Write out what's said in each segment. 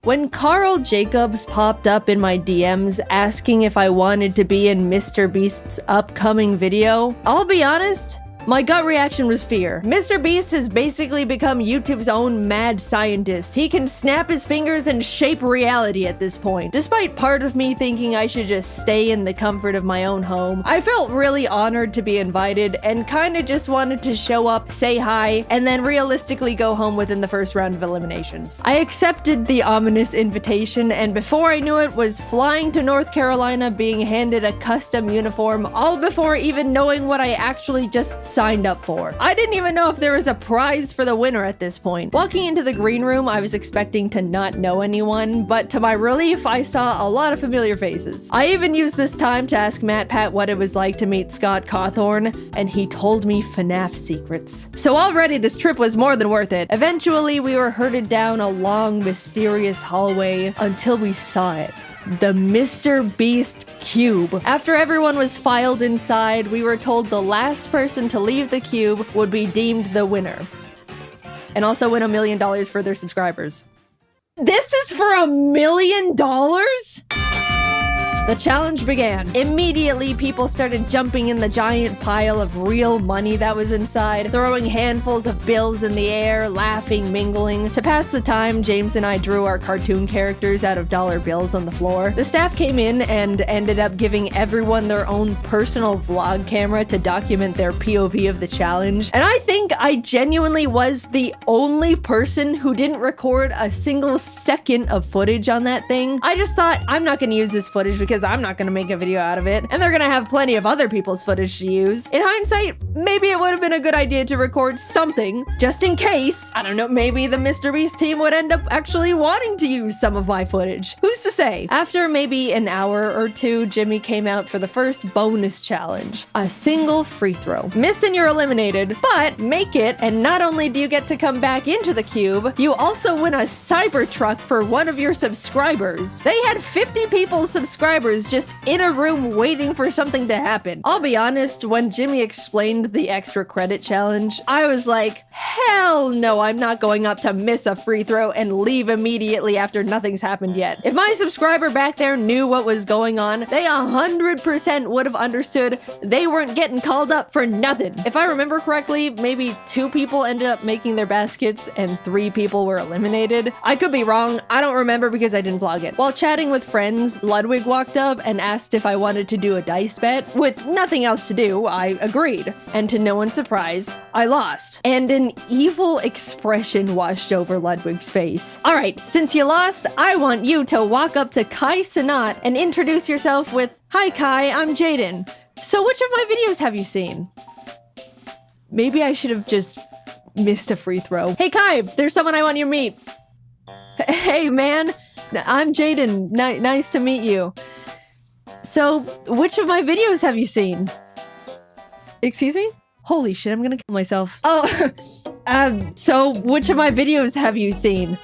When Carl Jacobs popped up in my DMs asking if I wanted to be in Mr. Beast's upcoming video, I'll be honest, my gut reaction was fear. Mr. Beast has basically become YouTube's own mad scientist. He can snap his fingers and shape reality at this point. Despite part of me thinking I should just stay in the comfort of my own home, I felt really honored to be invited and kinda just wanted to show up, say hi, and then realistically go home within the first round of eliminations. I accepted the ominous invitation, and before I knew it, was flying to North Carolina being handed a custom uniform, all before even knowing what I actually just signed up for. I didn't even know if there was a prize for the winner at this point. Walking into the green room, I was expecting to not know anyone, but to my relief, I saw a lot of familiar faces. I even used this time to ask MatPat what it was like to meet Scott Cawthorn, and he told me FNAF secrets. So already this trip was more than worth it. Eventually, we were herded down a long, mysterious hallway until we saw it. The Mr. Beast cube. After everyone was filed inside, we were told the last person to leave the cube would be deemed the winner. And also win $1 million for their subscribers. This is for $1 million? The challenge began. Immediately, people started jumping in the giant pile of real money that was inside, throwing handfuls of bills in the air, laughing, mingling. To pass the time, James and I drew our cartoon characters out of dollar bills on the floor. The staff came in and ended up giving everyone their own personal vlog camera to document their POV of the challenge. And I think I genuinely was the only person who didn't record a single second of footage on that thing. I just thought, I'm not gonna use this footage because I'm not gonna make a video out of it, and they're gonna have plenty of other people's footage to use. In hindsight, maybe it would have been a good idea to record something, just in case. I don't know, maybe the Mr. Beast team would end up actually wanting to use some of my footage. Who's to say? After maybe an hour or two, Jimmy came out for the first bonus challenge. A single free throw. Miss and you're eliminated, but make it, and not only do you get to come back into the cube, you also win a Cybertruck for one of your subscribers. They had 50 people's subscribers just in a room waiting for something to happen. I'll be honest, when Jimmy explained the extra credit challenge, I was like, hell no, I'm not going up to miss a free throw and leave immediately after nothing's happened yet. If my subscriber back there knew what was going on, they 100% would have understood they weren't getting called up for nothing. If I remember correctly, maybe 2 people ended up making their baskets and 3 people were eliminated. I could be wrong, I don't remember because I didn't vlog it. While chatting with friends, Ludwig walked up and asked if I wanted to do a dice bet. With nothing else to do, I agreed. And to no one's surprise, I lost. And an evil expression washed over Ludwig's face. Alright, since you lost, I want you to walk up to Kai Sanat and introduce yourself with, "Hi Kai, I'm Jaiden. So which of my videos have you seen?" Maybe I should have just missed a free throw. "Hey Kai, there's someone I want you to meet." "Hey man, I'm Jaiden. Nice to meet you. So, which of my videos have you seen?" Excuse me? Holy shit, I'm gonna kill myself. "Oh, so which of my videos have you seen?"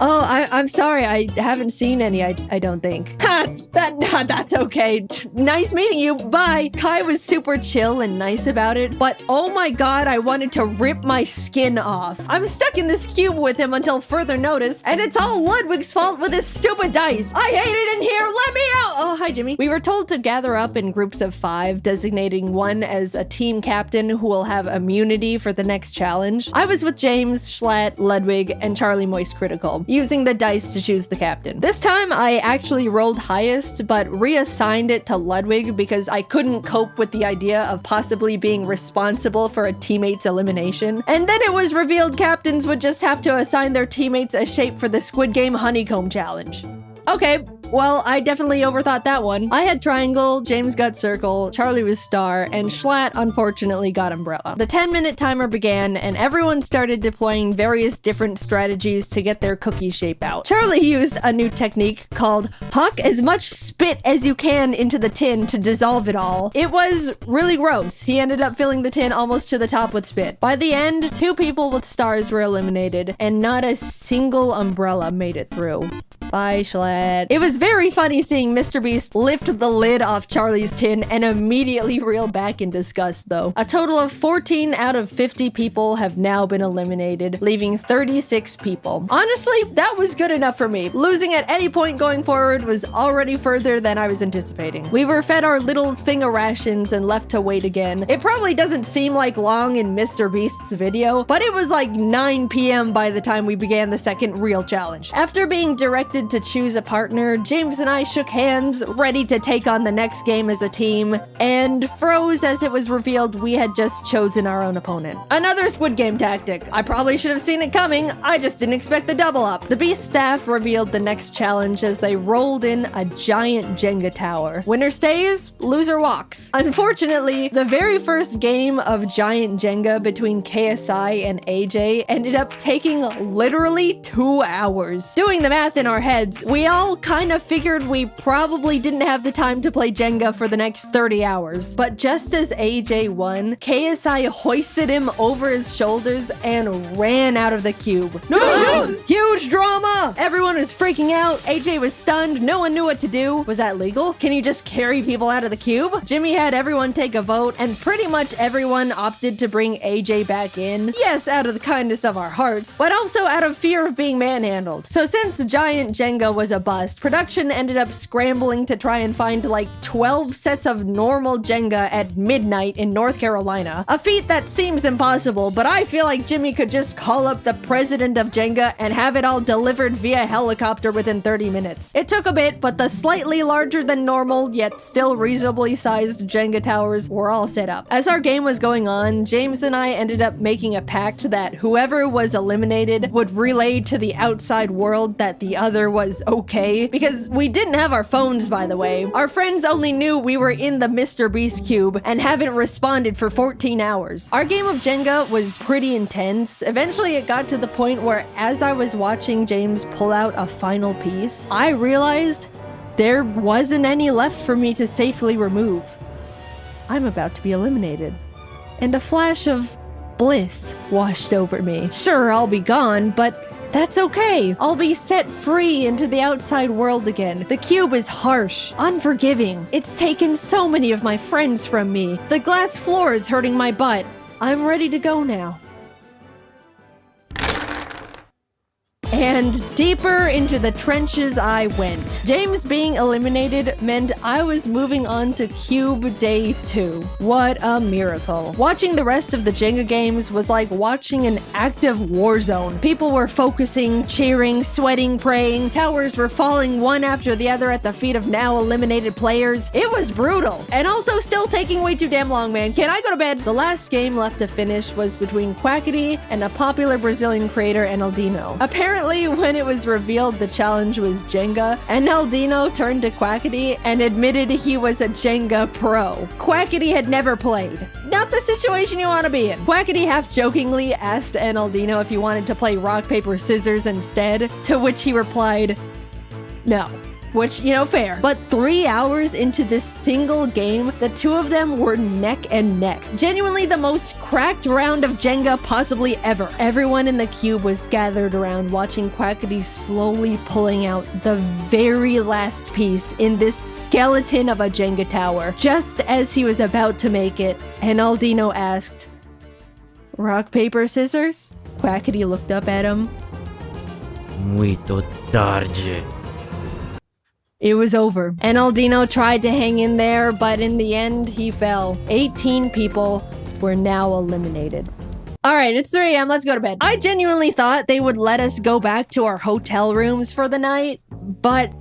"Oh, I'm sorry, I haven't seen any, I don't think." "Ha! That's okay. Nice meeting you, bye." Kai was super chill and nice about it, but oh my god, I wanted to rip my skin off. I'm stuck in this cube with him until further notice, and it's all Ludwig's fault with his stupid dice. I hate it in here, let me out! Oh, hi Jimmy. We were told to gather up in groups of 5, designating one as a team captain who will have immunity for the next challenge. I was with James, Schlatt, Ludwig, and Charlie Moist Critical, using the dice to choose the captain. This time, I actually rolled highest, but reassigned it to Ludwig because I couldn't cope with the idea of possibly being responsible for a teammate's elimination. And then it was revealed captains would just have to assign their teammates a shape for the Squid Game Honeycomb Challenge. Okay, well, I definitely overthought that one. I had triangle, James got circle, Charlie was star, and Schlatt unfortunately got umbrella. The 10-minute timer began, and everyone started deploying various different strategies to get their cookie shape out. Charlie used a new technique called huck as much spit as you can into the tin to dissolve it all. It was really gross. He ended up filling the tin almost to the top with spit. By the end, 2 people with stars were eliminated, and not a single umbrella made it through. Bye, Schlatt. It was very funny seeing Mr. Beast lift the lid off Charlie's tin and immediately reel back in disgust, though. A total of 14 out of 50 people have now been eliminated, leaving 36 people. Honestly, that was good enough for me. Losing at any point going forward was already further than I was anticipating. We were fed our little thing of rations and left to wait again. It probably doesn't seem like long in Mr. Beast's video, but it was like 9 p.m. by the time we began the second real challenge. After being directed to choose a partner, James and I shook hands, ready to take on the next game as a team, and froze as it was revealed we had just chosen our own opponent. Another Squid Game tactic. I probably should have seen it coming, I just didn't expect the double up. The Beast staff revealed the next challenge as they rolled in a giant Jenga tower. Winner stays, loser walks. Unfortunately, the very first game of giant Jenga between KSI and AJ ended up taking literally 2 hours. Doing the math in our heads, we all kind of figured we probably didn't have the time to play Jenga for the next 30 hours. But just as AJ won, KSI hoisted him over his shoulders and ran out of the cube. No! Huge drama! Everyone was freaking out, AJ was stunned, no one knew what to do. Was that legal? Can you just carry people out of the cube? Jimmy had everyone take a vote, and pretty much everyone opted to bring AJ back in. Yes, out of the kindness of our hearts, but also out of fear of being manhandled. So since giant Jenga was a bust, production ended up scrambling to try and find like 12 sets of normal Jenga at midnight in North Carolina. A feat that seems impossible, but I feel like Jimmy could just call up the president of Jenga and have it all delivered via helicopter within 30 minutes. It took a bit, but the slightly larger than normal, yet still reasonably sized Jenga towers were all set up. As our game was going on, James and I ended up making a pact that whoever was eliminated would relay to the outside world that the other was okay, because we didn't have our phones, by the way. Our friends only knew we were in the Mr. Beast cube and haven't responded for 14 hours. Our game of Jenga was pretty intense. Eventually it got to the point where as I was watching James pull out a final piece, I realized there wasn't any left for me to safely remove. I'm about to be eliminated. And a flash of bliss washed over me. Sure, I'll be gone, but that's okay. I'll be set free into the outside world again. The cube is harsh, unforgiving. It's taken so many of my friends from me. The glass floor is hurting my butt. I'm ready to go now. And deeper into the trenches I went. James being eliminated meant I was moving on to Cube Day 2. What a miracle. Watching the rest of the Jenga games was like watching an active war zone. People were focusing, cheering, sweating, praying. Towers were falling one after the other at the feet of now eliminated players. It was brutal. And also still taking way too damn long, man. Can I go to bed? The last game left to finish was between Quackity and a popular Brazilian creator, Enaldino. Apparently, when it was revealed the challenge was Jenga, Enaldino turned to Quackity and admitted he was a Jenga pro. Quackity had never played. Not the situation you want to be in. Quackity half-jokingly asked Enaldino if he wanted to play rock, paper, scissors instead, to which he replied, no. Which, you know, fair. But 3 hours into this single game, the two of them were neck and neck. Genuinely the most cracked round of Jenga possibly ever. Everyone in the cube was gathered around watching Quackity slowly pulling out the very last piece in this skeleton of a Jenga tower. Just as he was about to make it, Enaldino asked, rock, paper, scissors? Quackity looked up at him. Muito tarde. It was over. Enaldino tried to hang in there, but in the end, he fell. 18 people were now eliminated. All right, it's 3 a.m. Let's go to bed. I genuinely thought they would let us go back to our hotel rooms for the night, but...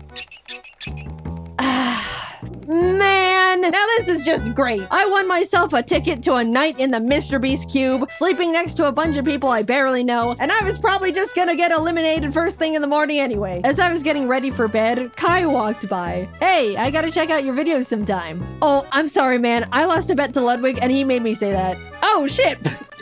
man, now this is just great. I won myself a ticket to a night in the Mr. Beast cube, sleeping next to a bunch of people I barely know, and I was probably just gonna get eliminated first thing in the morning anyway. As I was getting ready for bed, Kai walked by. Hey, I gotta check out your videos sometime. Oh, I'm sorry, man. I lost a bet to Ludwig and he made me say that. Oh, shit.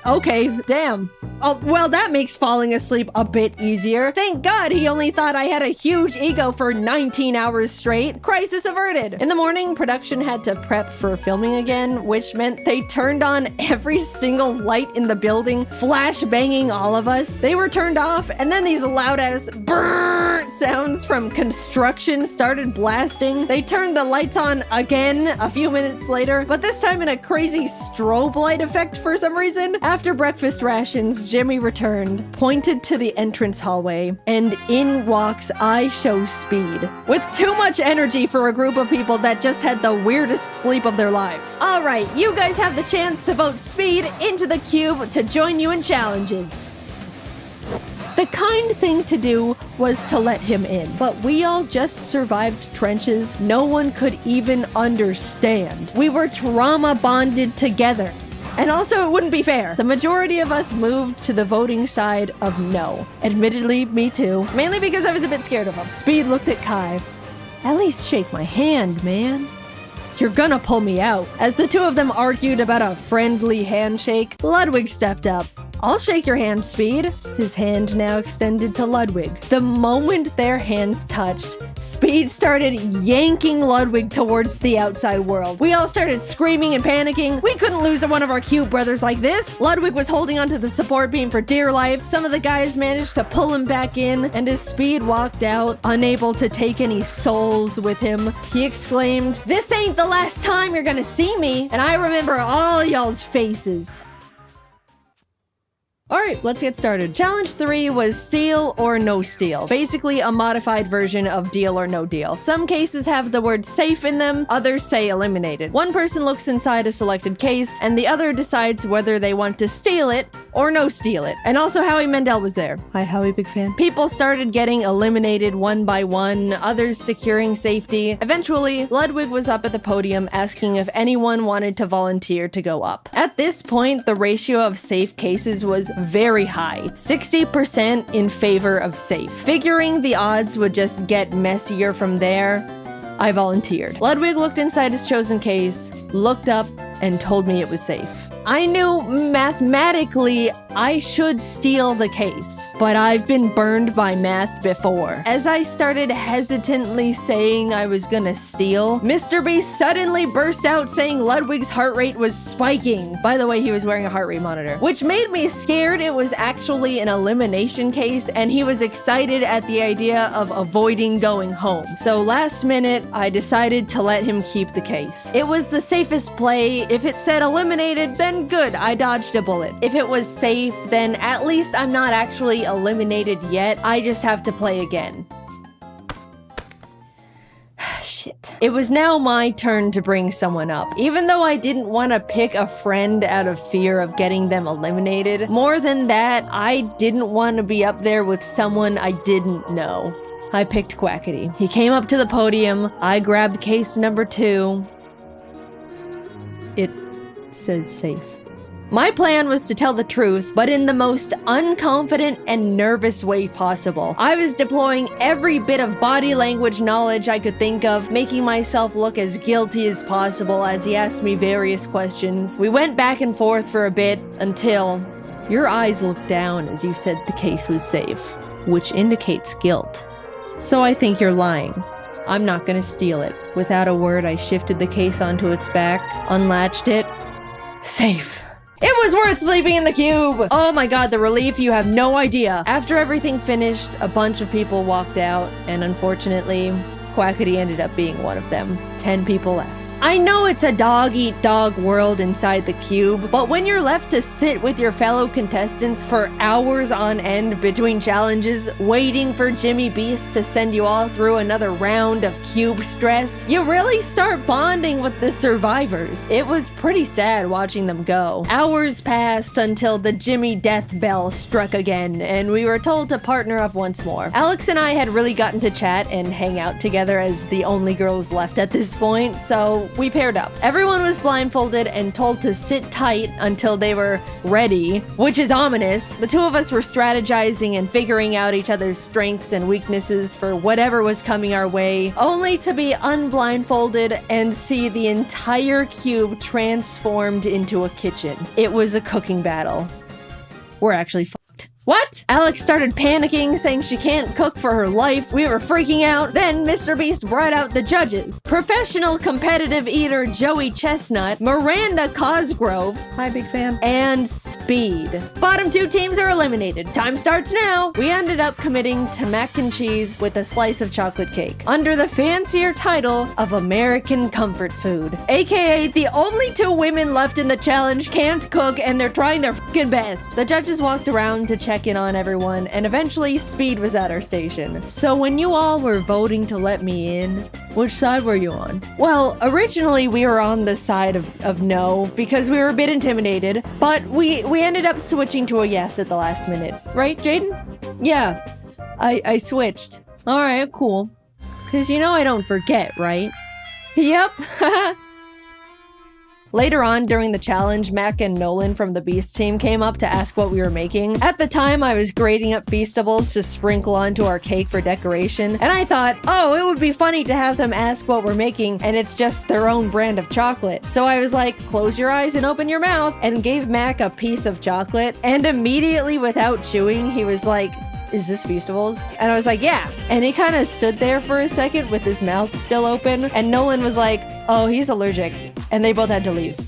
Okay, damn. Oh, well, that makes falling asleep a bit easier. Thank God he only thought I had a huge ego for 19 hours straight. Crisis averted. In the morning, production had to prep for filming again, which meant they turned on every single light in the building, flash banging all of us. They were turned off, and then these loud-ass brrrr sounds from construction started blasting. They turned the lights on again a few minutes later, but this time in a crazy strobe light effect for some reason. After breakfast rations, Jimmy returned, pointed to the entrance hallway, and in walks Speed. With too much energy for a group of people that just had the weirdest sleep of their lives. All right, you guys have the chance to vote Speed into the cube to join you in challenges. The kind thing to do was to let him in, but we all just survived trenches no one could even understand. We were trauma bonded together. And also, it wouldn't be fair. The majority of us moved to the voting side of no. Admittedly, me too. Mainly because I was a bit scared of him. Speed looked at Kai. At least shake my hand, man. You're gonna pull me out. As the two of them argued about a friendly handshake, Ludwig stepped up. I'll shake your hand, Speed. His hand now extended to Ludwig. The moment their hands touched, Speed started yanking Ludwig towards the outside world. We all started screaming and panicking. We couldn't lose one of our cute brothers like this. Ludwig was holding onto the support beam for dear life. Some of the guys managed to pull him back in, and as Speed walked out, unable to take any souls with him, he exclaimed, "This ain't the last time you're gonna see me," and I remember all y'all's faces. Alright, let's get started. Challenge 3 was steal or no steal. Basically a modified version of deal or no deal. Some cases have the word safe in them, others say eliminated. One person looks inside a selected case, and the other decides whether they want to steal it or no steal it. And also Howie Mandel was there. Hi Howie, big fan. People started getting eliminated one by one, others securing safety. Eventually, Ludwig was up at the podium asking if anyone wanted to volunteer to go up. At this point, the ratio of safe cases was very high, 60% in favor of safe. Figuring the odds would just get messier from there, I volunteered. Ludwig looked inside his chosen case, looked up, and told me it was safe. I knew mathematically I should steal the case, but I've been burned by math before. As I started hesitantly saying I was gonna steal, Mr. B suddenly burst out saying Ludwig's heart rate was spiking. By the way, he was wearing a heart rate monitor, which made me scared it was actually an elimination case, and he was excited at the idea of avoiding going home. So last minute, I decided to let him keep the case. It was the safest play. If it said eliminated, then good, I dodged a bullet. If it was safe, then at least I'm not actually eliminated yet. I just have to play again. Shit. It was now my turn to bring someone up. Even though I didn't want to pick a friend out of fear of getting them eliminated, more than that, I didn't want to be up there with someone I didn't know. I picked Quackity. He came up to the podium. I grabbed case number 2. It says safe. My plan was to tell the truth, but in the most unconfident and nervous way possible. I was deploying every bit of body language knowledge I could think of, making myself look as guilty as possible as he asked me various questions. We went back and forth for a bit until your eyes looked down as you said the case was safe, which indicates guilt. So I think you're lying. I'm not gonna steal it. Without a word, I shifted the case onto its back, unlatched it. Safe. It was worth sleeping in the cube! Oh my god, the relief, you have no idea. After everything finished, a bunch of people walked out, and unfortunately, Quackity ended up being one of them. 10 people left. I know it's a dog-eat-dog world inside the cube, but when you're left to sit with your fellow contestants for hours on end between challenges, waiting for Jimmy Beast to send you all through another round of cube stress, you really start bonding with the survivors. It was pretty sad watching them go. Hours passed until the Jimmy death bell struck again, and we were told to partner up once more. Alex and I had really gotten to chat and hang out together as the only girls left at this point, so we paired up. Everyone was blindfolded and told to sit tight until they were ready, which is ominous. The two of us were strategizing and figuring out each other's strengths and weaknesses for whatever was coming our way, only to be unblindfolded and see the entire cube transformed into a kitchen. It was a cooking battle. we're actually fucked. What? Alex started panicking, saying she can't cook for her life. We were freaking out. Then Mr. Beast brought out the judges. Professional competitive eater Joey Chestnut, Miranda Cosgrove, hi big fan, and Speed. Bottom 2 teams are eliminated. Time starts now. We ended up committing to mac and cheese with a slice of chocolate cake, under the fancier title of American Comfort Food. AKA the only 2 women left in the challenge can't cook and they're trying their fucking best. The judges walked around to check in on everyone, and eventually Speed was at our station. So when you all were voting to let me in, which side were you on? Well, originally we were on the side of no, because we were a bit intimidated, but we ended up switching to a yes at the last minute. Right, Jaden? Yeah, I switched. Alright, cool. Cause you know I don't forget, right? Yep. Later on during the challenge, Mac and Nolan from the Beast team came up to ask what we were making. At the time, I was grating up Feastables to sprinkle onto our cake for decoration, and I thought, oh, it would be funny to have them ask what we're making, and it's just their own brand of chocolate. So I was like, close your eyes and open your mouth, and gave Mac a piece of chocolate, and immediately without chewing, he was like, is this Feastables? And I was like, yeah. And he kind of stood there for a second with his mouth still open. And Nolan was like, oh, he's allergic. And they both had to leave.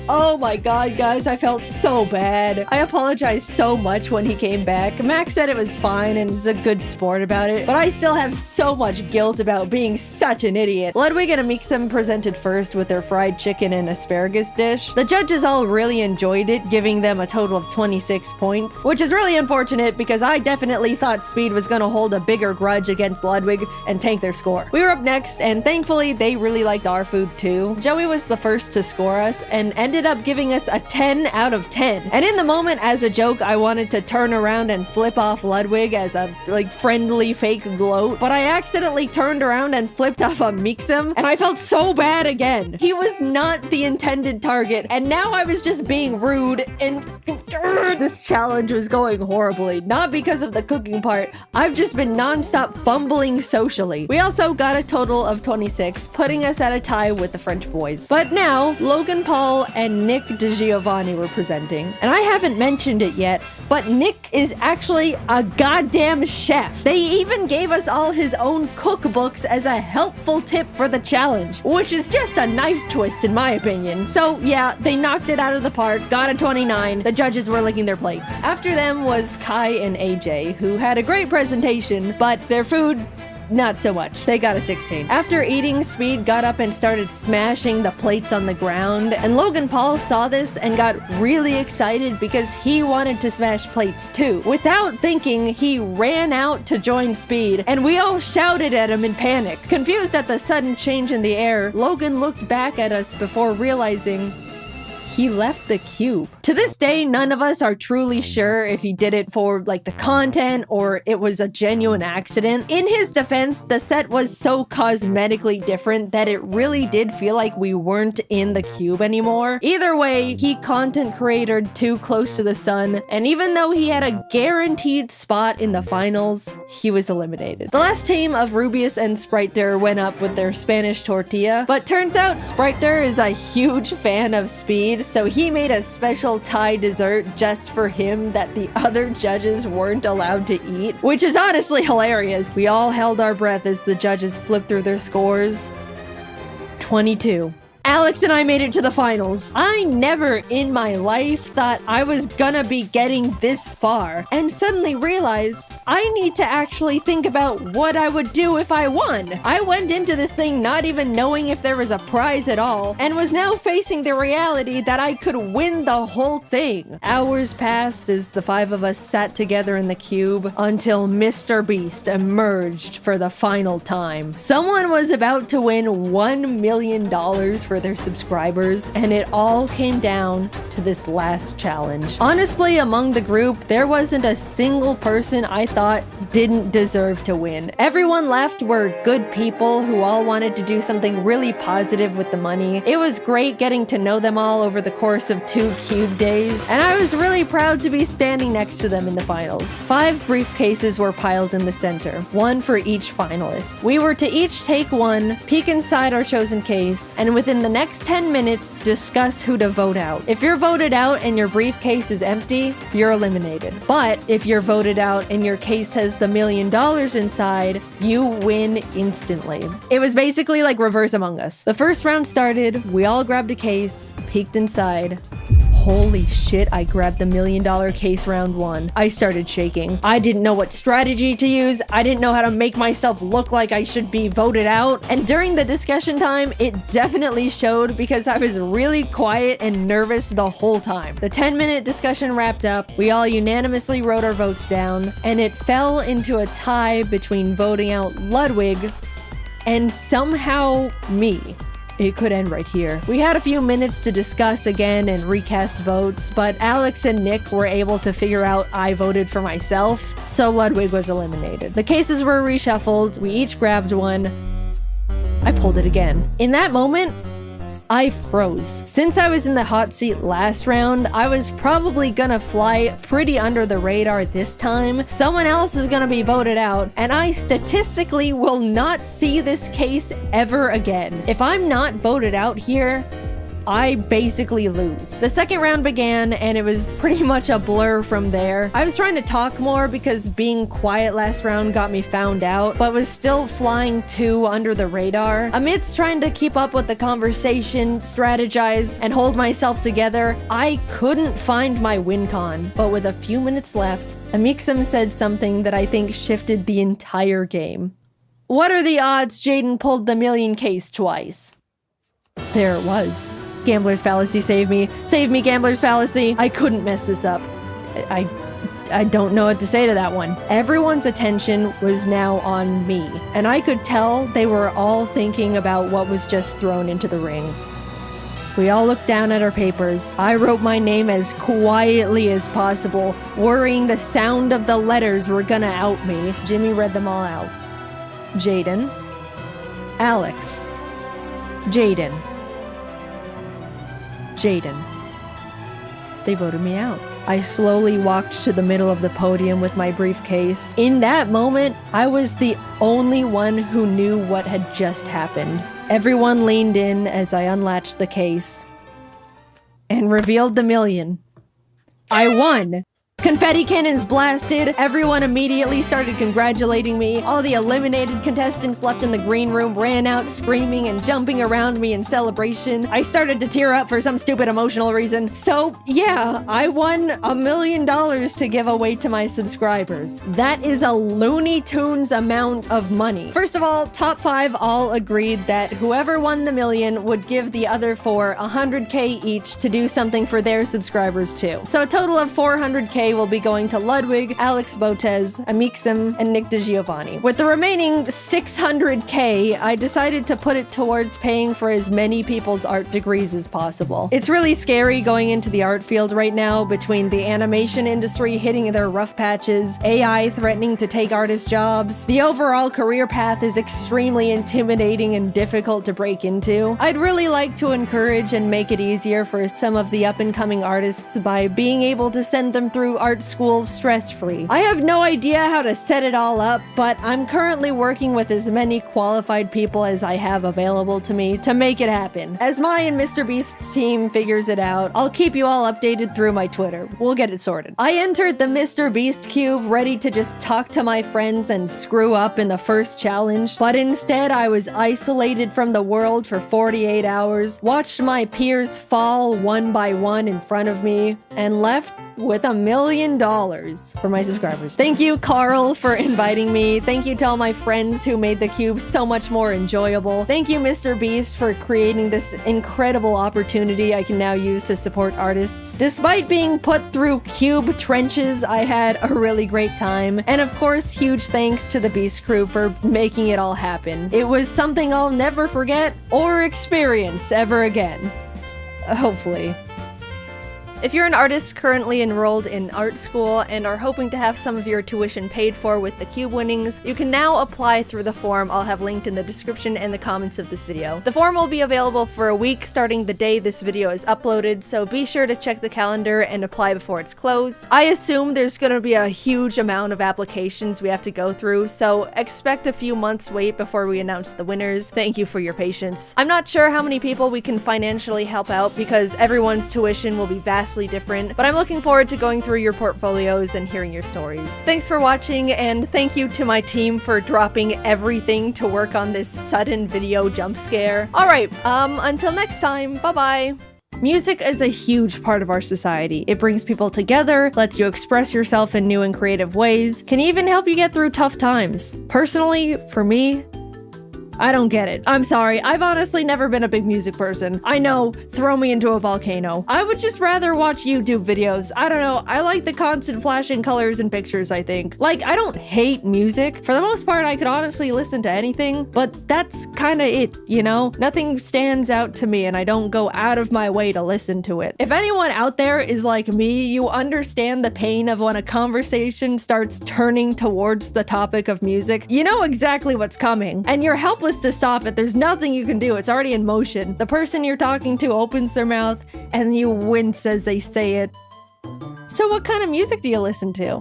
Oh my god, guys, I felt so bad. I apologized so much when he came back. Max said it was fine and is a good sport about it, but I still have so much guilt about being such an idiot. Ludwig and Amixem presented first with their fried chicken and asparagus dish. The judges all really enjoyed it, giving them a total of 26 points, which is really unfortunate because I definitely thought Speed was gonna hold a bigger grudge against Ludwig and tank their score. We were up next, and thankfully they really liked our food too. Joey was the first to score us and ended up giving us a 10 out of 10. And in the moment, as a joke, I wanted to turn around and flip off Ludwig as a friendly fake gloat, but I accidentally turned around and flipped off Amixem, and I felt so bad again. He was not the intended target, and now I was just being rude, and this challenge was going horribly. Not because of the cooking part, I've just been non-stop fumbling socially. We also got a total of 26, putting us at a tie with the French boys. But now, Logan Paul and Nick DeGiovanni were presenting, and I haven't mentioned it yet, but Nick is actually a goddamn chef. They even gave us all his own cookbooks as a helpful tip for the challenge, which is just a knife twist in my opinion. So yeah, they knocked it out of the park, got a 29. The judges were licking their plates. After them was Kai and AJ, who had a great presentation, but their food, not so much. They got a 16. After eating, Speed got up and started smashing the plates on the ground, and Logan Paul saw this and got really excited because he wanted to smash plates too. Without thinking, he ran out to join Speed, and we all shouted at him in panic. Confused at the sudden change in the air, Logan looked back at us before realizing he left the cube. To this day, none of us are truly sure if he did it for the content or it was a genuine accident. In his defense, the set was so cosmetically different that it really did feel like we weren't in the cube anymore. Either way, he content created too close to the sun, and even though he had a guaranteed spot in the finals, he was eliminated. The last team of Rubius and Spriter went up with their Spanish tortilla, but turns out Spriter is a huge fan of Speed, so he made a special Thai dessert just for him that the other judges weren't allowed to eat, which is honestly hilarious. We all held our breath as the judges flipped through their scores. 22. Alex and I made it to the finals. I never in my life thought I was gonna be getting this far, and suddenly realized I need to actually think about what I would do if I won. I went into this thing not even knowing if there was a prize at all, and was now facing the reality that I could win the whole thing. Hours passed as the 5 of us sat together in the cube until Mr. Beast emerged for the final time. Someone was about to win $1 million for their subscribers, and it all came down to this last challenge. Honestly, among the group, there wasn't a single person I thought didn't deserve to win. Everyone left were good people who all wanted to do something really positive with the money. It was great getting to know them all over the course of 2 cube days, and I was really proud to be standing next to them in the finals. 5 briefcases were piled in the center, 1 for each finalist. We were to each take one, peek inside our chosen case, and within the next 10 minutes, discuss who to vote out. If you're voted out and your briefcase is empty, you're eliminated. But if you're voted out and your case has the $1 million inside, you win instantly. It was basically like reverse Among Us. The first round started, we all grabbed a case, peeked inside. Holy shit, I grabbed the $1 million case round 1. I started shaking. I didn't know what strategy to use. I didn't know how to make myself look like I should be voted out. And during the discussion time, it definitely showed because I was really quiet and nervous the whole time. The 10-minute discussion wrapped up. We all unanimously wrote our votes down, and it fell into a tie between voting out Ludwig and somehow me. It could end right here. We had a few minutes to discuss again and recast votes, but Alex and Nick were able to figure out I voted for myself, so Ludwig was eliminated. The cases were reshuffled, we each grabbed one. I pulled it again. In that moment, I froze. Since I was in the hot seat last round, I was probably gonna fly pretty under the radar this time. Someone else is gonna be voted out, and I statistically will not see this case ever again. If I'm not voted out here, I basically lose. The second round began, and it was pretty much a blur from there. I was trying to talk more because being quiet last round got me found out, but was still flying too under the radar. Amidst trying to keep up with the conversation, strategize, and hold myself together, I couldn't find my win con. But with a few minutes left, aCookieGod said something that I think shifted the entire game. What are the odds Jaiden pulled the $1 million case twice? There it was. Gambler's Fallacy, save me. Save me, Gambler's Fallacy. I couldn't mess this up. I don't know what to say to that one. Everyone's attention was now on me, and I could tell they were all thinking about what was just thrown into the ring. We all looked down at our papers. I wrote my name as quietly as possible, worrying the sound of the letters were gonna out me. Jimmy read them all out. Jaiden. Alex. Jaiden. Jaiden. They voted me out. I slowly walked to the middle of the podium with my briefcase. In that moment, I was the only one who knew what had just happened. Everyone leaned in as I unlatched the case and revealed the $1 million. I won! Confetti cannons blasted, everyone immediately started congratulating me. All the eliminated contestants left in the green room ran out screaming and jumping around me in celebration. I started to tear up for some stupid emotional reason. So yeah, I won $1 million to give away to my subscribers. That is a Looney Tunes amount of money. First of all, top 5 all agreed that whoever won the $1 million would give the other 4 $100K each to do something for their subscribers too. So a total of $400K will be going to Ludwig, Alex Botez, aCookieGod, and Nick DeGiovanni. With the remaining $600K, I decided to put it towards paying for as many people's art degrees as possible. It's really scary going into the art field right now between the animation industry hitting their rough patches, AI threatening to take artist jobs. The overall career path is extremely intimidating and difficult to break into. I'd really like to encourage and make it easier for some of the up-and-coming artists by being able to send them through art school stress-free. I have no idea how to set it all up, but I'm currently working with as many qualified people as I have available to me to make it happen. As my and Mr. Beast's team figures it out, I'll keep you all updated through my Twitter. We'll get it sorted. I entered the Mr. Beast cube ready to just talk to my friends and screw up in the first challenge, but instead I was isolated from the world for 48 hours, watched my peers fall one by one in front of me, and left with $1 million for my subscribers. Thank you, Carl, for inviting me. Thank you to all my friends who made the cube so much more enjoyable. Thank you, Mr. Beast, for creating this incredible opportunity I can now use to support artists. Despite being put through cube trenches, I had a really great time. And of course, huge thanks to the Beast crew for making it all happen. It was something I'll never forget or experience ever again. Hopefully. If you're an artist currently enrolled in art school and are hoping to have some of your tuition paid for with the cube winnings, you can now apply through the form I'll have linked in the description and the comments of this video. The form will be available for a week starting the day this video is uploaded, so be sure to check the calendar and apply before it's closed. I assume there's gonna be a huge amount of applications we have to go through, so expect a few months wait before we announce the winners. Thank you for your patience. I'm not sure how many people we can financially help out because everyone's tuition will be vastly different, but I'm looking forward to going through your portfolios and hearing your stories. Thanks for watching, and thank you to my team for dropping everything to work on this sudden video jump scare. Alright, until next time, bye-bye. Music is a huge part of our society. It brings people together, lets you express yourself in new and creative ways, can even help you get through tough times. Personally, for me, I don't get it. I'm sorry, I've honestly never been a big music person. I know, throw me into a volcano. I would just rather watch YouTube videos. I don't know, I like the constant flashing colors and pictures, I think. Like, I don't hate music. For the most part, I could honestly listen to anything, but that's kinda it, you know? Nothing stands out to me and I don't go out of my way to listen to it. If anyone out there is like me, you understand the pain of when a conversation starts turning towards the topic of music. You know exactly what's coming, and you're helpless to stop it. There's nothing you can do. It's already in motion. The person you're talking to opens their mouth and you wince as they say it. So what kind of music do you listen to?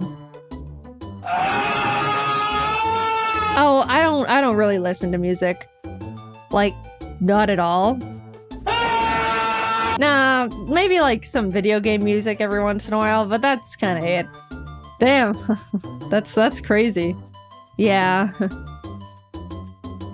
Oh, I don't really listen to music. Like, not at all. Nah, maybe like some video game music every once in a while, but that's kind of it. Damn, that's crazy. Yeah.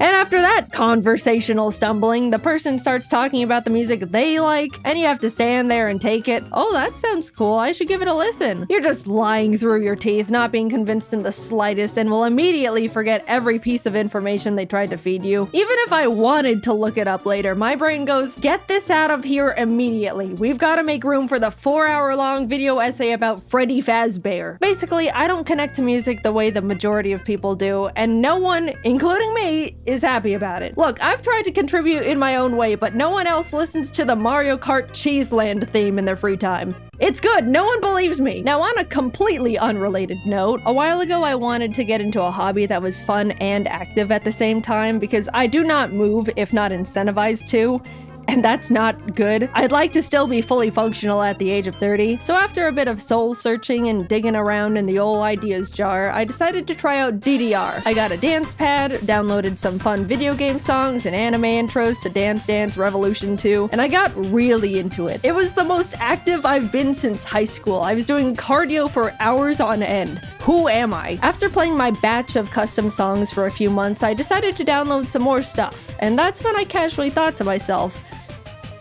And after that conversational stumbling, the person starts talking about the music they like, and you have to stand there and take it. Oh, that sounds cool. I should give it a listen. You're just lying through your teeth, not being convinced in the slightest, and will immediately forget every piece of information they tried to feed you. Even if I wanted to look it up later, my brain goes, get this out of here immediately. We've got to make room for the 4-hour-long video essay about Freddy Fazbear. Basically, I don't connect to music the way the majority of people do, and no one, including me, is happy about it. Look, I've tried to contribute in my own way, but no one else listens to the Mario Kart Cheeseland theme in their free time. It's good, no one believes me. Now, on a completely unrelated note, a while ago I wanted to get into a hobby that was fun and active at the same time because I do not move if not incentivized to. And that's not good. I'd like to still be fully functional at the age of 30, so after a bit of soul searching and digging around in the old ideas jar, I decided to try out DDR. I got a dance pad, downloaded some fun video game songs and anime intros to Dance Dance Revolution 2, and I got really into it. It was the most active I've been since high school. I was doing cardio for hours on end. Who am I? After playing my batch of custom songs for a few months, I decided to download some more stuff, and that's when I casually thought to myself,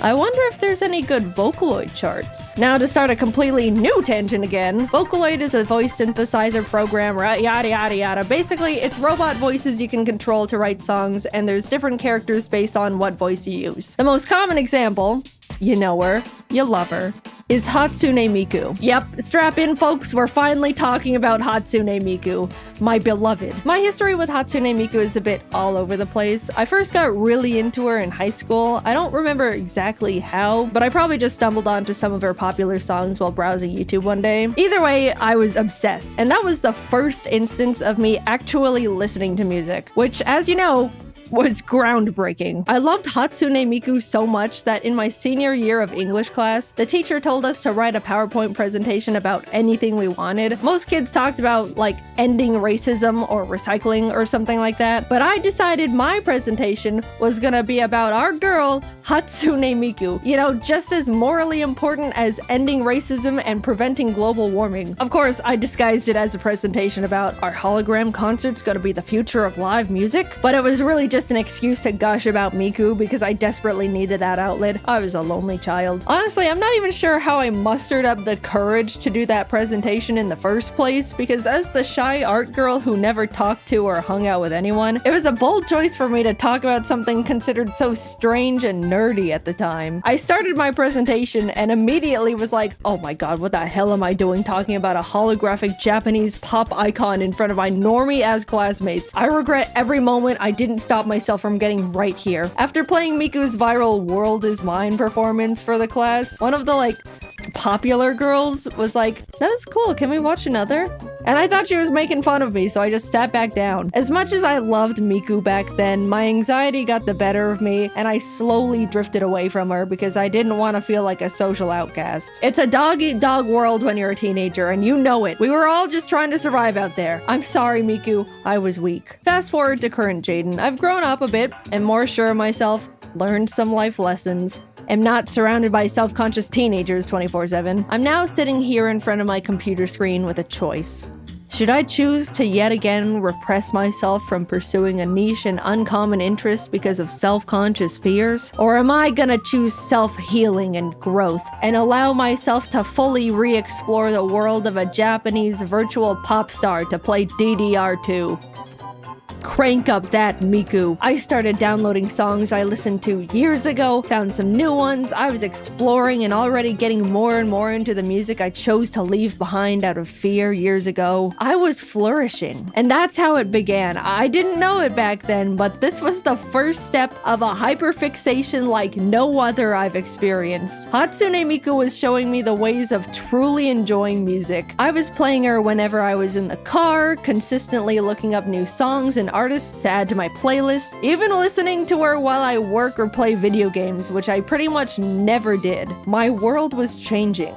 I wonder if there's any good Vocaloid charts. Now to start a completely new tangent again, Vocaloid is a voice synthesizer program, yada yada yada. Basically, it's robot voices you can control to write songs, and there's different characters based on what voice you use. The most common example, you know her, you love her, is Hatsune Miku. Yep, strap in folks, we're finally talking about Hatsune Miku, my beloved. My history with Hatsune Miku is a bit all over the place. I first got really into her in high school. I don't remember exactly how, but I probably just stumbled onto some of her popular songs while browsing YouTube one day. Either way, I was obsessed, and that was the first instance of me actually listening to music, which, as you know, was groundbreaking. I loved Hatsune Miku so much that in my senior year of English class, the teacher told us to write a PowerPoint presentation about anything we wanted. Most kids talked about like ending racism or recycling or something like that, but I decided my presentation was gonna be about our girl, Hatsune Miku. You know, just as morally important as ending racism and preventing global warming. Of course, I disguised it as a presentation about our hologram concert's gonna be the future of live music, but it was really just an excuse to gush about Miku because I desperately needed that outlet. I was a lonely child. Honestly, I'm not even sure how I mustered up the courage to do that presentation in the first place, because as the shy art girl who never talked to or hung out with anyone, it was a bold choice for me to talk about something considered so strange and nerdy at the time. I started my presentation and immediately was like, oh my god, what the hell am I doing talking about a holographic Japanese pop icon in front of my normie-ass classmates? I regret every moment I didn't stop myself from getting right here. After playing Miku's viral World Is Mine performance for the class, one of the popular girls was like, that was cool, can we watch another? And I thought she was making fun of me, so I just sat back down. As much as I loved Miku back then, my anxiety got the better of me, and I slowly drifted away from her because I didn't want to feel like a social outcast. It's a dog-eat-dog world when you're a teenager, and you know it. We were all just trying to survive out there. I'm sorry, Miku. I was weak. Fast forward to current Jaiden. I've grown up a bit, and more sure of myself, learned some life lessons, am not surrounded by self-conscious teenagers 24/7. I'm now sitting here in front of my computer screen with a choice. Should I choose to yet again repress myself from pursuing a niche and uncommon interest because of self-conscious fears? Or am I gonna choose self-healing and growth and allow myself to fully re-explore the world of a Japanese virtual pop star to play DDR2? Crank up that, Miku. I started downloading songs I listened to years ago, found some new ones. I was exploring and already getting more and more into the music I chose to leave behind out of fear years ago. I was flourishing, and that's how it began. I didn't know it back then, but this was the first step of a hyperfixation like no other I've experienced. Hatsune Miku was showing me the ways of truly enjoying music. I was playing her whenever I was in the car, consistently looking up new songs and artists to add to my playlist, even listening to her while I work or play video games, which I pretty much never did. My world was changing,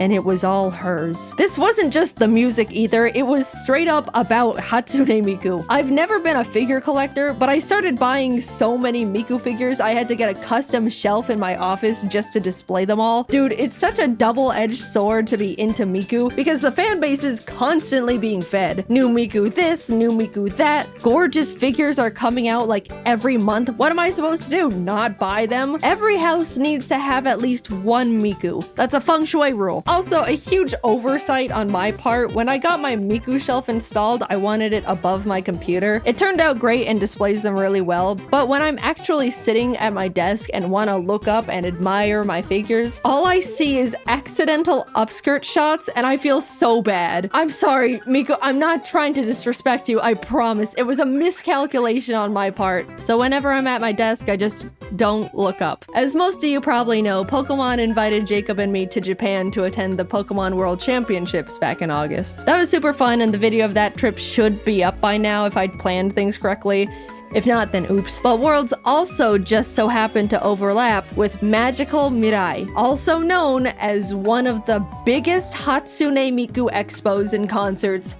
and it was all hers. This wasn't just the music either, it was straight up about Hatsune Miku. I've never been a figure collector, but I started buying so many Miku figures I had to get a custom shelf in my office just to display them all. Dude, it's such a double-edged sword to be into Miku, because the fan base is constantly being fed. New Miku this, new Miku that. Gorgeous figures are coming out like every month. What am I supposed to do? Not buy them? Every house needs to have at least one Miku. That's a feng shui rule. Also, a huge oversight on my part. When I got my Miku shelf installed, I wanted it above my computer. It turned out great and displays them really well, but when I'm actually sitting at my desk and want to look up and admire my figures, all I see is accidental upskirt shots, and I feel so bad. I'm sorry, Miku, I'm not trying to disrespect you, I promise. It was a miscalculation on my part. So whenever I'm at my desk, I just don't look up. As most of you probably know, Pokemon invited Jacob and me to Japan to attend the Pokemon World Championships back in August. That was super fun, and the video of that trip should be up by now if I'd planned things correctly. If not, then oops. But Worlds also just so happened to overlap with Magical Mirai, also known as one of the biggest Hatsune Miku expos and concerts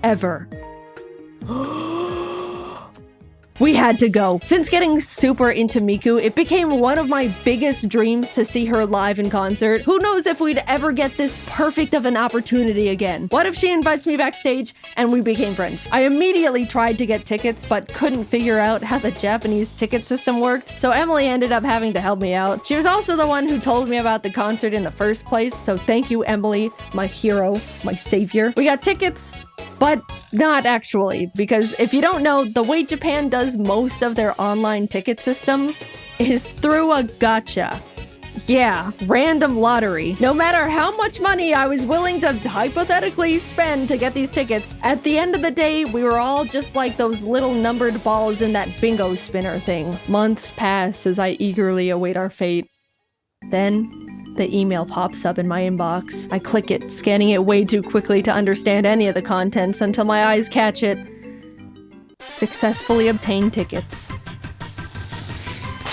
ever. We had to go. Since getting super into Miku, it became one of my biggest dreams to see her live in concert. Who knows if we'd ever get this perfect of an opportunity again? What if she invites me backstage and we became friends? I immediately tried to get tickets, but couldn't figure out how the Japanese ticket system worked, so Emily ended up having to help me out. She was also the one who told me about the concert in the first place, so thank you, Emily, my hero, my savior. We got tickets, but not actually, because if you don't know, the way Japan does most of their online ticket systems is through a gacha. Yeah, random lottery. No matter how much money I was willing to hypothetically spend to get these tickets, at the end of the day, we were all just like those little numbered balls in that bingo spinner thing. Months pass as I eagerly await our fate. Then the email pops up in my inbox. I click it, scanning it way too quickly to understand any of the contents until my eyes catch it. Successfully obtained tickets.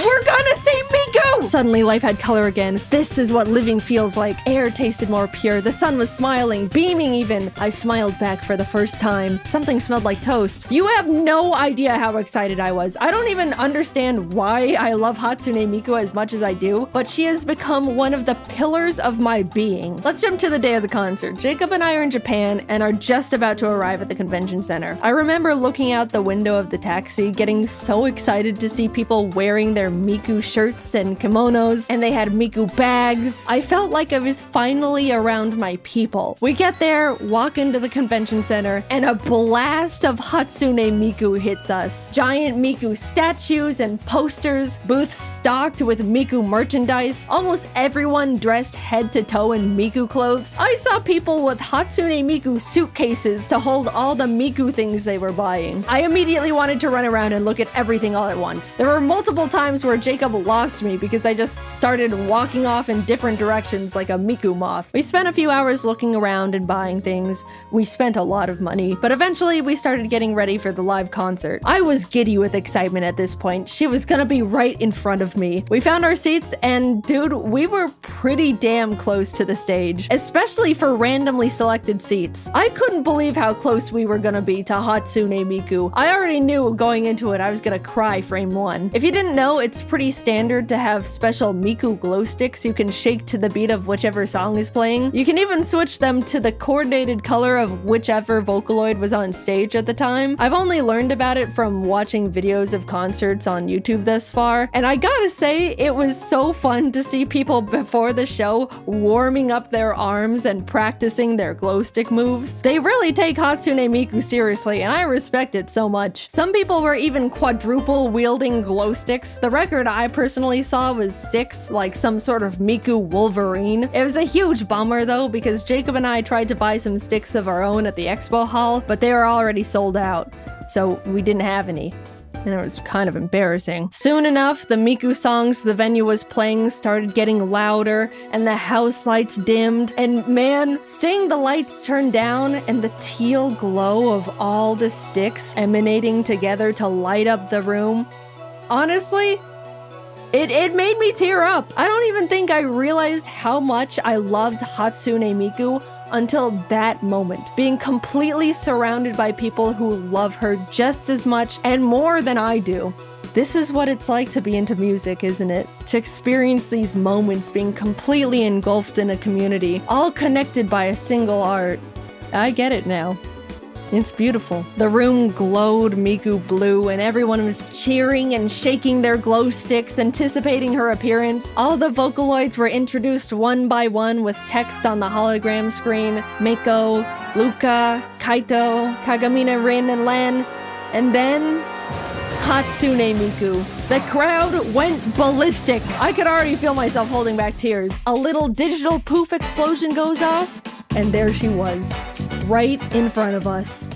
We're gonna see Miku! Suddenly life had color again. This is what living feels like. Air tasted more pure. The sun was smiling, beaming even. I smiled back for the first time. Something smelled like toast. You have no idea how excited I was. I don't even understand why I love Hatsune Miku as much as I do, but she has become one of the pillars of my being. Let's jump to the day of the concert. Jacob and I are in Japan and are just about to arrive at the convention center. I remember looking out the window of the taxi, getting so excited to see people wearing their Miku shirts and kimonos, and they had Miku bags. I felt like I was finally around my people. We get there, walk into the convention center, and a blast of Hatsune Miku hits us. Giant Miku statues and posters, booths stocked with Miku merchandise, almost everyone dressed head to toe in Miku clothes. I saw people with Hatsune Miku suitcases to hold all the Miku things they were buying. I immediately wanted to run around and look at everything all at once. There were multiple times where Jacob lost me because I I just started walking off in different directions like a Miku moth. We spent a few hours looking around and buying things. We spent a lot of money, but eventually we started getting ready for the live concert. I was giddy with excitement at this point. She was gonna be right in front of me. We found our seats and dude, we were pretty damn close to the stage, especially for randomly selected seats. I couldn't believe how close we were gonna be to Hatsune Miku. I already knew going into it I was gonna cry frame one. If you didn't know, it's pretty standard to have special Miku glow sticks you can shake to the beat of whichever song is playing. You can even switch them to the coordinated color of whichever Vocaloid was on stage at the time. I've only learned about it from watching videos of concerts on YouTube thus far, and I gotta say, it was so fun to see people before the show warming up their arms and practicing their glow stick moves. They really take Hatsune Miku seriously, and I respect it so much. Some people were even quadruple wielding glow sticks. The record I personally saw was 6, like some sort of Miku Wolverine. It was a huge bummer though, because Jacob and I tried to buy some sticks of our own at the expo hall, but they were already sold out, so we didn't have any. And it was kind of embarrassing. Soon enough, the Miku songs the venue was playing started getting louder, and the house lights dimmed, and man, seeing the lights turn down and the teal glow of all the sticks emanating together to light up the room, honestly, it made me tear up. I don't even think I realized how much I loved Hatsune Miku until that moment. Being completely surrounded by people who love her just as much and more than I do. This is what it's like to be into music, isn't it? To experience these moments being completely engulfed in a community, all connected by a single art. I get it now. It's beautiful. The room glowed Miku blue and everyone was cheering and shaking their glow sticks, anticipating her appearance. All the Vocaloids were introduced one by one with text on the hologram screen. Mako, Luka, Kaito, Kagamine Rin, and Lan. And then Hatsune Miku. The crowd went ballistic. I could already feel myself holding back tears. A little digital poof explosion goes off, and there she was, right in front of us.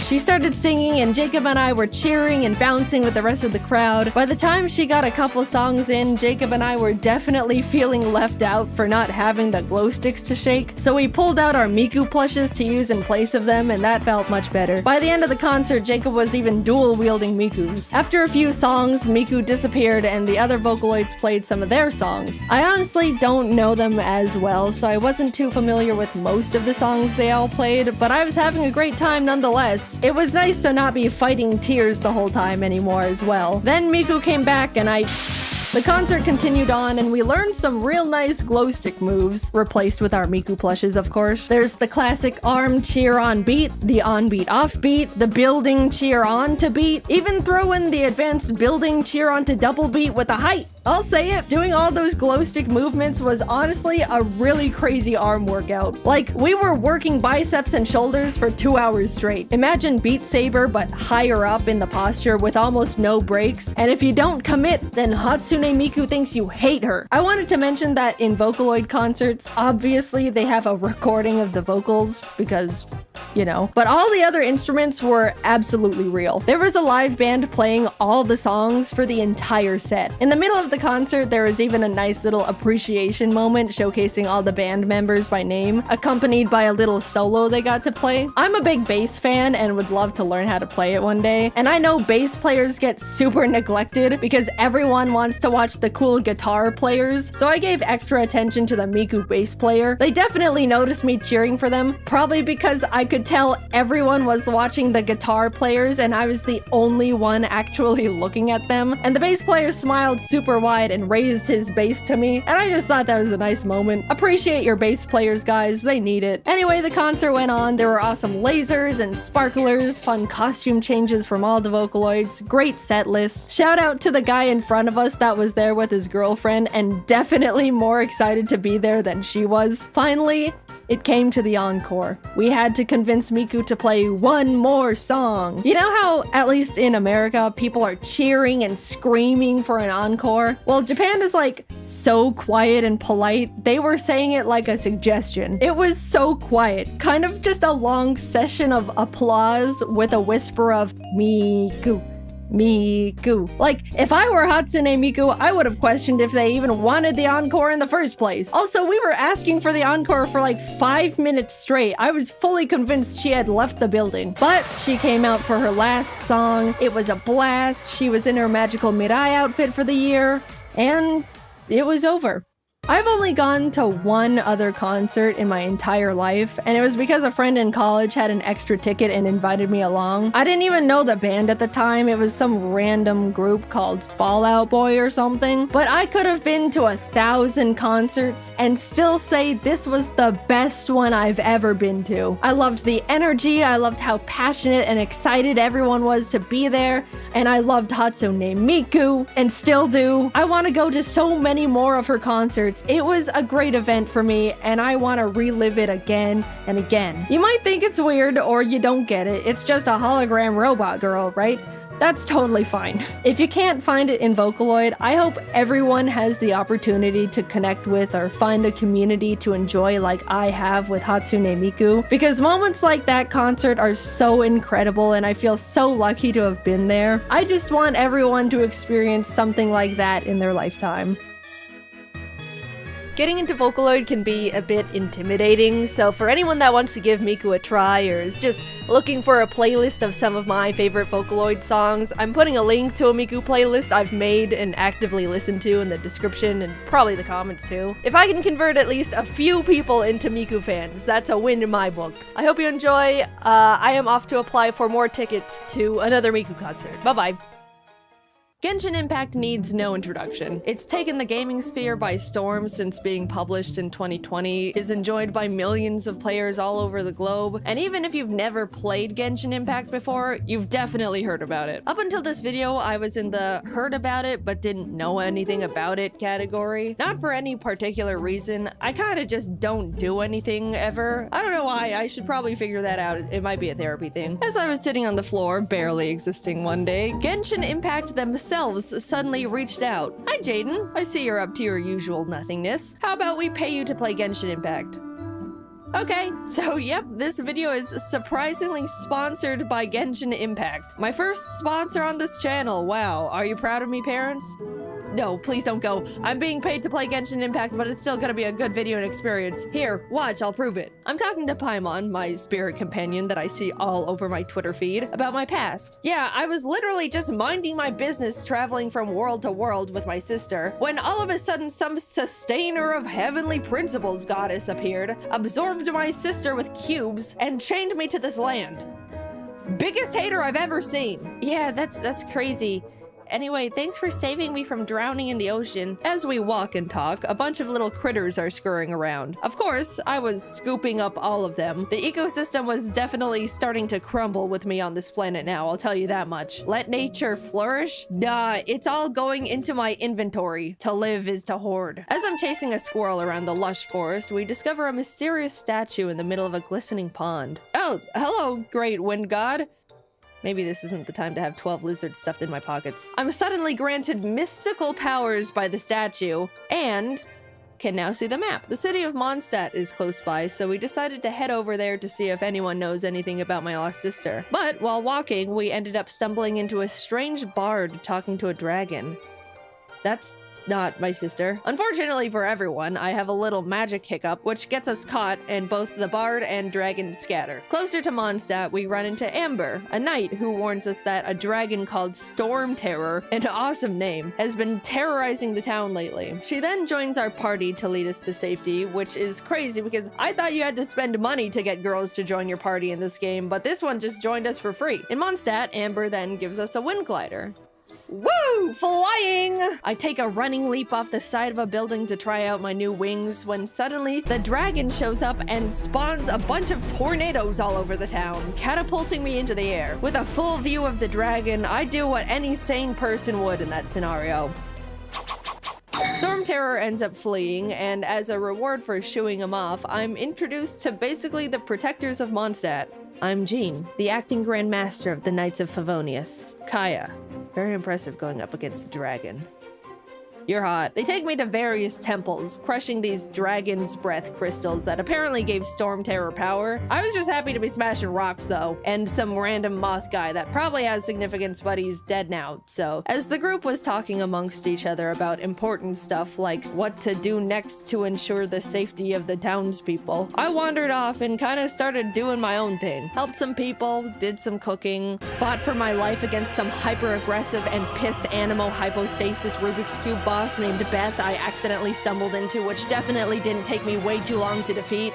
She started singing and Jacob and I were cheering and bouncing with the rest of the crowd. By the time she got a couple songs in, Jacob and I were definitely feeling left out for not having the glow sticks to shake, so we pulled out our Miku plushes to use in place of them, and that felt much better. By the end of the concert, Jacob was even dual wielding Mikus. After a few songs, Miku disappeared and the other Vocaloids played some of their songs. I honestly don't know them as well, so I wasn't too familiar with most of the songs they all played, but I was having a great time nonetheless. It was nice to not be fighting tears the whole time anymore as well. Then Miku came back and the concert continued on, and we learned some real nice glow stick moves, replaced with our Miku plushes, of course. There's the classic arm cheer on beat, the on beat off beat, the building cheer on to beat, even throw in the advanced building cheer on to double beat with a height. I'll say it, doing all those glow stick movements was honestly a really crazy arm workout. Like, we were working biceps and shoulders for 2 hours straight. Imagine Beat Saber but higher up in the posture with almost no breaks, and if you don't commit, then Hatsune Miku thinks you hate her. I wanted to mention that in Vocaloid concerts, obviously they have a recording of the vocals because, you know, but all the other instruments were absolutely real. There was a live band playing all the songs for the entire set. In the middle of the concert, there was even a nice little appreciation moment showcasing all the band members by name, accompanied by a little solo they got to play. I'm a big bass fan and would love to learn how to play it one day, and I know bass players get super neglected because everyone wants to watch the cool guitar players, so I gave extra attention to the Miku bass player. They definitely noticed me cheering for them, probably because I could tell everyone was watching the guitar players and I was the only one actually looking at them, and the bass player smiled super wide and raised his bass to me, and I just thought that was a nice moment. Appreciate your bass players, guys, they need it. Anyway, the concert went on. There were awesome lasers and sparklers, fun costume changes from all the Vocaloids, great set list. Shout out to the guy in front of us that was there with his girlfriend and definitely more excited to be there than she was. Finally, it came to the encore. We had to convince Miku to play one more song. You know how, at least in America, people are cheering and screaming for an encore? Well, Japan is like so quiet and polite. They were saying it like a suggestion. It was so quiet, kind of just a long session of applause with a whisper of Miku, Miku. Like, if I were Hatsune Miku, I would have questioned if they even wanted the encore in the first place. Also, we were asking for the encore for like 5 minutes straight. I was fully convinced she had left the building. But she came out for her last song. It was a blast. She was in her magical Mirai outfit for the year. And it was over. I've only gone to one other concert in my entire life, and it was because a friend in college had an extra ticket and invited me along. I didn't even know the band at the time. It was some random group called Fall Out Boy or something. But I could have been to 1,000 concerts and still say this was the best one I've ever been to. I loved the energy, I loved how passionate and excited everyone was to be there, and I loved Hatsune Miku, and still do. I want to go to so many more of her concerts. It was a great event for me, and I want to relive it again and again. You might think it's weird or you don't get it. It's just a hologram robot girl, right? That's totally fine. If you can't find it in Vocaloid, I hope everyone has the opportunity to connect with or find a community to enjoy like I have with Hatsune Miku, because moments like that concert are so incredible and I feel so lucky to have been there. I just want everyone to experience something like that in their lifetime. Getting into Vocaloid can be a bit intimidating, so for anyone that wants to give Miku a try or is just looking for a playlist of some of my favorite Vocaloid songs, I'm putting a link to a Miku playlist I've made and actively listened to in the description and probably the comments too. If I can convert at least a few people into Miku fans, that's a win in my book. I hope you enjoy. I am off to apply for more tickets to another Miku concert. Bye-bye. Genshin Impact needs no introduction. It's taken the gaming sphere by storm since being published in 2020, is enjoyed by millions of players all over the globe, and even if you've never played Genshin Impact before, you've definitely heard about it. Up until this video, I was in the heard about it but didn't know anything about it category. Not for any particular reason, I kinda just don't do anything ever. I don't know why, I should probably figure that out. It might be a therapy thing. As I was sitting on the floor, barely existing one day, Genshin Impact themselves suddenly reached out. Hi Jaiden, I see you're up to your usual nothingness. How about we pay you to play Genshin Impact? Okay, so yep, this video is surprisingly sponsored by Genshin Impact. My first sponsor on this channel, wow. Are you proud of me, parents? No, please don't go. I'm being paid to play Genshin Impact, but it's still gonna be a good video and experience. Here, watch, I'll prove it. I'm talking to Paimon, my spirit companion that I see all over my Twitter feed, about my past. Yeah, I was literally just minding my business traveling from world to world with my sister, when all of a sudden some sustainer of heavenly principles goddess appeared, absorbed my sister with cubes, and chained me to this land. Biggest hater I've ever seen. Yeah, that's crazy. Anyway, thanks for saving me from drowning in the ocean. As we walk and talk, a bunch of little critters are scurrying around. Of course, I was scooping up all of them. The ecosystem was definitely starting to crumble with me on this planet now, I'll tell you that much. Let nature flourish? Nah, it's all going into my inventory. To live is to hoard. As I'm chasing a squirrel around the lush forest, we discover a mysterious statue in the middle of a glistening pond. Oh, hello, great wind god. Maybe this isn't the time to have 12 lizards stuffed in my pockets. I'm suddenly granted mystical powers by the statue, and can now see the map. The city of Mondstadt is close by, so we decided to head over there to see if anyone knows anything about my lost sister. But while walking, we ended up stumbling into a strange bard talking to a dragon. That's not my sister. Unfortunately for everyone, I have a little magic hiccup, which gets us caught, and both the bard and dragon scatter. Closer to Mondstadt, we run into Amber, a knight who warns us that a dragon called Storm Terror, an awesome name, has been terrorizing the town lately. She then joins our party to lead us to safety, which is crazy because I thought you had to spend money to get girls to join your party in this game, but this one just joined us for free. In Mondstadt, Amber then gives us a wind glider. Woo! Flying! I take a running leap off the side of a building to try out my new wings when suddenly the dragon shows up and spawns a bunch of tornadoes all over the town, catapulting me into the air. With a full view of the dragon, I do what any sane person would in that scenario. Storm Terror ends up fleeing, and as a reward for shooing him off, I'm introduced to basically the protectors of Mondstadt. I'm Jean, the acting Grand Master of the Knights of Favonius. Kaya. Very impressive going up against the dragon. You're hot. They take me to various temples, crushing these dragon's breath crystals that apparently gave Storm Terror power. I was just happy to be smashing rocks though, and some random moth guy that probably has significance but he's dead now. So as the group was talking amongst each other about important stuff like what to do next to ensure the safety of the townspeople, I wandered off and kind of started doing my own thing. Helped some people, did some cooking, fought for my life against some hyper-aggressive and pissed animo hypostasis Rubik's Cube boss named Beth I accidentally stumbled into, which definitely didn't take me way too long to defeat.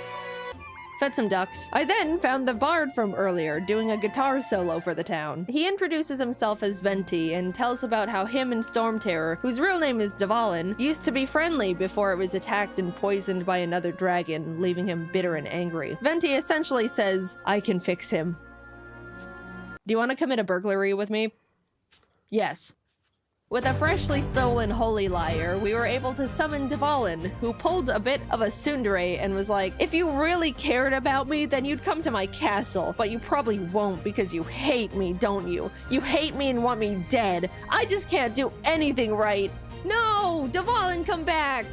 Fed some ducks. I then found the bard from earlier doing a guitar solo for the town. He introduces himself as Venti and tells about how him and Storm Terror, whose real name is Dvalin, used to be friendly before it was attacked and poisoned by another dragon, leaving him bitter and angry. Venti essentially says, I can fix him. Do you want to commit a burglary with me? Yes. With a freshly stolen Holy Lyre, we were able to summon Dvalin, who pulled a bit of a tsundere and was like, if you really cared about me, then you'd come to my castle, but you probably won't because you hate me, don't you? You hate me and want me dead. I just can't do anything right. No! Dvalin, come back!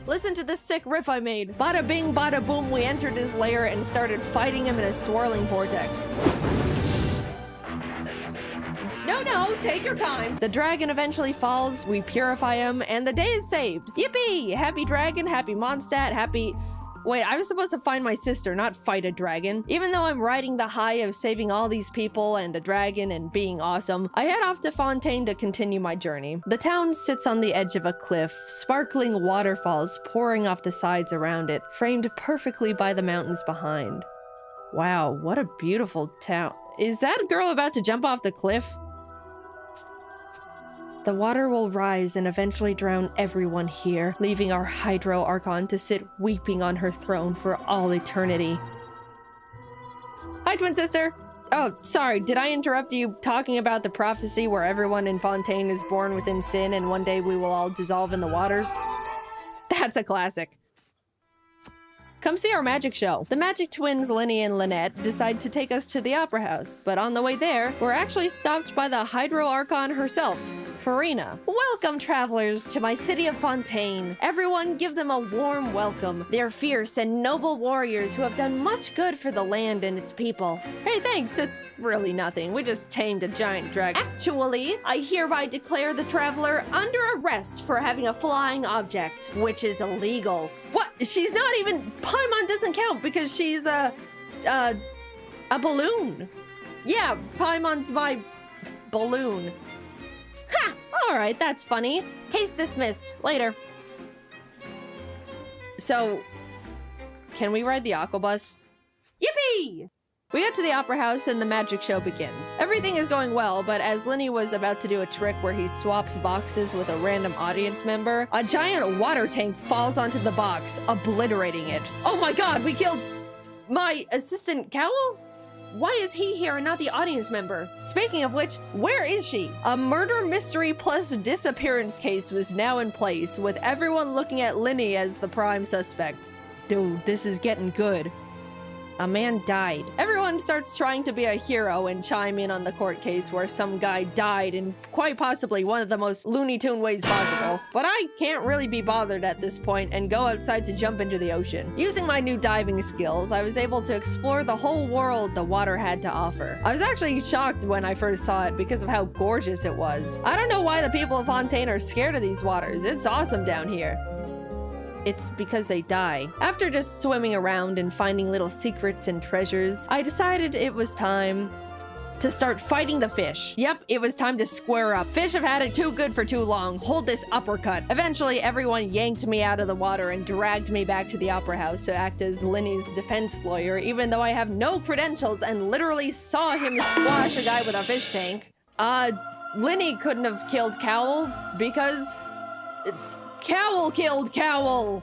Listen to this sick riff I made. Bada bing, bada boom, we entered his lair and started fighting him in a swirling vortex. No, take your time. The dragon eventually falls, we purify him, and the day is saved. Yippee! Happy dragon, happy Mondstadt, happy... Wait, I was supposed to find my sister, not fight a dragon. Even though I'm riding the high of saving all these people and a dragon and being awesome, I head off to Fontaine to continue my journey. The town sits on the edge of a cliff, sparkling waterfalls pouring off the sides around it, framed perfectly by the mountains behind. Wow, what a beautiful town. Is that girl about to jump off the cliff? The water will rise and eventually drown everyone here, leaving our Hydro Archon to sit weeping on her throne for all eternity. Hi, twin sister! Oh, sorry, did I interrupt you talking about the prophecy where everyone in Fontaine is born within sin and one day we will all dissolve in the waters? That's a classic. Come see our magic show. The magic twins Linny and Lynette decide to take us to the opera house, but on the way there, we're actually stopped by the Hydro Archon herself, Farina. Welcome, travelers, to my city of Fontaine. Everyone give them a warm welcome. They're fierce and noble warriors who have done much good for the land and its people. Hey, thanks, it's really nothing. We just tamed a giant dragon. Actually, I hereby declare the traveler under arrest for having a flying object, which is illegal. What? She's not even... Paimon doesn't count because she's a balloon. Yeah, Paimon's my balloon. Ha! Alright, that's funny. Case dismissed. Later. So, can we ride the Aquabus? Yippee! We get to the opera house and the magic show begins. Everything is going well, but as Linny was about to do a trick where he swaps boxes with a random audience member, a giant water tank falls onto the box, obliterating it. Oh my god, we killed my assistant Cowl? Why is he here and not the audience member? Speaking of which, where is she? A murder mystery plus disappearance case was now in place, with everyone looking at Linny as the prime suspect. Dude, this is getting good. A man died. Everyone starts trying to be a hero and chime in on the court case where some guy died in quite possibly one of the most Looney Tune ways possible. But I can't really be bothered at this point and go outside to jump into the ocean. Using my new diving skills, I was able to explore the whole world the water had to offer. I was actually shocked when I first saw it because of how gorgeous it was. I don't know why the people of Fontaine are scared of these waters. It's awesome down here. It's because they die. After just swimming around and finding little secrets and treasures, I decided it was time to start fighting the fish. Yep, it was time to square up. Fish have had it too good for too long. Hold this uppercut. Eventually, everyone yanked me out of the water and dragged me back to the opera house to act as Linny's defense lawyer, even though I have no credentials and literally saw him squash a guy with a fish tank. Linny couldn't have killed Cowl because... Cowl killed Cowl!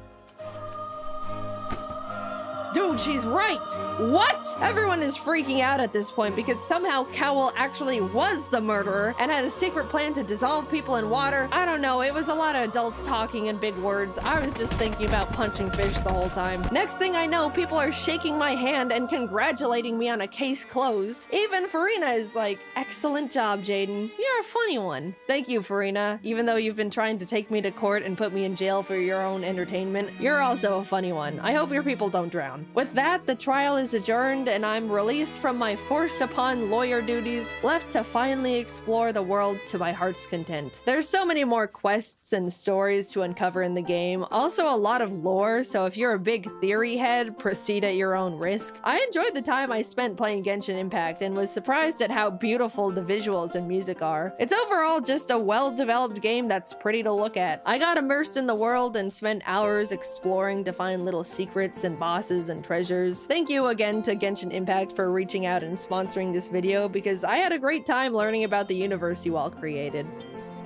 Dude, she's right. What? Everyone is freaking out at this point because somehow Cowell actually was the murderer and had a secret plan to dissolve people in water. I don't know, it was a lot of adults talking in big words. I was just thinking about punching fish the whole time. Next thing I know, people are shaking my hand and congratulating me on a case closed. Even Farina is like, excellent job, Jaiden. You're a funny one. Thank you, Farina. Even though you've been trying to take me to court and put me in jail for your own entertainment, you're also a funny one. I hope your people don't drown. With that, the trial is adjourned and I'm released from my forced upon lawyer duties, left to finally explore the world to my heart's content. There's so many more quests and stories to uncover in the game, also a lot of lore, so if you're a big theory head, proceed at your own risk. I enjoyed the time I spent playing Genshin Impact and was surprised at how beautiful the visuals and music are. It's overall just a well-developed game that's pretty to look at. I got immersed in the world and spent hours exploring to find little secrets and bosses and treasures. Thank you again to Genshin Impact for reaching out and sponsoring this video because I had a great time learning about the universe you all created.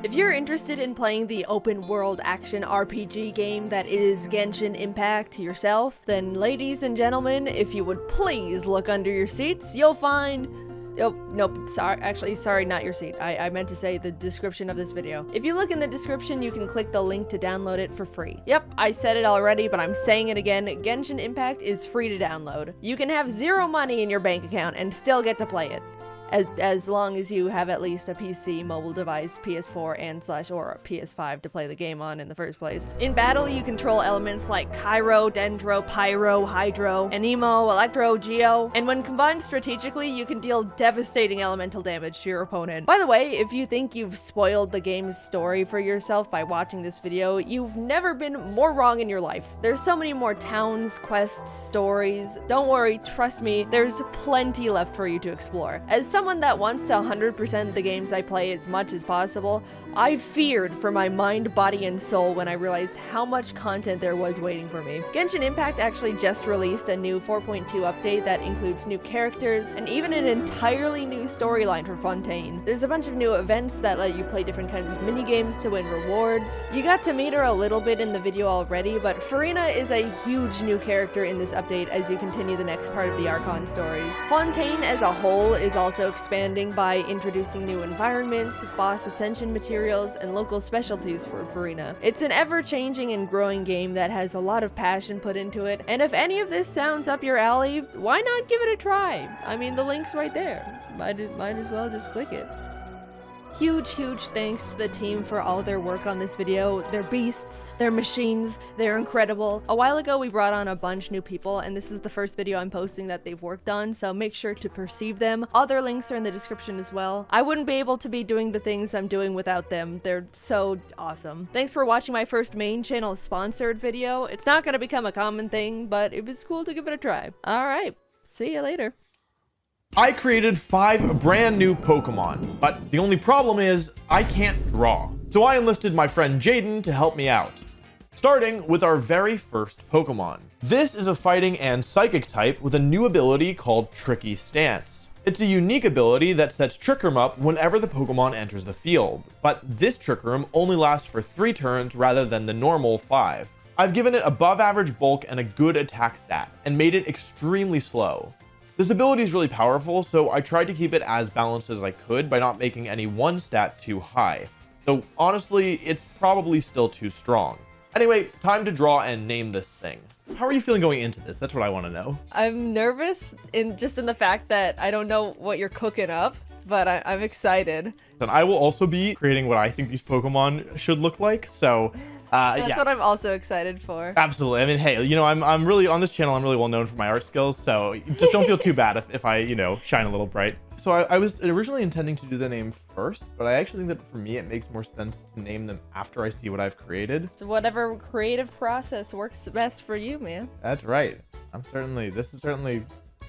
If you're interested in playing the open world action RPG game that is Genshin Impact yourself, then ladies and gentlemen, if you would please look under your seats, you'll find... Oh, nope, sorry, not your seat. I meant to say the description of this video. If you look in the description, you can click the link to download it for free. Yep, I said it already, but I'm saying it again. Genshin Impact is free to download. You can have 0 money in your bank account and still get to play it. As long as you have at least a PC, mobile device, PS4, or PS5 to play the game on in the first place. In battle, you control elements like Cairo, Dendro, Pyro, Hydro, Anemo, Electro, Geo, and when combined strategically, you can deal devastating elemental damage to your opponent. By the way, if you think you've spoiled the game's story for yourself by watching this video, you've never been more wrong in your life. There's so many more towns, quests, stories. Don't worry, trust me, there's plenty left for you to explore. As someone that wants to 100% the games I play as much as possible, I feared for my mind, body, and soul when I realized how much content there was waiting for me. Genshin Impact actually just released a new 4.2 update that includes new characters and even an entirely new storyline for Fontaine. There's a bunch of new events that let you play different kinds of minigames to win rewards. You got to meet her a little bit in the video already, but Farina is a huge new character in this update as you continue the next part of the Archon stories. Fontaine as a whole is also expanding by introducing new environments, boss ascension materials, and local specialties for Farina. It's an ever-changing and growing game that has a lot of passion put into it, and if any of this sounds up your alley, why not give it a try? I mean, the link's right there. Might as well just click it. Huge thanks to the team for all their work on this video. They're beasts, they're machines, they're incredible. A while ago we brought on a bunch new people and this is the first video I'm posting that they've worked on, so make sure to perceive them. All their links are in the description as well. I wouldn't be able to be doing the things I'm doing without them. They're so awesome. Thanks for watching my first main channel sponsored video. It's not gonna become a common thing, but it was cool to give it a try. Alright, see you later. I created 5 brand new Pokemon, but the only problem is I can't draw. So I enlisted my friend Jaiden to help me out. Starting with our very first Pokemon. This is a fighting and psychic type with a new ability called Tricky Stance. It's a unique ability that sets Trick Room up whenever the Pokemon enters the field, but this Trick Room only lasts for 3 turns rather than the normal 5. I've given it above average bulk and a good attack stat, and made it extremely slow. This ability is really powerful, so I tried to keep it as balanced as I could by not making any one stat too high. Though honestly, it's probably still too strong. Anyway, time to draw and name this thing. How are you feeling going into this? That's what I want to know. I'm nervous in the fact that I don't know what you're cooking up, but I'm excited. And I will also be creating what I think these Pokemon should look like, so That's yeah. what I'm also excited for. Absolutely. I mean, hey, you know, I'm really on this channel. I'm really well known for my art skills, so just don't feel too bad if I, you know, shine a little bright. So I was originally intending to do the name first, but I actually think that for me, it makes more sense to name them after I see what I've created. So whatever creative process works best for you, man. That's right. This is certainly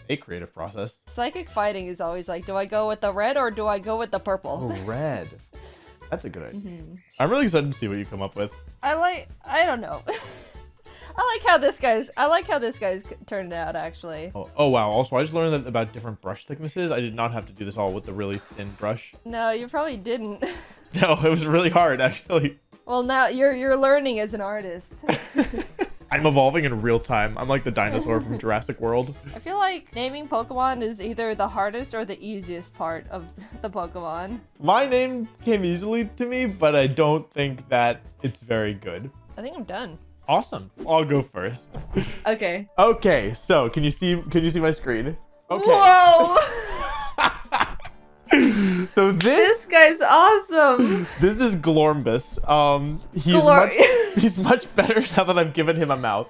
a creative process. Psychic fighting is always like, do I go with the red or do I go with the purple? Oh, red. That's a good idea. I'm really excited to see what you come up with. I don't know. I like how this guy's turned out, actually. Oh wow. Also, I just learned that about different brush thicknesses. I did not have to do this all with the really thin brush. No, you probably didn't. No, it was really hard, actually. Well, now you're learning as an artist. I'm evolving in real time. I'm like the dinosaur from Jurassic World. I feel like naming Pokemon is either the hardest or the easiest part of the Pokemon. My name came easily to me, but I don't think that it's very good. I think I'm done. Awesome. I'll go first. Okay. Okay, so can you see my screen? Okay. Whoa! So This guy's awesome. this is Glormbus. He's much better now that I've given him a mouth.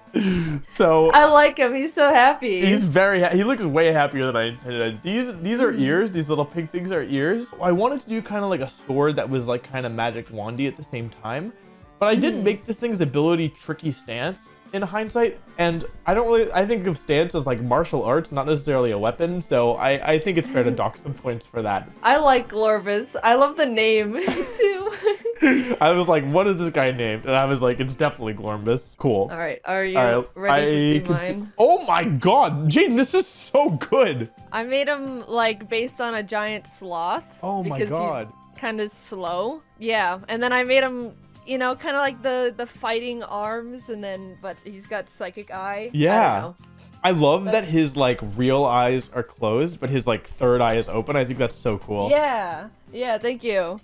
So I like him. He's so happy. he's he looks way happier than I intended. These are ears. These little pink things are ears. I wanted to do kind of like a sword that was like kind of magic wandy at the same time, but I did make this thing's ability tricky stance in hindsight, and I think of stance as like martial arts, not necessarily a weapon, so I think it's fair to dock some points for that. I like Glorvis. I love the name too. I was like, what is this guy named? And I was like, it's definitely Glormbus. Cool. All right, are you ready to see mine? Oh my god, Jaden, this is so good. I made him like based on a giant sloth. Oh my because god. he's kind of slow. Yeah, and then I made him, you know, kind of like the fighting arms, and then but he's got psychic eye. Yeah. I don't know. I love that his like real eyes are closed, but his like third eye is open. I think that's so cool. Yeah. Yeah. Thank you.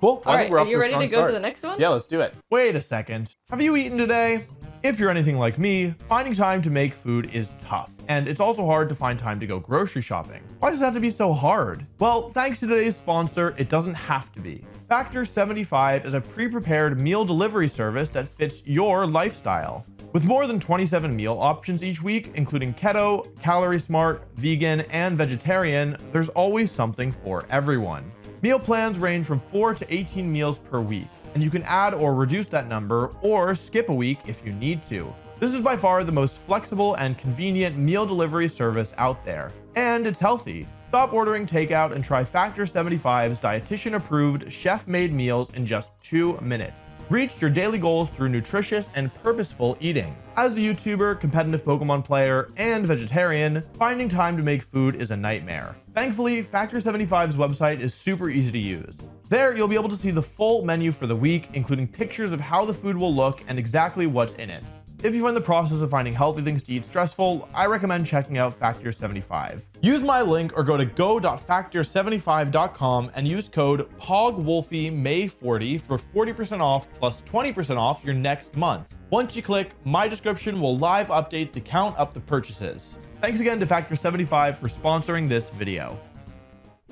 Cool. All I right. think we're Are off you to a ready to strong go to start. the next one? Yeah, let's do it. Wait a second. Have you eaten today? If you're anything like me, finding time to make food is tough. And it's also hard to find time to go grocery shopping. Why does it have to be so hard? Well, thanks to today's sponsor, it doesn't have to be. Factor 75 is a pre-prepared meal delivery service that fits your lifestyle. With more than 27 meal options each week, including keto, calorie smart, vegan, and vegetarian, there's always something for everyone. Meal plans range from 4 to 18 meals per week, and you can add or reduce that number or skip a week if you need to. This is by far the most flexible and convenient meal delivery service out there, and it's healthy. Stop ordering takeout and try Factor 75's dietitian-approved, chef-made meals in just 2 minutes. Reach your daily goals through nutritious and purposeful eating. As a YouTuber, competitive Pokemon player, and vegetarian, finding time to make food is a nightmare. Thankfully, Factor 75's website is super easy to use. There, you'll be able to see the full menu for the week, including pictures of how the food will look and exactly what's in it. If you find the process of finding healthy things to eat stressful, I recommend checking out Factor 75. Use my link or go to go.factor75.com and use code POGWOLFIEMAY40 for 40% off plus 20% off your next month. Once you click, my description will live update to count up the purchases. Thanks again to Factor 75 for sponsoring this video.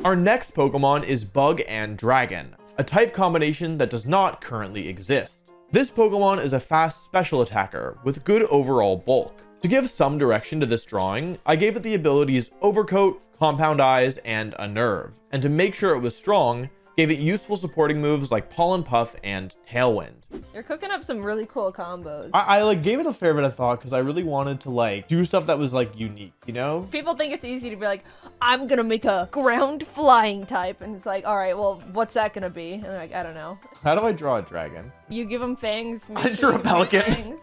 Our next Pokemon is Bug and Dragon, a type combination that does not currently exist. This Pokemon is a fast special attacker with good overall bulk. To give some direction to this drawing, I gave it the abilities Overcoat, Compound Eyes, and a Nerve. And to make sure it was strong, gave it useful supporting moves like Pollen Puff and Tailwind. You're cooking up some really cool combos. I like gave it a fair bit of thought because I really wanted to like do stuff that was like unique, you know? People think it's easy to be like, I'm gonna make a ground flying type, and it's like, all right, well, what's that gonna be? And they're like, I don't know. How do I draw a dragon? You give them fangs. I drew a pelican.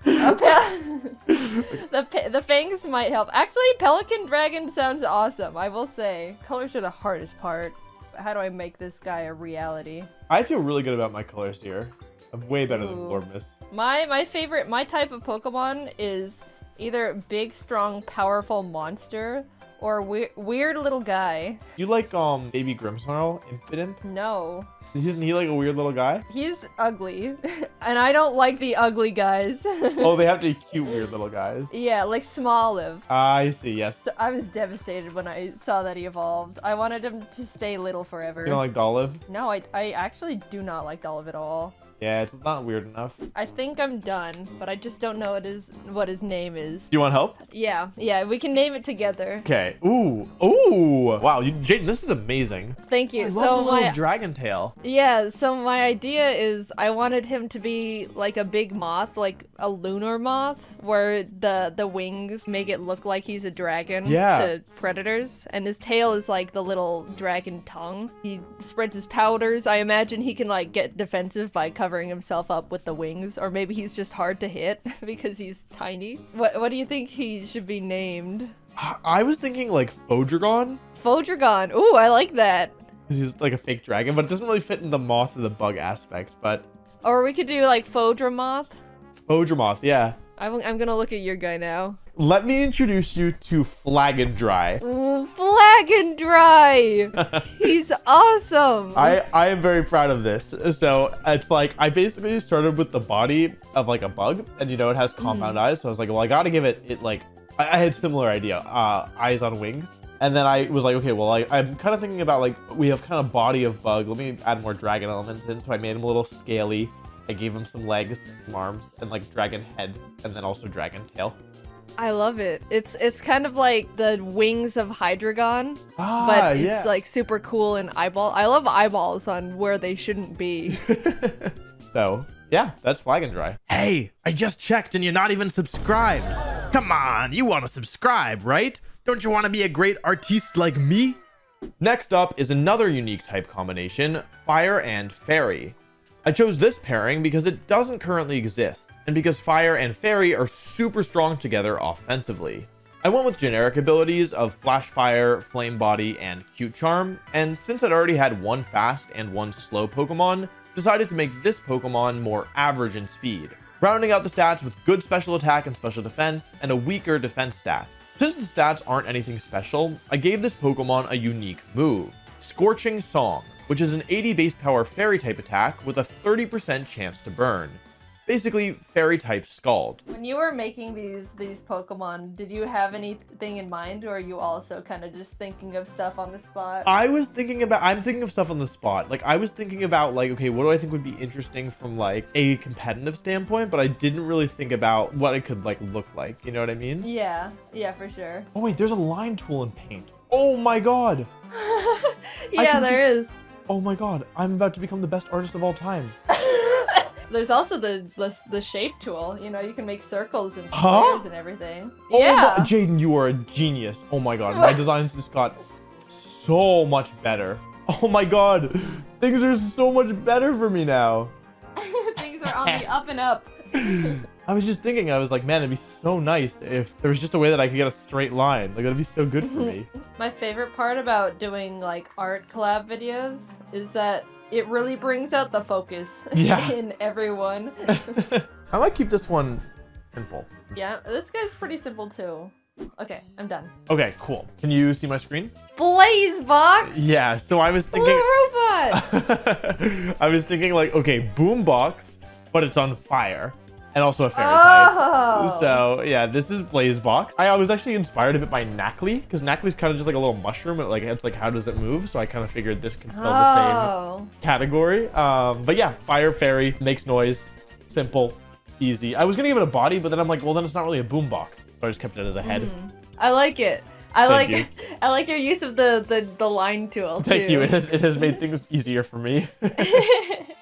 The fangs might help. Actually, pelican dragon sounds awesome. I will say, colors are the hardest part. How do I make this guy a reality? I feel really good about my colors here. I'm way better than Ooh. Glormus. My favorite, my type of Pokemon is either big, strong, powerful monster or weird little guy. You like Baby Grimmsnarl, Impidimp? No. Isn't he like a weird little guy? He's ugly, and I don't like the ugly guys. Oh, they have to be cute weird little guys. Yeah, like Smoliv. I see, yes. I was devastated when I saw that he evolved. I wanted him to stay little forever. You don't like Dolliv? No, I actually do not like Olive at all. Yeah, it's not weird enough. I think I'm done, but I just don't know what his name is. Do you want help? Yeah, we can name it together. Okay. Ooh. Ooh. Wow, Jaden, this is amazing. Thank you. I love the little dragon tail. Yeah, so my idea is I wanted him to be like a big moth, like a lunar moth, where the wings make it look like he's a dragon to predators, and his tail is like the little dragon tongue. He spreads his powders. I imagine he can like get defensive by covering himself up with the wings, or maybe he's just hard to hit because he's tiny. What do you think he should be named? I was thinking like Fodragon. Fodragon. Ooh, I like that. Because he's like a fake dragon, but it doesn't really fit in the moth or the bug aspect, but... Or we could do like Fodramoth. Fodramoth, yeah. I'm gonna look at your guy now. Let me introduce you to Flag and Dry. Flag and Dry! He's awesome! I am very proud of this. So it's like, I basically started with the body of like a bug, and you know, it has compound eyes. So I was like, well, I gotta give it like, I had similar idea, eyes on wings. And then I was like, okay, well, I'm kind of thinking about like, we have kind of body of bug. Let me add more dragon elements in. So I made him a little scaly. I gave him some legs, some arms, and like dragon head, and then also dragon tail. I love it. It's kind of like the wings of Hydreigon, but it's like super cool and eyeball. I love eyeballs on where they shouldn't be. So yeah, that's Flag and Dry. Hey, I just checked and you're not even subscribed. Come on, you want to subscribe, right? Don't you want to be a great artiste like me? Next up is another unique type combination, Fire and Fairy. I chose this pairing because it doesn't currently exist, and because Fire and Fairy are super strong together offensively. I went with generic abilities of Flash Fire, Flame Body, and Cute Charm, and since I'd already had one fast and one slow Pokemon, decided to make this Pokemon more average in speed, rounding out the stats with good special attack and special defense, and a weaker defense stat. Since the stats aren't anything special, I gave this Pokemon a unique move, Scorching Song, which is an 80 base power fairy type attack with a 30% chance to burn. Basically, fairy type Scald. When you were making these Pokemon, did you have anything in mind, or are you also kind of just thinking of stuff on the spot? I'm thinking of stuff on the spot. Like, I was thinking about like, okay, what do I think would be interesting from like a competitive standpoint, but I didn't really think about what it could like look like. You know what I mean? Yeah, for sure. Oh wait, there's a line tool in Paint. Oh my god. Yeah, there is. Oh my god, I'm about to become the best artist of all time. There's also the shape tool. You know, you can make circles and squares and everything. Oh Yeah. Jaiden, you are a genius. Oh my god, my designs just got so much better. Oh my god, things are so much better for me now. Things are on the up and up. I was just thinking, I was like, man, it'd be so nice if there was just a way that I could get a straight line. Like, that'd be so good for me. My favorite part about doing like art collab videos is that it really brings out the focus in everyone. I might keep this one simple. Yeah, this guy's pretty simple too. Okay, I'm done. Okay, cool. Can you see my screen? Blaze box? Yeah, so I was thinking... Blue robot! I was thinking like, okay, Boombox, but it's on fire. And also a fairy type. So yeah, this is Blazebox. I was actually inspired a bit by Knackley, because Knackley's kind of just like a little mushroom. It's like, how does it move? So I kind of figured this can fill the same category. But yeah, fire, fairy, makes noise, simple, easy. I was gonna give it a body, but then I'm like, well, then it's not really a boombox. So I just kept it as a head. I like it. I like your use of the line tool too. Thank you. It has made things easier for me.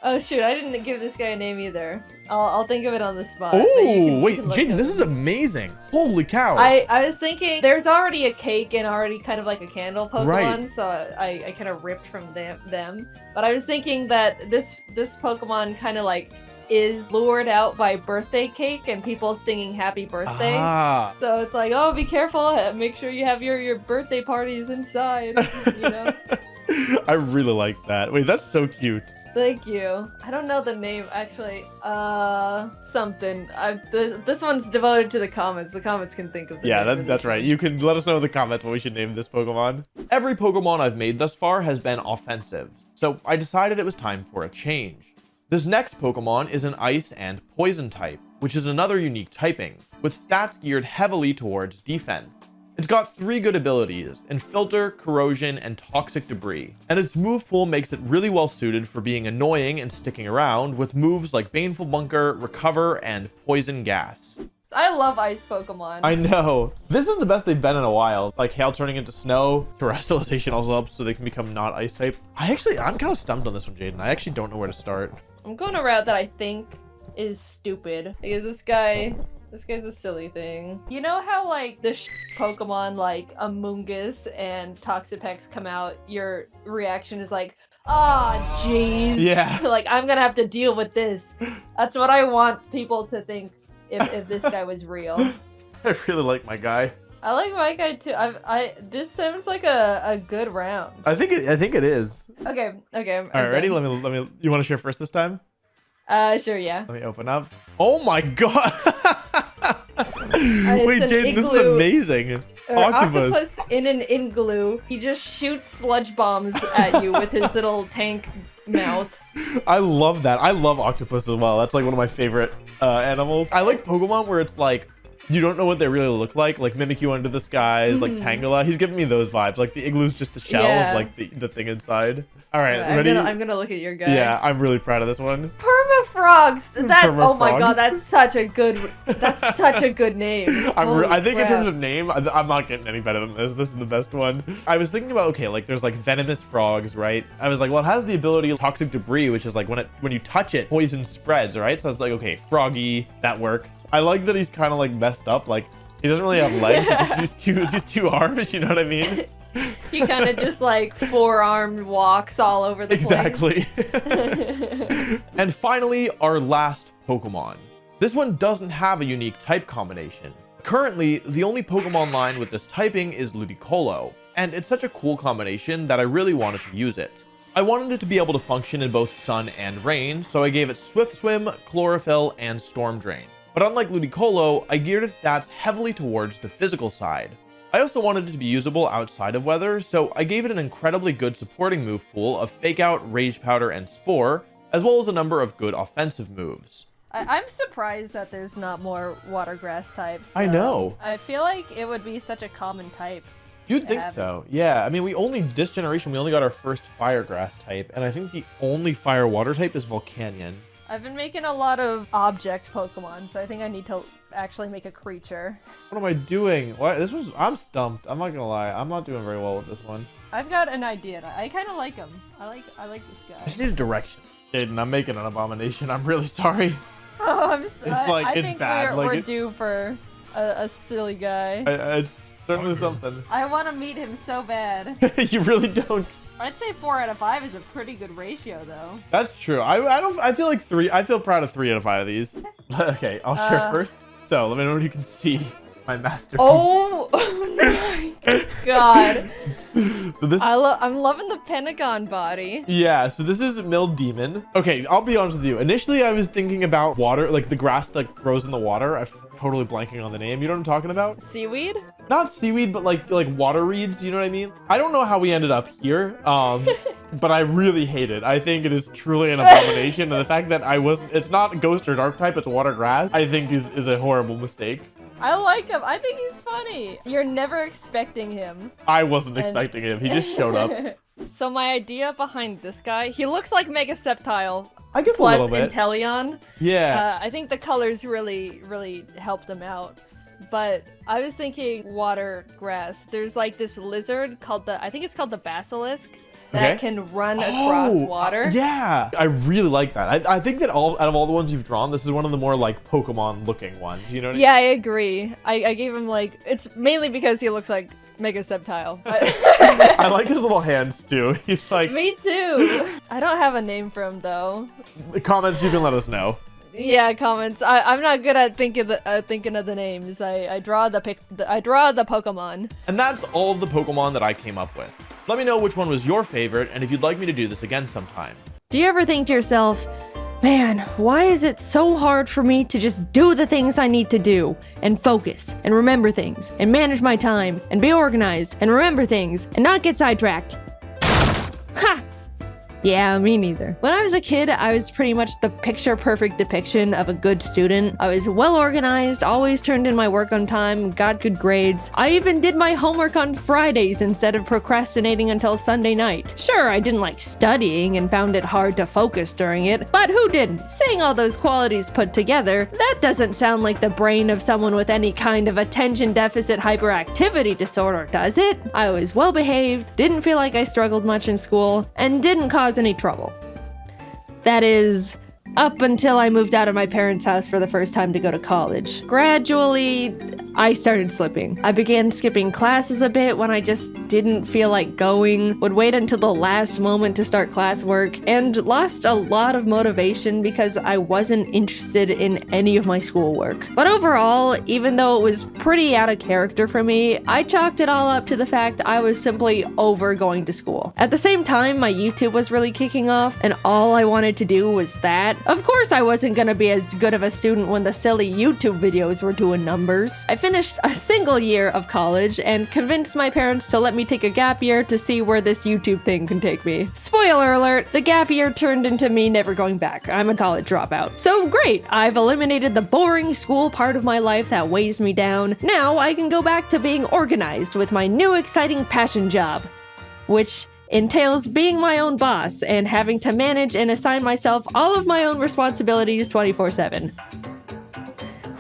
Oh shoot, I didn't give this guy a name either. I'll think of it on the spot. Oh wait, Jaiden, this is amazing. Holy cow. I was thinking there's already a cake and already kind of like a candle Pokemon, right. So I kind of ripped from them. But I was thinking that this Pokemon kind of like is lured out by birthday cake and people singing happy birthday. So it's like, oh, be careful, make sure you have your birthday parties inside, you know? I really like that. Wait, that's so cute. Thank you. I don't know the name actually. Something. This one's devoted to the comments. The comments can think of the name. That's right. You can let us know in the comments what we should name this Pokemon. Every Pokemon I've made thus far has been offensive, so I decided it was time for a change. This next Pokemon is an Ice and Poison type, which is another unique typing, with stats geared heavily towards defense. It's got 3 good abilities, Infilter, Corrosion, and Toxic Debris, and its move pool makes it really well suited for being annoying and sticking around with moves like Baneful Bunker, Recover, and Poison Gas. I love ice Pokemon. I know. This is the best they've been in a while. Like Hail turning into snow, Terrestrialization also helps so they can become not ice type. I'm kind of stumped on this one, Jaiden. I actually don't know where to start. I'm going a route that I think is stupid because this guy's a silly thing. You know how like the Pokemon like Amoonguss and Toxapex come out, your reaction is like, ah, jeez. Yeah. Like I'm gonna have to deal with this. That's what I want people to think if this guy was real. I really like my guy. I like my guy too. This sounds like a good round. I think it is. Okay. All right, ready? Let me. You want to share first this time? Sure, yeah. Let me open up. Oh my god! Wait, an Jaden, this is igloo. amazing. Octopus in an igloo. He just shoots sludge bombs at you with his little tank mouth. I love that. I love octopus as well. That's like one of my favorite animals. I like Pokemon where it's like you don't know what they really look like Mimikyu Under the Skies, like Tangela. He's giving me those vibes. Like the igloo's just the shell of like the thing inside. All right, ready? I'm gonna look at your guy. Yeah, I'm really proud of this one. Permafrogs. Oh my god, Permafrogs. that's such a good name. I think in crap. terms of name, I'm not getting any better than this. This is the best one. I was thinking about, okay, like there's like venomous frogs, right? I was like, well, it has the ability of toxic debris, which is like when you touch it, poison spreads, right? So it's like, okay, froggy, that works. I like that he's kind of like messed up. Like he doesn't really have legs, just two arms, you know what I mean? He kind of just like four-armed walks all over the Exactly. place. And finally, our last Pokemon. This one doesn't have a unique type combination. Currently, the only Pokemon line with this typing is Ludicolo, and it's such a cool combination that I really wanted to use it. I wanted it to be able to function in both sun and rain, so I gave it Swift Swim, Chlorophyll, and Storm Drain. But unlike Ludicolo, I geared its stats heavily towards the physical side. I also wanted it to be usable outside of weather, so I gave it an incredibly good supporting move pool of Fake Out, Rage Powder, and Spore, as well as a number of good offensive moves. I'm surprised that there's not more water grass types. I know. I feel like it would be such a common type. You'd think so, yeah. I mean, this generation, we only got our first fire grass type, and I think the only fire water type is Volcanion. I've been making a lot of object Pokemon, so I think I need to actually make a creature. What am I doing? I'm stumped. I'm not gonna lie. I'm not doing very well with this one. I've got an idea. I kind of like him. I like this I guy. just need a direction. Jaden, I'm making an abomination. I'm really sorry. Oh, I'm sorry. I it's think bad. we're due for a silly guy. It's certainly something. I want to meet him so bad. You really don't. I'd say 4 out of 5 is a pretty good ratio, though. That's true. I feel like 3. I feel proud of 3 out of 5 of these. Okay, I'll share first. So let me know if you can see my masterpiece. Oh my god. So this. I'm loving the Pentagon body. Yeah, so this is Mill Demon. Okay, I'll be honest with you. Initially, I was thinking about water, like the grass that grows in the water. I'm totally blanking on the name. You know what I'm talking about? Seaweed? Not seaweed, but like water reeds. You know what I mean? I don't know how we ended up here, but I really hate it. I think it is truly an abomination, and the fact that it's not ghost or dark type, it's water grass, I think is a horrible mistake. I like him. I think he's funny. You're never expecting him. I wasn't expecting him. He just showed up. So my idea behind this guy, he looks like Mega Sceptile I guess plus a little bit. Inteleon. Yeah. I think the colors really helped him out. But I was thinking water grass. There's like this lizard called I think it's called the basilisk that can run across water. Yeah, I really like that. I think that out of all the ones you've drawn, this is one of the more like Pokemon looking ones. You know what I mean? Yeah, I agree. I gave him like, it's mainly because he looks like Mega Sceptile. I like his little hands too. He's like. Me too. I don't have a name for him though. The comments, you can let us know. Yeah, comments. I'm not good at thinking of the names. I draw the Pokemon. And that's all of the Pokemon that I came up with. Let me know which one was your favorite, and if you'd like me to do this again sometime. Do you ever think to yourself, man, why is it so hard for me to just do the things I need to do, and focus, and remember things, and manage my time, and be organized, and remember things, and not get sidetracked? Ha! Yeah, me neither. When I was a kid, I was pretty much the picture-perfect depiction of a good student. I was well-organized, always turned in my work on time, got good grades. I even did my homework on Fridays instead of procrastinating until Sunday night. Sure, I didn't like studying and found it hard to focus during it, but who didn't? Saying all those qualities put together, that doesn't sound like the brain of someone with any kind of attention deficit hyperactivity disorder, does it? I was well-behaved, didn't feel like I struggled much in school, and didn't cause any trouble. That is, up until I moved out of my parents' house for the first time to go to college. Gradually, I started slipping. I began skipping classes a bit when I just didn't feel like going, would wait until the last moment to start classwork, and lost a lot of motivation because I wasn't interested in any of my schoolwork. But overall, even though it was pretty out of character for me, I chalked it all up to the fact I was simply over going to school. At the same time, my YouTube was really kicking off, and all I wanted to do was that. Of course, I wasn't gonna be as good of a student when the silly YouTube videos were doing numbers. I finished a single year of college and convinced my parents to let me take a gap year to see where this YouTube thing can take me. Spoiler alert, the gap year turned into me never going back. I'm a college dropout. So great, I've eliminated the boring school part of my life that weighs me down. Now I can go back to being organized with my new exciting passion job, which entails being my own boss and having to manage and assign myself all of my own responsibilities 24/7.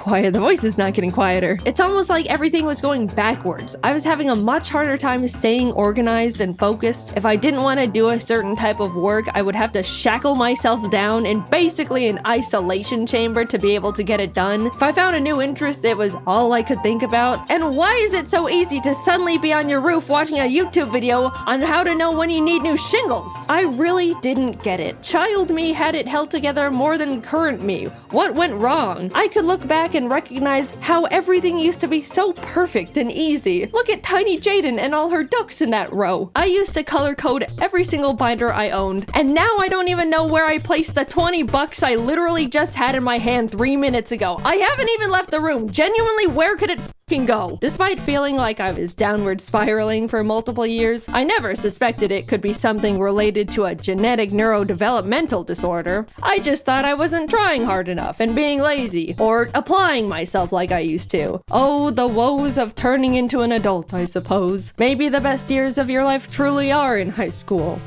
Why are the voices not getting quieter? It's almost like everything was going backwards. I was having a much harder time staying organized and focused. If I didn't want to do a certain type of work, I would have to shackle myself down in basically an isolation chamber to be able to get it done. If I found a new interest, it was all I could think about. And why is it so easy to suddenly be on your roof watching a YouTube video on how to know when you need new shingles? I really didn't get it. Child me had it held together more than current me. What went wrong? I could look back and recognize how everything used to be so perfect and easy. Look at tiny Jaiden and all her ducks in that row. I used to color code every single binder I owned, and now I don't even know where I placed the 20 bucks I literally just had in my hand 3 minutes ago. I haven't even left the room. Genuinely, where could it f***ing go? Despite feeling like I was downward spiraling for multiple years, I never suspected it could be something related to a genetic neurodevelopmental disorder. I just thought I wasn't trying hard enough and being lazy, or applying myself like I used to. Oh, the woes of turning into an adult, I suppose. Maybe the best years of your life truly are in high school.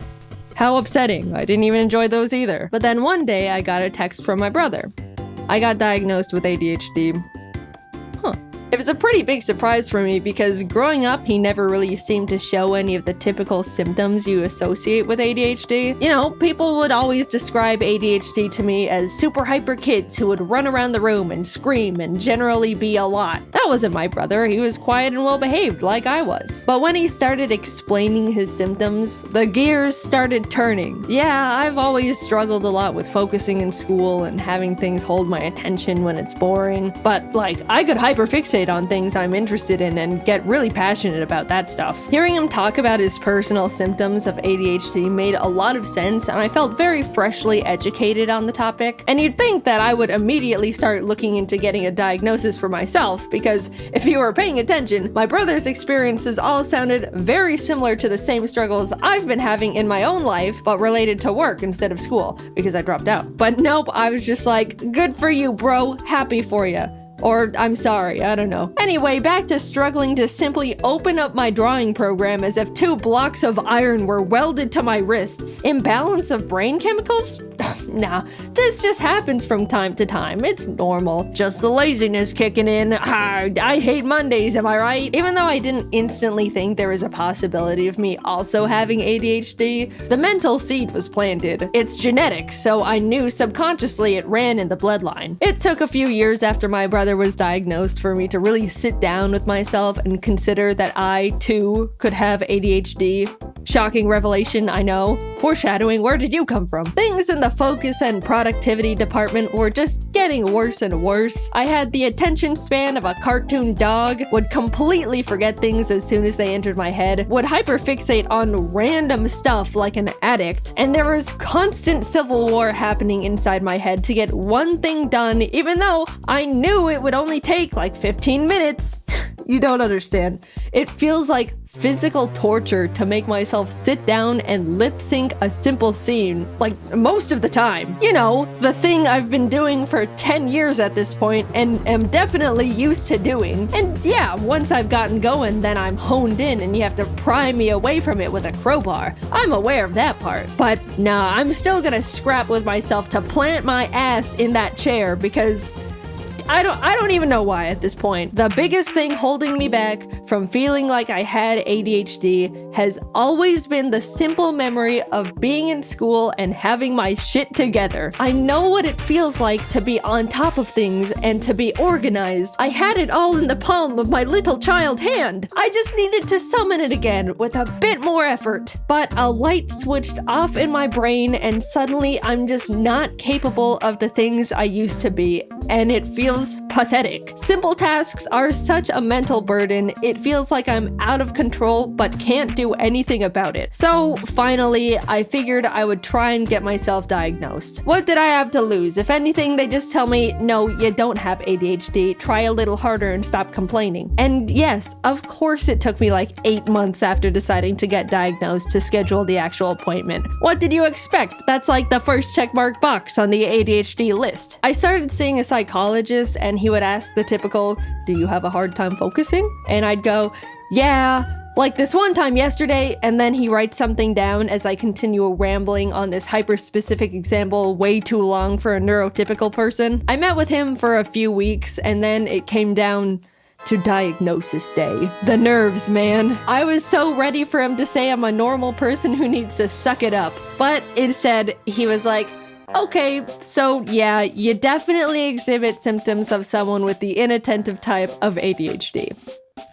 How upsetting. I didn't even enjoy those either. But then one day I got a text from my brother. I got diagnosed with ADHD. It was a pretty big surprise for me because growing up, he never really seemed to show any of the typical symptoms you associate with ADHD. You know, people would always describe ADHD to me as super hyper kids who would run around the room and scream and generally be a lot. That wasn't my brother. He was quiet and well behaved like I was. But when he started explaining his symptoms, the gears started turning. Yeah, I've always struggled a lot with focusing in school and having things hold my attention when it's boring. But like, I could hyperfixate on things I'm interested in and get really passionate about that stuff. Hearing him talk about his personal symptoms of ADHD made a lot of sense, and I felt very freshly educated on the topic. And you'd think that I would immediately start looking into getting a diagnosis for myself, because if you were paying attention, my brother's experiences all sounded very similar to the same struggles I've been having in my own life, but related to work instead of school, because I dropped out. But nope, I was just like, good for you, bro, happy for you. Or, I'm sorry, I don't know. Anyway, back to struggling to simply open up my drawing program as if 2 blocks of iron were welded to my wrists. Imbalance of brain chemicals? Nah, this just happens from time to time. It's normal. Just the laziness kicking in. I hate Mondays, am I right? Even though I didn't instantly think there was a possibility of me also having ADHD, the mental seed was planted. It's genetic, so I knew subconsciously it ran in the bloodline. It took a few years after my brother was diagnosed for me to really sit down with myself and consider that I, too, could have ADHD. Shocking revelation, I know. Foreshadowing, where did you come from? Things in the focus and productivity department were just getting worse and worse. I had the attention span of a cartoon dog, would completely forget things as soon as they entered my head, would hyperfixate on random stuff like an addict, and there was constant civil war happening inside my head to get one thing done, even though I knew it would only take like 15 minutes. You don't understand. It feels like physical torture to make myself sit down and lip sync a simple scene, like most of the time. You know, the thing I've been doing for 10 years at this point and am definitely used to doing. And yeah, once I've gotten going, then I'm honed in and you have to pry me away from it with a crowbar. I'm aware of that part. But nah, I'm still gonna scrap with myself to plant my ass in that chair because I don't even know why at this point. The biggest thing holding me back from feeling like I had ADHD has always been the simple memory of being in school and having my shit together. I know what it feels like to be on top of things and to be organized. I had it all in the palm of my little child hand. I just needed to summon it again with a bit more effort. But a light switched off in my brain and suddenly I'm just not capable of the things I used to be, and it feels pathetic. Simple tasks are such a mental burden, it feels like I'm out of control but can't do anything about it. So finally, I figured I would try and get myself diagnosed. What did I have to lose? If anything, they just tell me, no, you don't have ADHD, try a little harder and stop complaining. And yes, of course it took me like 8 months after deciding to get diagnosed to schedule the actual appointment. What did you expect? That's like the first checkmark box on the ADHD list. I started seeing a psychologist and he would ask the typical, do you have a hard time focusing? And I'd go, yeah, like this one time yesterday, and then he writes something down as I continue rambling on this hyper-specific example way too long for a neurotypical person. I met with him for a few weeks, and then it came down to diagnosis day. The nerves, man. I was so ready for him to say I'm a normal person who needs to suck it up. But instead, he was like, okay, so yeah, you definitely exhibit symptoms of someone with the inattentive type of ADHD.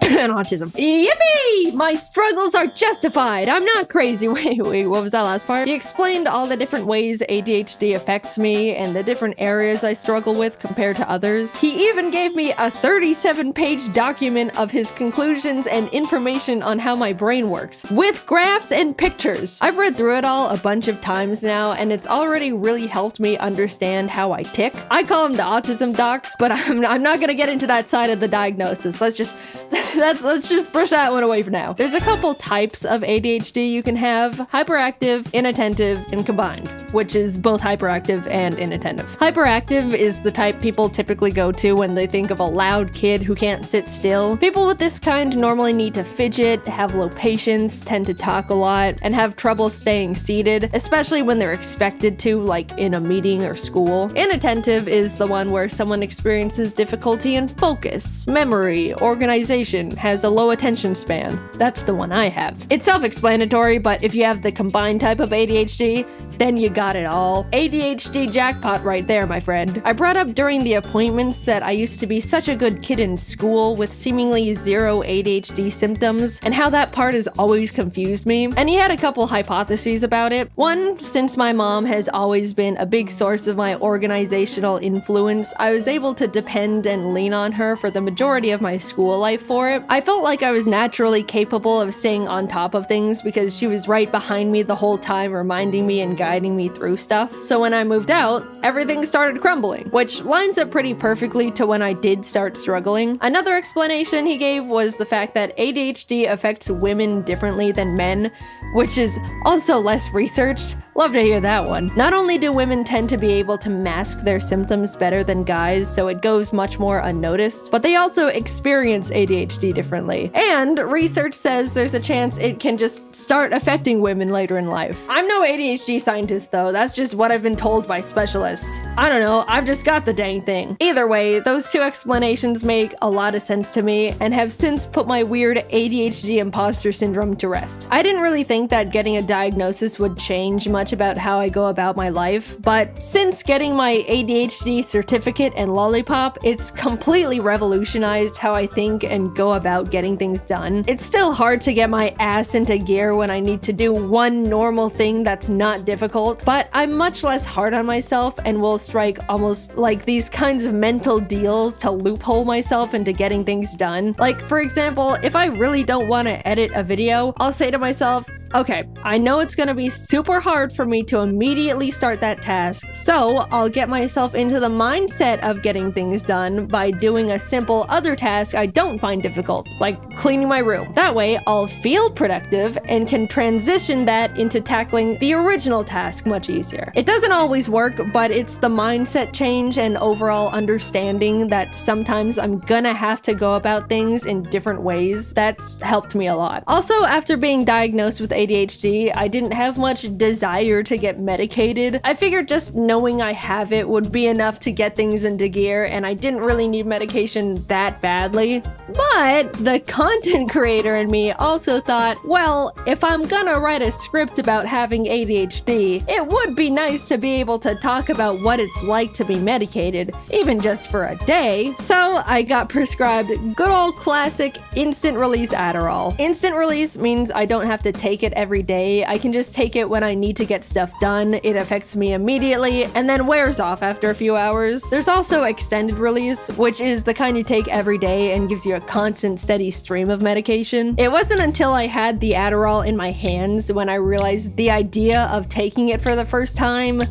And autism. Yippee! My struggles are justified. I'm not crazy. Wait, what was that last part? He explained all the different ways ADHD affects me and the different areas I struggle with compared to others. He even gave me a 37-page document of his conclusions and information on how my brain works, with graphs and pictures. I've read through it all a bunch of times now, and it's already really helped me understand how I tick. I call them the autism docs, but I'm not gonna get into that side of the diagnosis. Let's just brush that one away for now. There's a couple types of ADHD you can have: hyperactive, inattentive, and combined, which is both hyperactive and inattentive. Hyperactive is the type people typically go to when they think of a loud kid who can't sit still. People with this kind normally need to fidget, have low patience, tend to talk a lot, and have trouble staying seated, especially when they're expected to, like in a meeting or school. Inattentive is the one where someone experiences difficulty in focus, memory, organization, has a low attention span. That's the one I have. It's self-explanatory, but if you have the combined type of ADHD, then you got it all. ADHD jackpot right there, my friend. I brought up during the appointments that I used to be such a good kid in school with seemingly zero ADHD symptoms, and how that part has always confused me. And he had a couple hypotheses about it. One, since my mom has always been a big source of my organizational influence, I was able to depend and lean on her for the majority of my school life for it. I felt like I was naturally capable of staying on top of things because she was right behind me the whole time, reminding me and guiding me through stuff. So when I moved out, everything started crumbling, which lines up pretty perfectly to when I did start struggling. Another explanation he gave was the fact that ADHD affects women differently than men, which is also less researched. Love to hear that one. Not only do women tend to be able to mask their symptoms better than guys, so it goes much more unnoticed, but they also experience ADHD differently. And research says there's a chance it can just start affecting women later in life. I'm no ADHD scientist though, that's just what I've been told by specialists. I don't know, I've just got the dang thing. Either way, those two explanations make a lot of sense to me and have since put my weird ADHD imposter syndrome to rest. I didn't really think that getting a diagnosis would change much about how I go about my life, but since getting my ADHD certificate and lollipop, it's completely revolutionized how I think and go about getting things done. It's still hard to get my ass into gear when I need to do one normal thing that's not difficult, but I'm much less hard on myself and will strike almost like these kinds of mental deals to loophole myself into getting things done. Like, for example, if I really don't want to edit a video, I'll say to myself, okay, I know it's gonna be super hard for me to immediately start that task, so I'll get myself into the mindset of getting things done by doing a simple other task I don't find difficult, like cleaning my room. That way, I'll feel productive and can transition that into tackling the original task much easier. It doesn't always work, but it's the mindset change and overall understanding that sometimes I'm gonna have to go about things in different ways that's helped me a lot. Also, after being diagnosed with ADHD, I didn't have much desire to get medicated. I figured just knowing I have it would be enough to get things into gear, and I didn't really need medication that badly. But the content creator in me also thought, well, if I'm gonna write a script about having ADHD, it would be nice to be able to talk about what it's like to be medicated, even just for a day. So I got prescribed good old classic instant release Adderall. Instant release means I don't have to take it every day. I can just take it when I need to get stuff done. It affects me immediately and then wears off after a few hours. There's also extended release, which is the kind you take every day and gives you a constant steady stream of medication. It wasn't until I had the Adderall in my hands when I realized the idea of taking it for the first time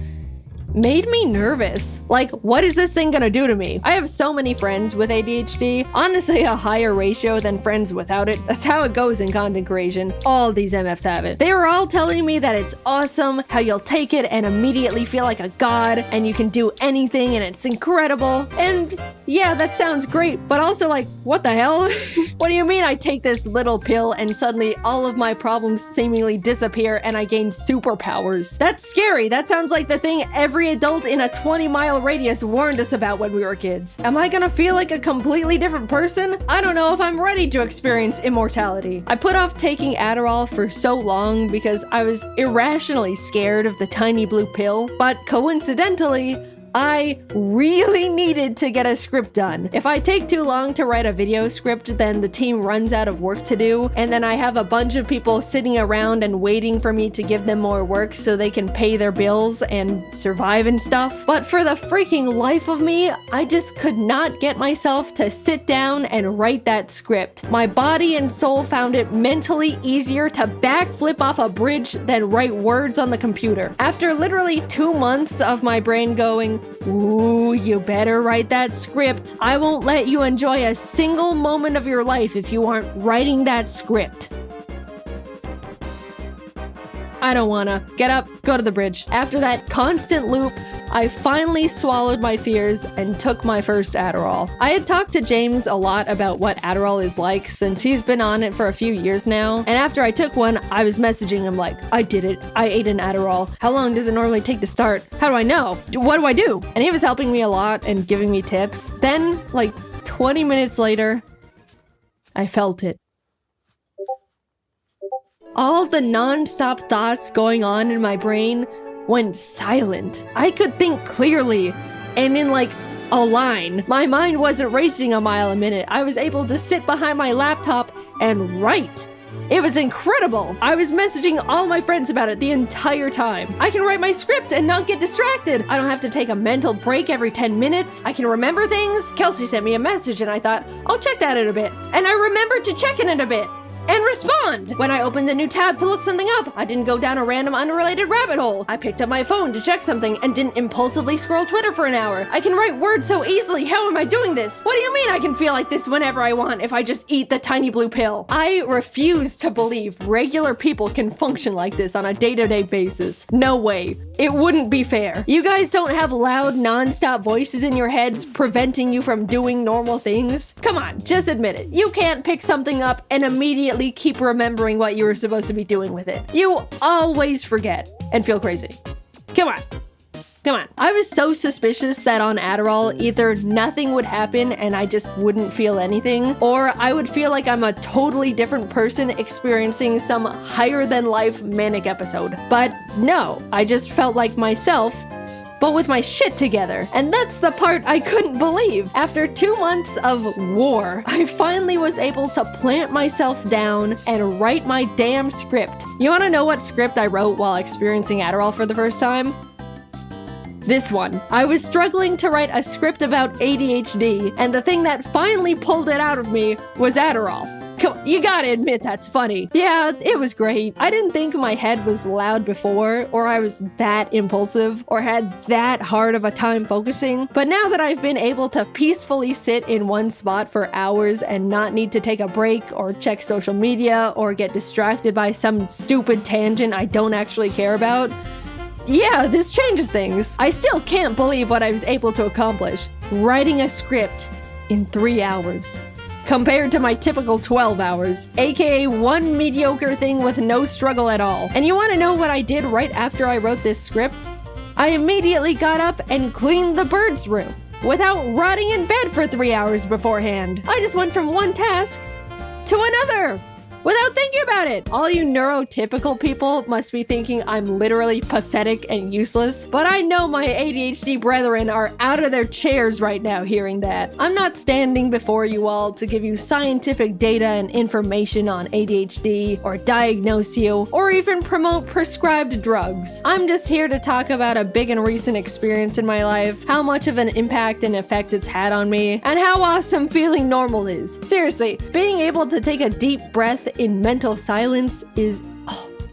made me nervous. Like, what is this thing gonna do to me? I have so many friends with ADHD, honestly a higher ratio than friends without it. That's how it goes in content creation. All these MFs have it. They were all telling me that it's awesome, how you'll take it and immediately feel like a god, and you can do anything and it's incredible. And yeah, that sounds great, but also like, what the hell? What do you mean I take this little pill and suddenly all of my problems seemingly disappear and I gain superpowers? That's scary. That sounds like the thing every adult in a 20-mile radius warned us about when we were kids. Am I gonna feel like a completely different person? I don't know if I'm ready to experience immortality. I put off taking Adderall for so long because I was irrationally scared of the tiny blue pill, but coincidentally, I really needed to get a script done. If I take too long to write a video script, then the team runs out of work to do, and then I have a bunch of people sitting around and waiting for me to give them more work so they can pay their bills and survive and stuff. But for the freaking life of me, I just could not get myself to sit down and write that script. My body and soul found it mentally easier to backflip off a bridge than write words on the computer. After literally 2 months of my brain going, ooh, you better write that script. I won't let you enjoy a single moment of your life if you aren't writing that script. I don't wanna. Get up, go to the bridge. After that constant loop, I finally swallowed my fears and took my first Adderall. I had talked to James a lot about what Adderall is like since he's been on it for a few years now. And after I took one, I was messaging him like, I did it. I ate an Adderall. How long does it normally take to start? How do I know? What do I do? And he was helping me a lot and giving me tips. Then, like 20 minutes later, I felt it. All the non-stop thoughts going on in my brain went silent. I could think clearly and in like a line. My mind wasn't racing a mile a minute. I was able to sit behind my laptop and write. It was incredible. I was messaging all my friends about it the entire time. I can write my script and not get distracted. I don't have to take a mental break every 10 minutes. I can remember things. Kelsey sent me a message and I thought, I'll check that in a bit. And I remembered to check it in a bit and respond. When I opened a new tab to look something up, I didn't go down a random unrelated rabbit hole. I picked up my phone to check something and didn't impulsively scroll Twitter for an hour. I can write words so easily. How am I doing this? What do you mean I can feel like this whenever I want if I just eat the tiny blue pill? I refuse to believe regular people can function like this on a day-to-day basis. No way. It wouldn't be fair. You guys don't have loud, non-stop voices in your heads preventing you from doing normal things? Come on, just admit it. You can't pick something up and immediately keep remembering what you were supposed to be doing with it. You always forget and feel crazy. Come on. Come on. I was so suspicious that on Adderall, either nothing would happen and I just wouldn't feel anything, or I would feel like I'm a totally different person experiencing some higher-than-life manic episode. But no, I just felt like myself, but with my shit together. And that's the part I couldn't believe. After 2 months of war, I finally was able to plant myself down and write my damn script. You wanna know what script I wrote while experiencing Adderall for the first time? This one. I was struggling to write a script about ADHD, and the thing that finally pulled it out of me was Adderall. Come on, you gotta admit that's funny. Yeah, it was great. I didn't think my head was loud before, or I was that impulsive, or had that hard of a time focusing. But now that I've been able to peacefully sit in one spot for hours and not need to take a break, or check social media, or get distracted by some stupid tangent I don't actually care about, yeah, this changes things. I still can't believe what I was able to accomplish. Writing a script in 3 hours. compared to my typical 12 hours, aka one mediocre thing with no struggle at all. And you want to know what I did right after I wrote this script? I immediately got up and cleaned the bird's room without rotting in bed for 3 hours beforehand. I just went from one task to another without thinking about it. All you neurotypical people must be thinking I'm literally pathetic and useless, but I know my ADHD brethren are out of their chairs right now hearing that. I'm not standing before you all to give you scientific data and information on ADHD, or diagnose you, or even promote prescribed drugs. I'm just here to talk about a big and recent experience in my life, how much of an impact and effect it's had on me, and how awesome feeling normal is. Seriously, being able to take a deep breath in mental silence is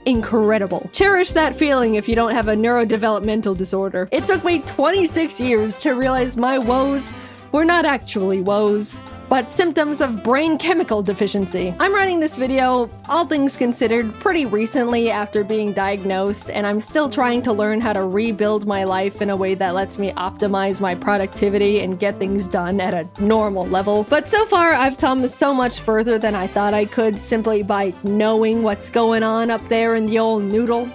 incredible. Cherish that feeling if you don't have a neurodevelopmental disorder. It took me 26 years to realize my woes were not actually woes, but symptoms of brain chemical deficiency. I'm writing this video, all things considered, pretty recently after being diagnosed, and I'm still trying to learn how to rebuild my life in a way that lets me optimize my productivity and get things done at a normal level. But so far, I've come so much further than I thought I could simply by knowing what's going on up there in the old noodle.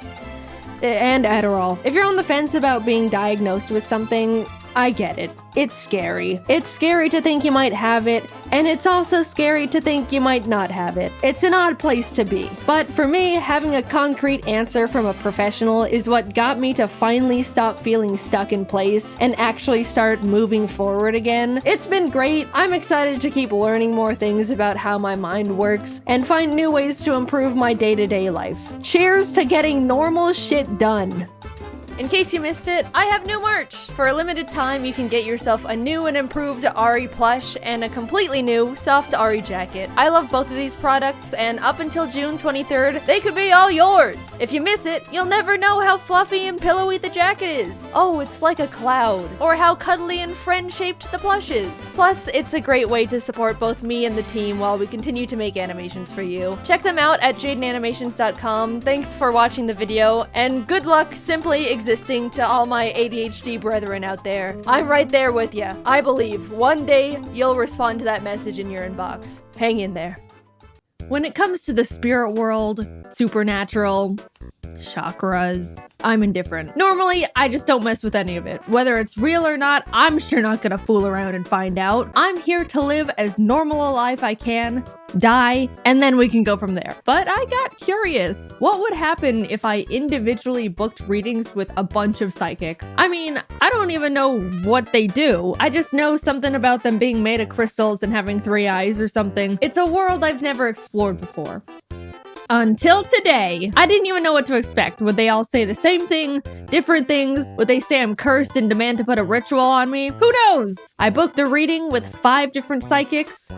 And Adderall. If you're on the fence about being diagnosed with something, I get it. It's scary. It's scary to think you might have it, and it's also scary to think you might not have it. It's an odd place to be. But for me, having a concrete answer from a professional is what got me to finally stop feeling stuck in place and actually start moving forward again. It's been great. I'm excited to keep learning more things about how my mind works and find new ways to improve my day-to-day life. Cheers to getting normal shit done. In case you missed it, I have new merch! For a limited time, you can get yourself a new and improved Ari plush and a completely new soft Ari jacket. I love both of these products, and up until June 23rd, they could be all yours! If you miss it, you'll never know how fluffy and pillowy the jacket is. Oh, it's like a cloud. Or how cuddly and friend-shaped the plush is. Plus, it's a great way to support both me and the team while we continue to make animations for you. Check them out at JaidenAnimations.com. Thanks for watching the video, and good luck simply existing to all my ADHD brethren out there. I'm right there with ya. I believe one day you'll respond to that message in your inbox. Hang in there. When it comes to the spirit world, supernatural, chakras, I'm indifferent. Normally, I just don't mess with any of it. Whether it's real or not, I'm sure not gonna fool around and find out. I'm here to live as normal a life I can, die, and then we can go from there. But I got curious. What would happen if I individually booked readings with a bunch of psychics? I mean, I don't even know what they do. I just know something about them being made of crystals and having 3 eyes or something. It's a world I've never explored before. Until today, I didn't even know what to expect. Would they all say the same thing? Different things? Would they say I'm cursed and demand to put a ritual on me? Who knows? I booked a reading with 5 different psychics.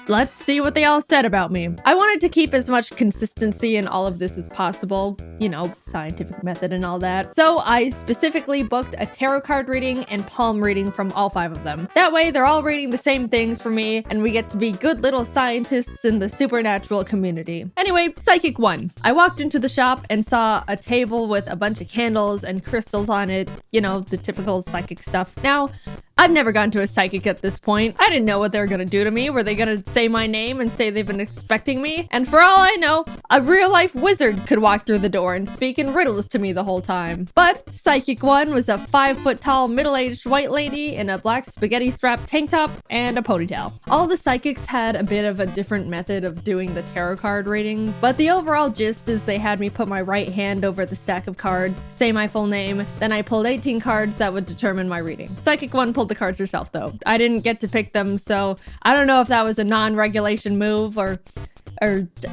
Let's see what they all said about me. I wanted to keep as much consistency in all of this as possible. You know, scientific method and all that. So I specifically booked a tarot card reading and palm reading from all 5 of them. That way, they're all reading the same things for me, and we get to be good little scientists in the supernatural community. Anyway, Psychic 1. I walked into the shop and saw a table with a bunch of candles and crystals on it. You know, the typical psychic stuff. Now, I've never gone to a psychic at this point. I didn't know what they were gonna do to me. Were they gonna say my name and say they've been expecting me? And for all I know, a real-life wizard could walk through the door and speak in riddles to me the whole time. But Psychic 1 was a 5-foot-tall middle-aged white lady in a black spaghetti-strapped tank top and a ponytail. All the psychics had a bit of a different method of doing the tarot card reading, but the overall gist is they had me put my right hand over the stack of cards, say my full name, then I pulled 18 cards that would determine my reading. Psychic 1 pulled the cards herself though. I didn't get to pick them, so I don't know if that was a non-regulation move or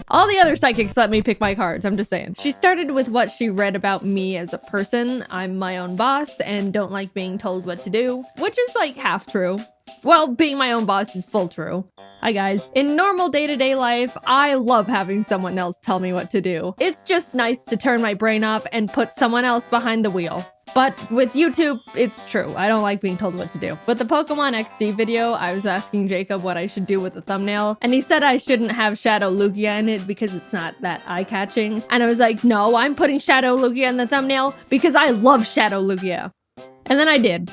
all the other psychics let me pick my cards, I'm just saying. She started with what she read about me as a person. I'm my own boss and don't like being told what to do, which is like half true. Well, being my own boss is full true. Hi guys. In normal day-to-day life, I love having someone else tell me what to do. It's just nice to turn my brain off and put someone else behind the wheel. But with YouTube, it's true. I don't like being told what to do. With the Pokemon XD video, I was asking Jacob what I should do with the thumbnail, and he said I shouldn't have Shadow Lugia in it because it's not that eye-catching. And I was like, no, I'm putting Shadow Lugia in the thumbnail because I love Shadow Lugia. And then I did.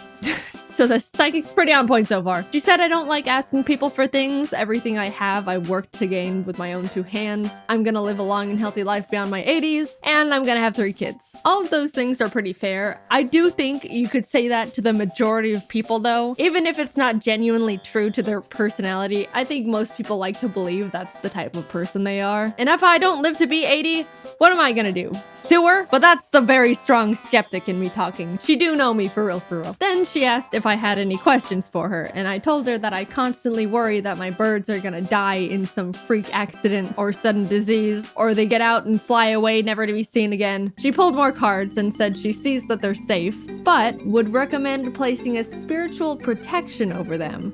So the psychic's pretty on point so far. She said I don't like asking people for things. Everything I have, I worked to gain with my own 2 hands. I'm gonna live a long and healthy life beyond my 80s, and I'm gonna have 3 kids. All of those things are pretty fair. I do think you could say that to the majority of people though. Even if it's not genuinely true to their personality, I think most people like to believe that's the type of person they are. And if I don't live to be 80, what am I gonna do? Sue her? But that's the very strong skeptic in me talking. She do know me for real for real. Then she asked if I had any questions for her, and I told her that I constantly worry that my birds are gonna die in some freak accident or sudden disease, or they get out and fly away never to be seen again. She pulled more cards and said she sees that they're safe, but would recommend placing a spiritual protection over them,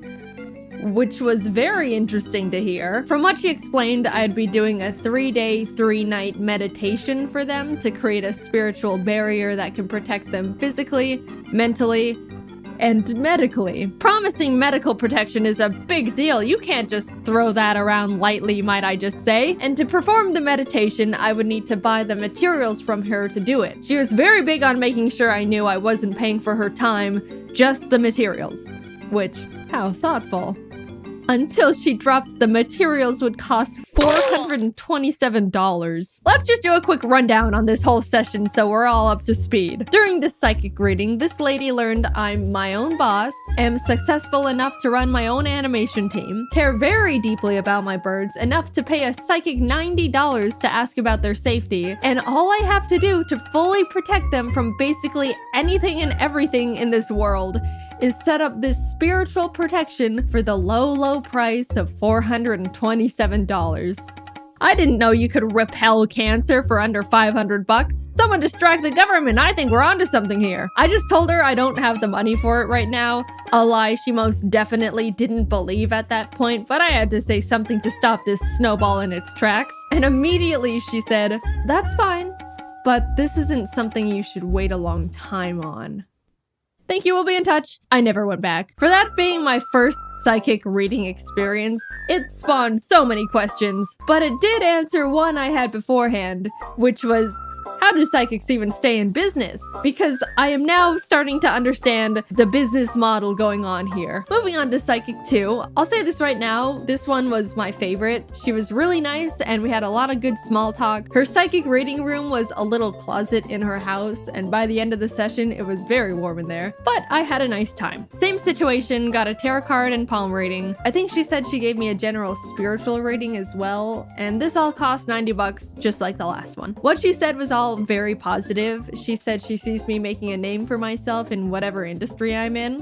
which was very interesting to hear. From what she explained, I'd be doing a 3-day, 3-night meditation for them to create a spiritual barrier that can protect them physically, mentally, and medically. Promising medical protection is a big deal. You can't just throw that around lightly, might I just say. And to perform the meditation, I would need to buy the materials from her to do it. She was very big on making sure I knew I wasn't paying for her time, just the materials. Which, how thoughtful. Until she dropped the materials would cost $427. Let's just do a quick rundown on this whole session so we're all up to speed. During this psychic reading, this lady learned I'm my own boss, am successful enough to run my own animation team, care very deeply about my birds, enough to pay a psychic $90 to ask about their safety, and all I have to do to fully protect them from basically anything and everything in this world is set up this spiritual protection for the low price of $427. I didn't know you could repel cancer for under $500. Someone distract the government. I think we're onto something here. I just told her I don't have the money for it right now. A lie she most definitely didn't believe at that point, but I had to say something to stop this snowball in its tracks. And immediately she said, "That's fine, but this isn't something you should wait a long time on." Thank you, we'll be in touch. I never went back. For that being my first psychic reading experience, it spawned so many questions, but it did answer one I had beforehand, which was, how do psychics even stay in business? Because I am now starting to understand the business model going on here. Moving on to Psychic 2, I'll say this right now, this one was my favorite. She was really nice and we had a lot of good small talk. Her psychic reading room was a little closet in her house, and by the end of the session, it was very warm in there. But I had a nice time. Same situation, got a tarot card and palm reading. I think she said she gave me a general spiritual reading as well, and this all cost $90, just like the last one. What she said was all very positive. She said she sees me making a name for myself in whatever industry I'm in.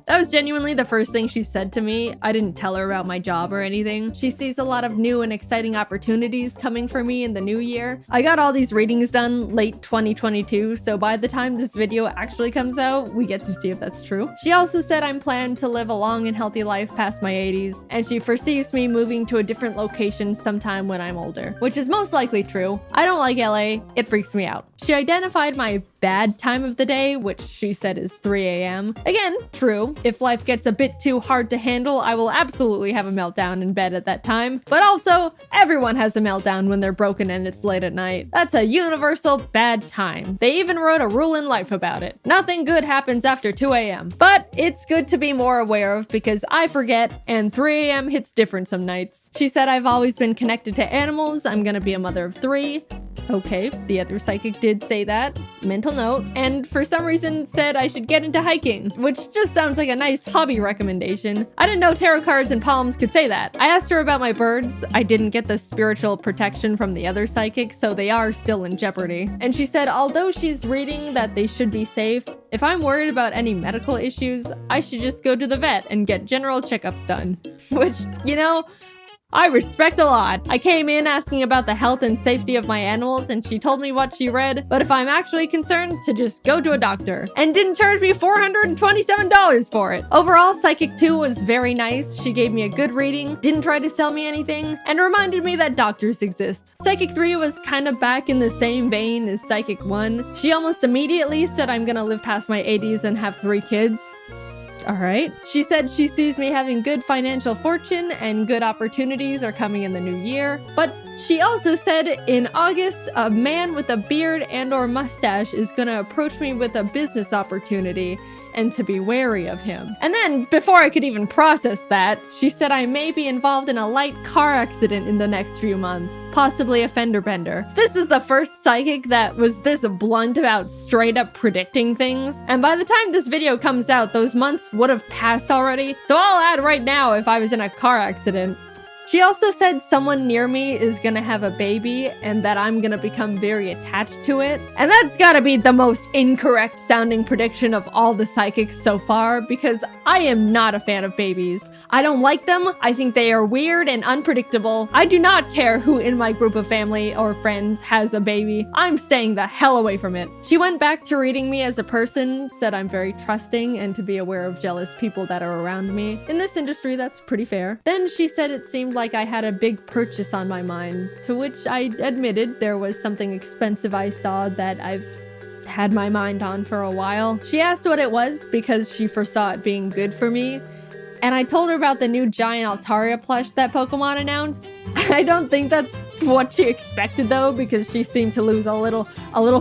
That was genuinely the first thing she said to me. I didn't tell her about my job or anything. She sees a lot of new and exciting opportunities coming for me in the new year. I got all these readings done late 2022, so by the time this video actually comes out, we get to see if that's true. She also said I'm planned to live a long and healthy life past my 80s, and she foresees me moving to a different location sometime when I'm older, which is most likely true. I don't like LA. It freaks me out. She identified my bad time of the day, which she said is 3 a.m. Again, true. If life gets a bit too hard to handle, I will absolutely have a meltdown in bed at that time. But also, everyone has a meltdown when they're broken and it's late at night. That's a universal bad time. They even wrote a rule in life about it. Nothing good happens after 2 a.m. But it's good to be more aware of because I forget and 3 a.m. hits different some nights. She said I've always been connected to animals. I'm gonna be a mother of 3. Okay, the other psychic did say that. Mental note. And for some reason said I should get into hiking, which just sounds like a nice hobby recommendation. I didn't know tarot cards and palms could say that. I asked her about my birds. I didn't get the spiritual protection from the other psychic, so they are still in jeopardy. And she said although she's reading that they should be safe, if I'm worried about any medical issues, I should just go to the vet and get general checkups done. Which, you know, I respect a lot. I came in asking about the health and safety of my animals and she told me what she read, but if I'm actually concerned, to just go to a doctor. And didn't charge me $427 for it. Overall, Psychic 2 was very nice. She gave me a good reading, didn't try to sell me anything, and reminded me that doctors exist. Psychic 3 was kind of back in the same vein as Psychic 1. She almost immediately said I'm gonna live past my 80s and have 3 kids. Alright. She said she sees me having good financial fortune and good opportunities are coming in the new year, but She also said in August, a man with a beard and or mustache is gonna approach me with a business opportunity and to be wary of him. And then, before I could even process that, she said I may be involved in a light car accident in the next few months, possibly a fender bender. This is the first psychic that was this blunt about straight up predicting things, and by the time this video comes out, those months would have passed already, so I'll add right now if I was in a car accident. She also said someone near me is gonna have a baby and that I'm gonna become very attached to it. And that's gotta be the most incorrect sounding prediction of all the psychics so far, because I am not a fan of babies. I don't like them. I think they are weird and unpredictable. I do not care who in my group of family or friends has a baby. I'm staying the hell away from it. She went back to reading me as a person, said I'm very trusting and to be aware of jealous people that are around me. In this industry, that's pretty fair. Then she said it seemed like I had a big purchase on my mind, to which I admitted there was something expensive I saw that I've had my mind on for a while. She asked what it was because she foresaw it being good for me, and I told her about the new giant Altaria plush that Pokemon announced. I don't think that's what she expected though, because she seemed to lose a little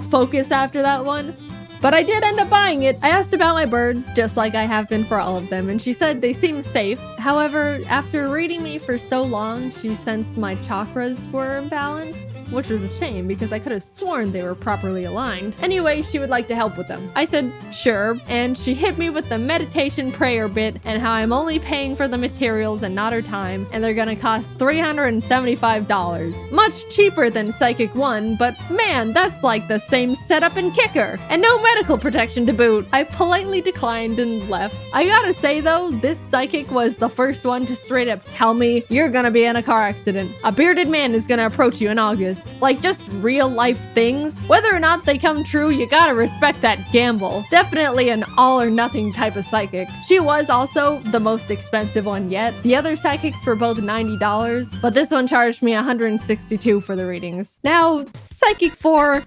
focus after that one. But I did end up buying it. I asked about my birds, just like I have been for all of them, and she said they seem safe. However, after reading me for so long, she sensed my chakras were imbalanced, which was a shame because I could have sworn they were properly aligned. Anyway, she would like to help with them. I said, sure, and she hit me with the meditation prayer bit and how I'm only paying for the materials and not her time, and they're gonna cost $375. Much cheaper than Psychic 1, but man, that's like the same setup and kicker. And no medical protection to boot. I politely declined and left. I gotta say though, this psychic was the first one to straight up tell me, you're gonna be in a car accident. A bearded man is gonna approach you in August. Like just real life things. Whether or not they come true, you gotta respect that gamble. Definitely an all or nothing type of psychic. She was also the most expensive one yet. The other psychics were both $90, but this one charged me $162 for the readings. Now, Psychic 4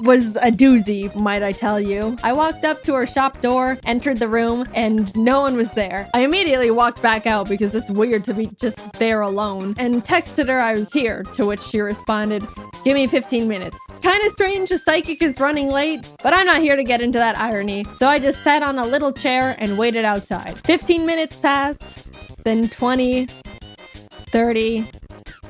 was a doozy, might I tell you. I walked up to her shop door, entered the room, and no one was there. I immediately walked back out because it's weird to be just there alone, and texted her I was here, to which she responded, give me 15 minutes. Kinda strange a psychic is running late, but I'm not here to get into that irony, so I just sat on a little chair and waited outside. 15 minutes passed, then 20, 30...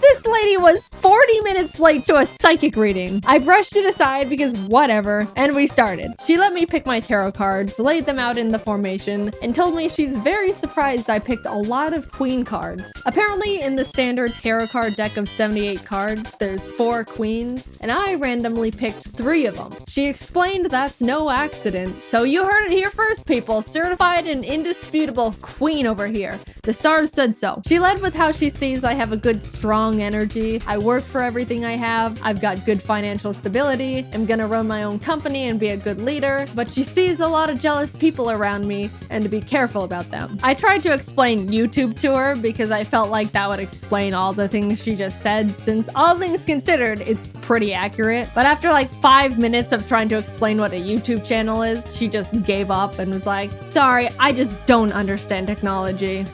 This lady was 40 minutes late to a psychic reading. I brushed it aside because whatever, and we started. She let me pick my tarot cards, laid them out in the formation, and told me she's very surprised I picked a lot of queen cards. Apparently, in the standard tarot card deck of 78 cards, there's 4 queens, and I randomly picked 3 of them. She explained that's no accident, so you heard it here first, people. Certified and indisputable queen over here. The stars said so. She led with how she sees I have a good, strong energy. I work for everything I have. I've got good financial stability. I'm gonna run my own company and be a good leader. But she sees a lot of jealous people around me and to be careful about them. I tried to explain YouTube to her because I felt like that would explain all the things she just said, since all things considered, it's pretty accurate. But after like 5 minutes of trying to explain what a YouTube channel is, she just gave up and was like, sorry, I just don't understand technology.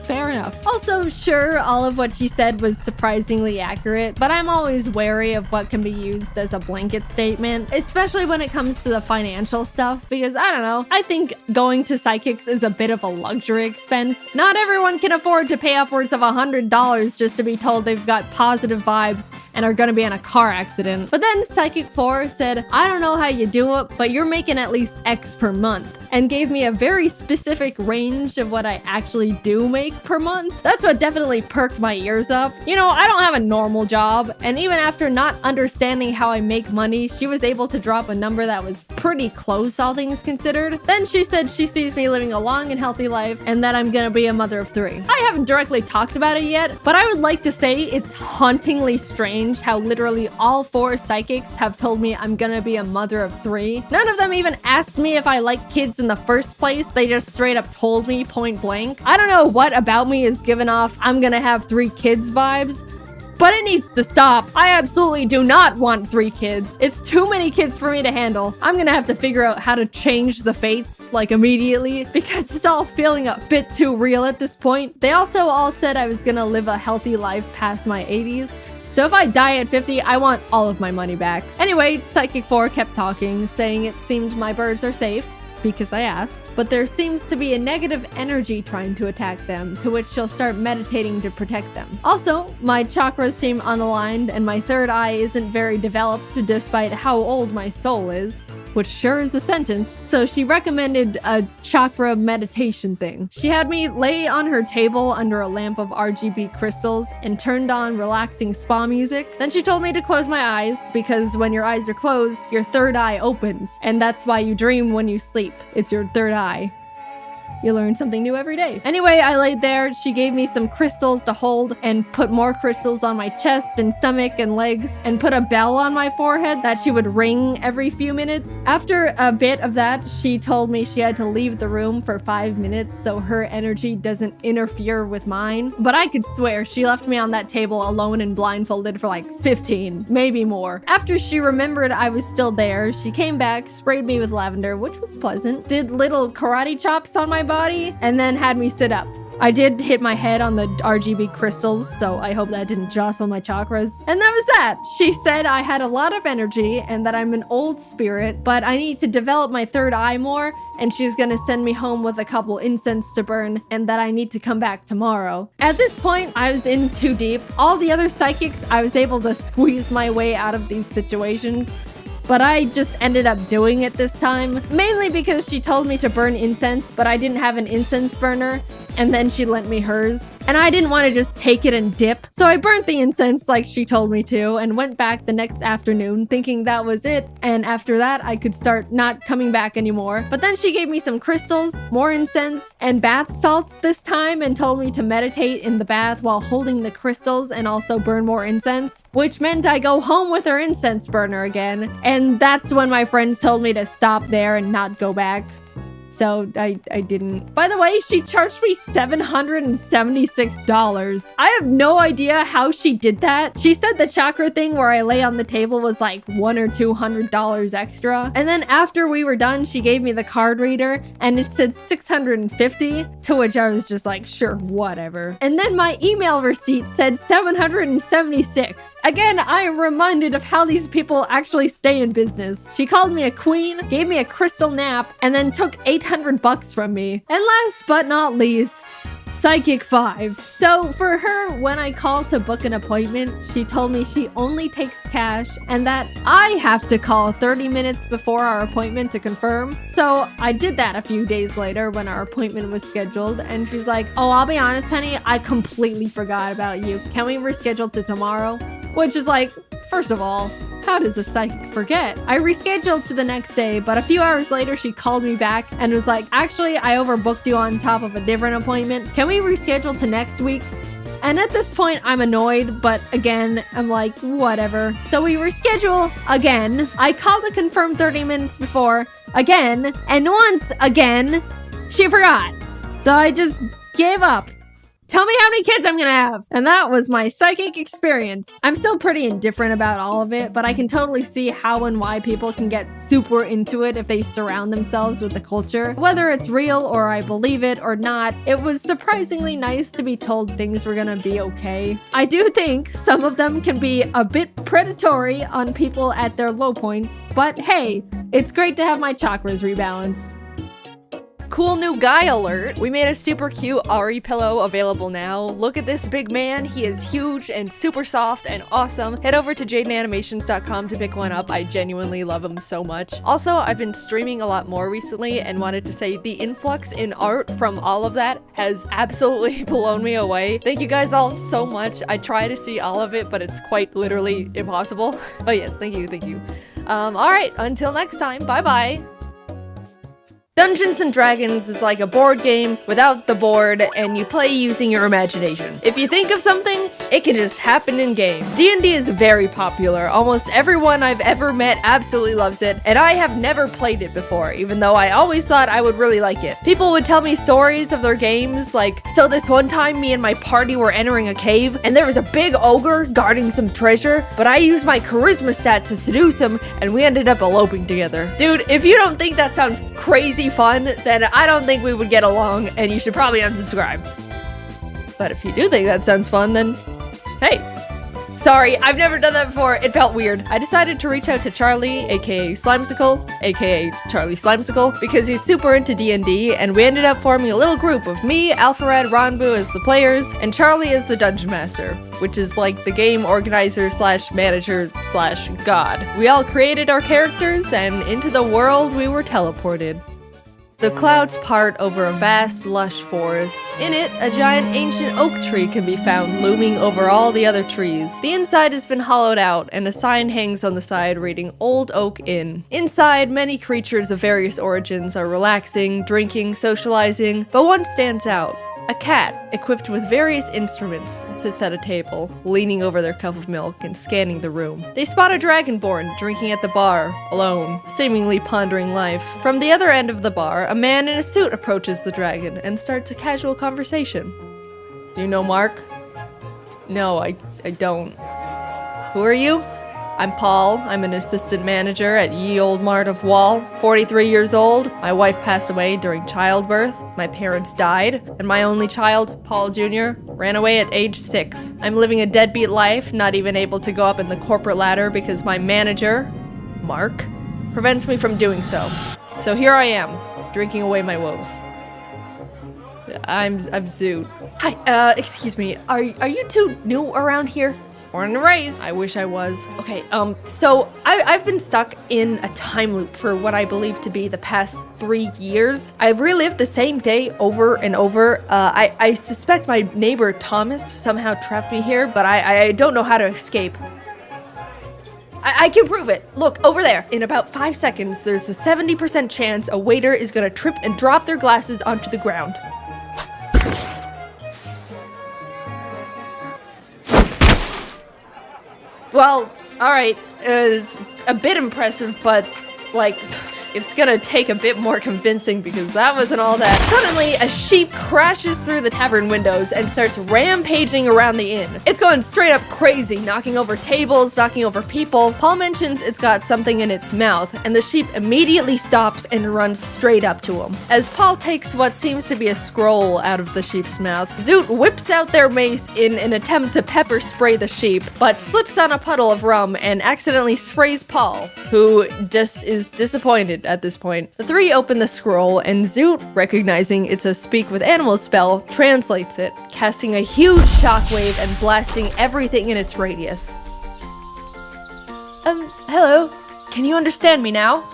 Fair enough. Also, sure, all of what she said was surprisingly accurate, but I'm always wary of what can be used as a blanket statement, especially when it comes to the financial stuff, because I don't know, I think going to psychics is a bit of a luxury expense. Not everyone can afford to pay upwards of $100 just to be told they've got positive vibes and are gonna be in a car accident. But then Psychic 4 said, I don't know how you do it, but you're making at least X per month, and gave me a very specific range of what I actually do make per month. That's what definitely perked my ears up. You know, I don't have a normal job, and even after not understanding how I make money, she was able to drop a number that was pretty close, all things considered. Then she said she sees me living a long and healthy life, and that I'm gonna be a mother of 3. I haven't directly talked about it yet, but I would like to say it's hauntingly strange how literally all 4 psychics have told me I'm gonna be a mother of 3. None of them even asked me if I like kids in the first place. They just straight up told me point blank. I don't know what about me is giving off I'm gonna have 3 kids vibes, but it needs to stop. I absolutely do not want 3 kids. It's too many kids for me to handle. I'm gonna have to figure out how to change the fates, like, immediately, because it's all feeling a bit too real at this point. They also all said I was gonna live a healthy life past my 80s. So if I die at 50, I want all of my money back. Anyway, Psychic 4 kept talking, saying it seemed my birds are safe, because I asked, but there seems to be a negative energy trying to attack them, to which she'll start meditating to protect them. Also, my chakras seem unaligned and my third eye isn't very developed despite how old my soul is, which sure is a sentence. So she recommended a chakra meditation thing. She had me lay on her table under a lamp of RGB crystals and turned on relaxing spa music. Then she told me to close my eyes because when your eyes are closed, your third eye opens, and that's why you dream when you sleep. It's your third eye. You learn something new every day. Anyway, I laid there. She gave me some crystals to hold and put more crystals on my chest and stomach and legs and put a bell on my forehead that she would ring every few minutes. After a bit of that, she told me she had to leave the room for 5 minutes so her energy doesn't interfere with mine. But I could swear she left me on that table alone and blindfolded for like 15, maybe more. After she remembered I was still there, she came back, sprayed me with lavender, which was pleasant, did little karate chops on my body, and then had me sit up. I did hit my head on the RGB crystals, so I hope that didn't jostle my chakras. And that was that. She said I had a lot of energy and that I'm an old spirit, but I need to develop my third eye more, and she's gonna send me home with a couple incense to burn, and that I need to come back tomorrow. At this point, I was in too deep. All the other psychics, I was able to squeeze my way out of these situations, but I just ended up doing it this time, mainly because she told me to burn incense, but I didn't have an incense burner, and then she lent me hers, and I didn't want to just take it and dip, so I burnt the incense like she told me to, and went back the next afternoon thinking that was it, and after that I could start not coming back anymore. But then she gave me some crystals, more incense, and bath salts this time, and told me to meditate in the bath while holding the crystals and also burn more incense, which meant I go home with her incense burner again, and that's when my friends told me to stop there and not go back. So I didn't. By the way, she charged me $776. I have no idea how she did that. She said the chakra thing where I lay on the table was like $100 or $200 extra. And then after we were done, she gave me the card reader and it said $650, to which I was just like, sure, whatever. And then my email receipt said $776. Again, I am reminded of how these people actually stay in business. She called me a queen, gave me a crystal nap, and then took $800 from me. And last but not least, Psychic 5. So for her, when I called to book an appointment, she told me she only takes cash and that I have to call 30 minutes before our appointment to confirm. So I did that a few days later when our appointment was scheduled, and she's like, oh, I'll be honest, honey, I completely forgot about you. Can we reschedule to tomorrow? Which is like, first of all, how does a psychic forget? I rescheduled to the next day, but a few hours later, she called me back and was like, actually, I overbooked you on top of a different appointment. Can we reschedule to next week? And at this point, I'm annoyed, but again, I'm like, whatever. So we reschedule again. I called to confirm 30 minutes before, again, and once again, she forgot. So I just gave up. Tell me how many kids I'm gonna have. And that was my psychic experience. I'm still pretty indifferent about all of it, but I can totally see how and why people can get super into it if they surround themselves with the culture. Whether it's real or I believe it or not, it was surprisingly nice to be told things were gonna be okay. I do think some of them can be a bit predatory on people at their low points, but hey, it's great to have my chakras rebalanced. Cool new guy alert! We made a super cute Ari pillow available now. Look at this big man, he is huge and super soft and awesome. Head over to JaidenAnimations.com to pick one up, I genuinely love him so much. Also, I've been streaming a lot more recently and wanted to say the influx in art from all of that has absolutely blown me away. Thank you guys all so much. I try to see all of it, but it's quite literally impossible. But yes, thank you, thank you. Alright, until next time, bye bye! Dungeons and Dragons is like a board game without the board, and you play using your imagination. If you think of something, it can just happen in game. D&D is very popular. Almost everyone I've ever met absolutely loves it, and I have never played it before, even though I always thought I would really like it. People would tell me stories of their games, like, so this one time me and my party were entering a cave, and there was a big ogre guarding some treasure, but I used my charisma stat to seduce him, and we ended up eloping together. Dude, if you don't think that sounds crazy fun, then I don't think we would get along, and you should probably unsubscribe. But if you do think that sounds fun, then hey. Sorry, I've never done that before. It felt weird. I decided to reach out to Charlie, aka Slimesicle, aka Charlie Slimesicle, because he's super into D&D, and we ended up forming a little group of me, Alpharad, Ronbu as the players, and Charlie as the Dungeon Master, which is like the game organizer slash manager slash god. We all created our characters, and into the world we were teleported. The clouds part over a vast, lush forest. In it, a giant ancient oak tree can be found looming over all the other trees. The inside has been hollowed out, and a sign hangs on the side reading Old Oak Inn. Inside, many creatures of various origins are relaxing, drinking, socializing, but one stands out. A cat, equipped with various instruments, sits at a table, leaning over their cup of milk and scanning the room. They spot a dragonborn drinking at the bar, alone, seemingly pondering life. From the other end of the bar, a man in a suit approaches the dragon and starts a casual conversation. Do you know Mark? No, I don't. Who are you? I'm Paul. I'm an assistant manager at Ye Old Mart of Wall. 43 years old. My wife passed away during childbirth. My parents died. And my only child, Paul Jr., ran away at age 6. I'm living a deadbeat life, not even able to go up in the corporate ladder because my manager, Mark, prevents me from doing so. So here I am, drinking away my woes. I'm Zoot. Hi, excuse me. Are you two new around here? Born and raised. I wish I was. Okay, so I've been stuck in a time loop for what I believe to be the past 3 years. I've relived the same day over and over. I suspect my neighbor Thomas somehow trapped me here, but I don't know how to escape. I can prove it. Look, over there. In about 5 seconds, there's a 70% chance a waiter is gonna trip and drop their glasses onto the ground. Well, alright, it's a bit impressive, but, like, it's gonna take a bit more convincing because that wasn't all that. Suddenly, a sheep crashes through the tavern windows and starts rampaging around the inn. It's going straight up crazy, knocking over tables, knocking over people. Paul mentions it's got something in its mouth, and the sheep immediately stops and runs straight up to him. As Paul takes what seems to be a scroll out of the sheep's mouth, Zoot whips out their mace in an attempt to pepper spray the sheep, but slips on a puddle of rum and accidentally sprays Paul, who just is disappointed at this point. The three open the scroll, and Zoot, recognizing it's a speak with animals spell, translates it, casting a huge shockwave and blasting everything in its radius. Hello? Can you understand me now?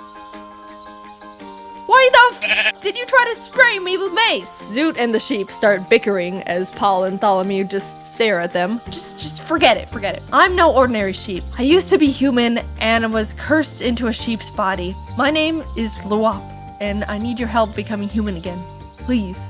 Why the f did you try to spray me with mace? Zoot and the sheep start bickering as Paul and Tholomew just stare at them. Just forget it. I'm no ordinary sheep. I used to be human and was cursed into a sheep's body. My name is Luop, and I need your help becoming human again. Please.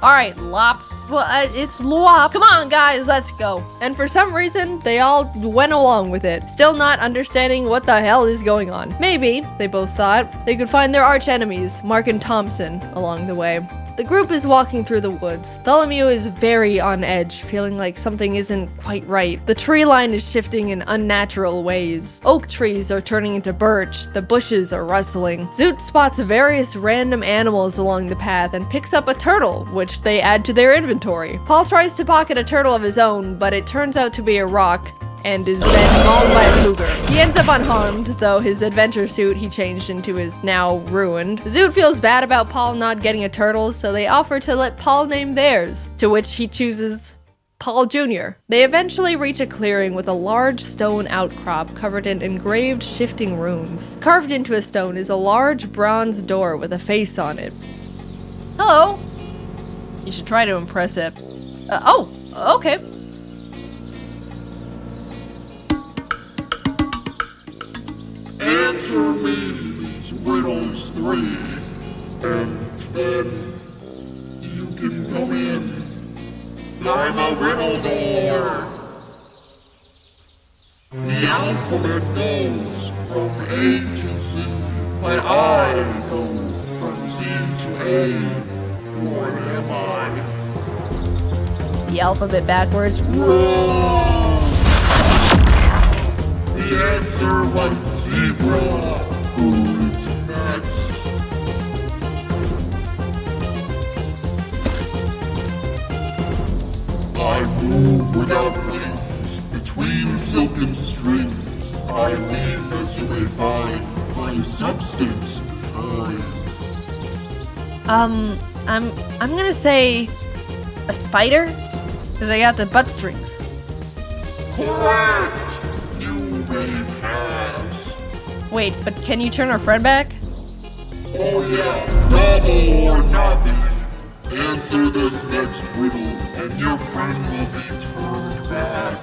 Alright, Lop. Well, it's Luop. Come on, guys, let's go. And for some reason, they all went along with it, still not understanding what the hell is going on. Maybe, they both thought, they could find their arch enemies, Mark and Thompson, along the way. The group is walking through the woods. Tholomew is very on edge, feeling like something isn't quite right. The tree line is shifting in unnatural ways. Oak trees are turning into birch, the bushes are rustling. Zoot spots various random animals along the path and picks up a turtle, which they add to their inventory. Paul tries to pocket a turtle of his own, but it turns out to be a rock, and is then mauled by a cougar. He ends up unharmed, though his adventure suit he changed into is now ruined. Zoot feels bad about Paul not getting a turtle, so they offer to let Paul name theirs, to which he chooses Paul Jr. They eventually reach a clearing with a large stone outcrop covered in engraved shifting runes. Carved into a stone is a large bronze door with a face on it. Hello! You should try to impress it. Oh, okay. Answer me these riddles 3. and then you can come in. I'm a riddle door. The alphabet goes from A to Z, but I go from Z to A. What am I? The alphabet backwards. Wrong! The answer was zebra. Who's next? I move without wings, between silken strings. I leave, as you may find, my substance behind. I'm gonna say a spider, because I got the butt strings. Correct! You may pass. Wait, but can you turn our friend back? Oh yeah, double or nothing. Answer this next riddle, and your friend will be turned back.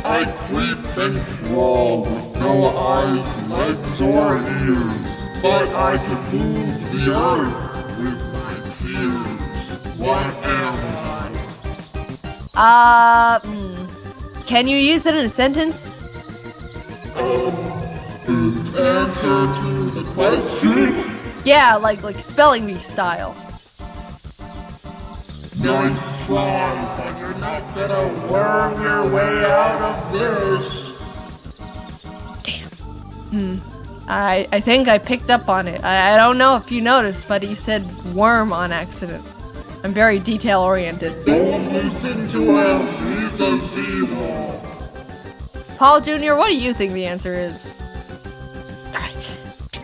I creep and crawl with no eyes, legs, or ears, but I can move the earth with my peers. What am I? Can you use it in a sentence? In answer to the question? Yeah, like spelling bee style. Nice try, but you're not gonna worm your way out of this. I think I picked up on it. I don't know if you noticed, but he said worm on accident. I'm very detail oriented. Don't listen to him, he's a zero. Paul Jr., what do you think the answer is?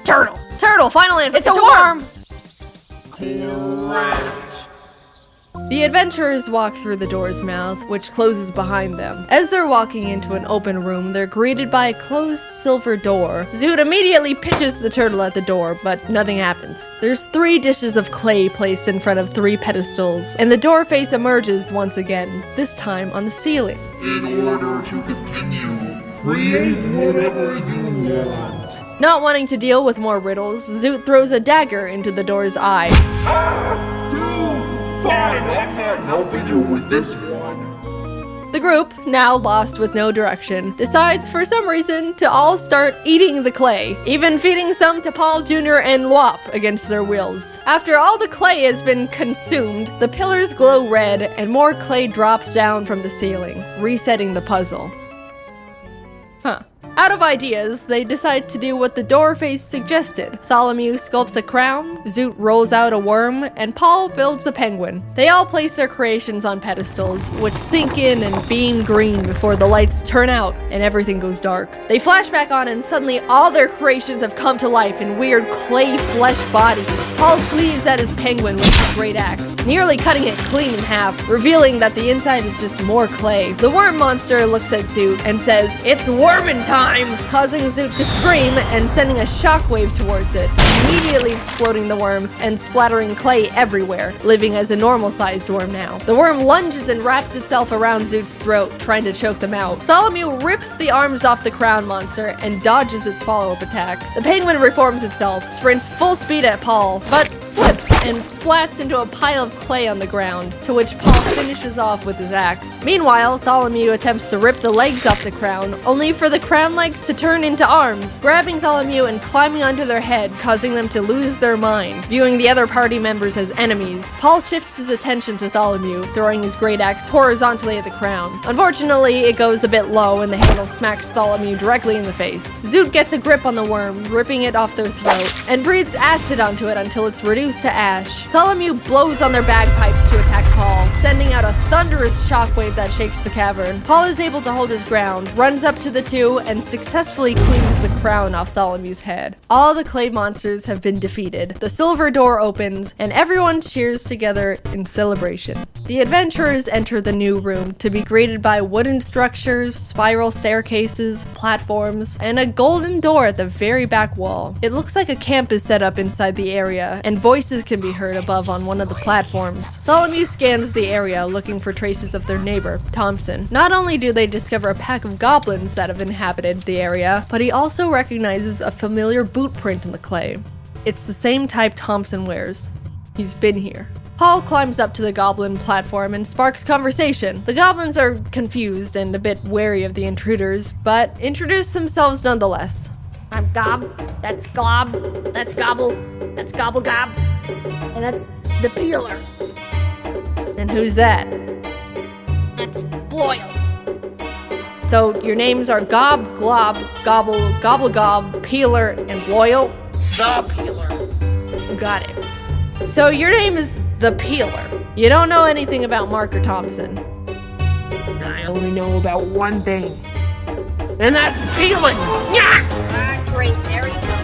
Turtle. Turtle, final answer. It's a worm. Correct. The adventurers walk through the door's mouth, which closes behind them. As they're walking into an open room, they're greeted by a closed silver door. Zoot immediately pitches the turtle at the door, but nothing happens. There's 3 dishes of clay placed in front of 3 pedestals, and the door face emerges once again, this time on the ceiling. In order to continue, create whatever you want. Not wanting to deal with more riddles, Zoot throws a dagger into the door's eye. Fine, I'm not helping you with this one. The group, now lost with no direction, decides for some reason to all start eating the clay, even feeding some to Paul Jr. and Lwop against their wills. After all the clay has been consumed, the pillars glow red and more clay drops down from the ceiling, resetting the puzzle. Huh. Out of ideas, they decide to do what the door face suggested. Tholomew sculpts a crown, Zoot rolls out a worm, and Paul builds a penguin. They all place their creations on pedestals, which sink in and beam green before the lights turn out and everything goes dark. They flash back on and suddenly all their creations have come to life in weird clay flesh bodies. Paul cleaves at his penguin with his great axe, nearly cutting it clean in half, revealing that the inside is just more clay. The worm monster looks at Zoot and says, "It's wormin' time!" causing Zoot to scream and sending a shockwave towards it, immediately exploding the worm and splattering clay everywhere, living as a normal-sized worm now. The worm lunges and wraps itself around Zoot's throat, trying to choke them out. Tholomew rips the arms off the crown monster and dodges its follow-up attack. The penguin reforms itself, sprints full speed at Paul, but slips and splats into a pile of clay on the ground, to which Paul finishes off with his axe. Meanwhile, Tholomew attempts to rip the legs off the crown, only for the crown legs to turn into arms, grabbing Tholomew and climbing onto their head, causing them to lose their mind, viewing the other party members as enemies. Paul shifts his attention to Tholomew, throwing his great axe horizontally at the crown. Unfortunately, it goes a bit low and the handle smacks Tholomew directly in the face. Zoot gets a grip on the worm, ripping it off their throat, and breathes acid onto it until it's reduced to ash. Tholomew blows on their bagpipes to attack Paul, sending out a thunderous shockwave that shakes the cavern. Paul is able to hold his ground, runs up to the 2, and successfully cleaves the crown off Tholomew's head. All the clay monsters have been defeated. The silver door opens, and everyone cheers together in celebration. The adventurers enter the new room to be greeted by wooden structures, spiral staircases, platforms, and a golden door at the very back wall. It looks like a camp is set up inside the area, and voices can be heard above on one of the platforms. Tholomew scans the area looking for traces of their neighbor, Thompson. Not only do they discover a pack of goblins that have inhabited the area, but he also recognizes a familiar boot print in the clay. It's the same type Thompson wears. He's been here. Paul climbs up to the goblin platform and sparks conversation. The goblins are confused and a bit wary of the intruders, but introduce themselves nonetheless. I'm Gob, that's Glob, that's Gobble, that's Gobble Gob, and that's the Peeler, And who's that? that's Bloyle. So your names are Gob, Glob, Gobble, Gobble Gob, Peeler, and Bloyle? The Peeler. Got it. So your name is the Peeler. You don't know anything about Mark or Thompson. I only know about one thing, and that's peeling. Yeah! Great, there you go.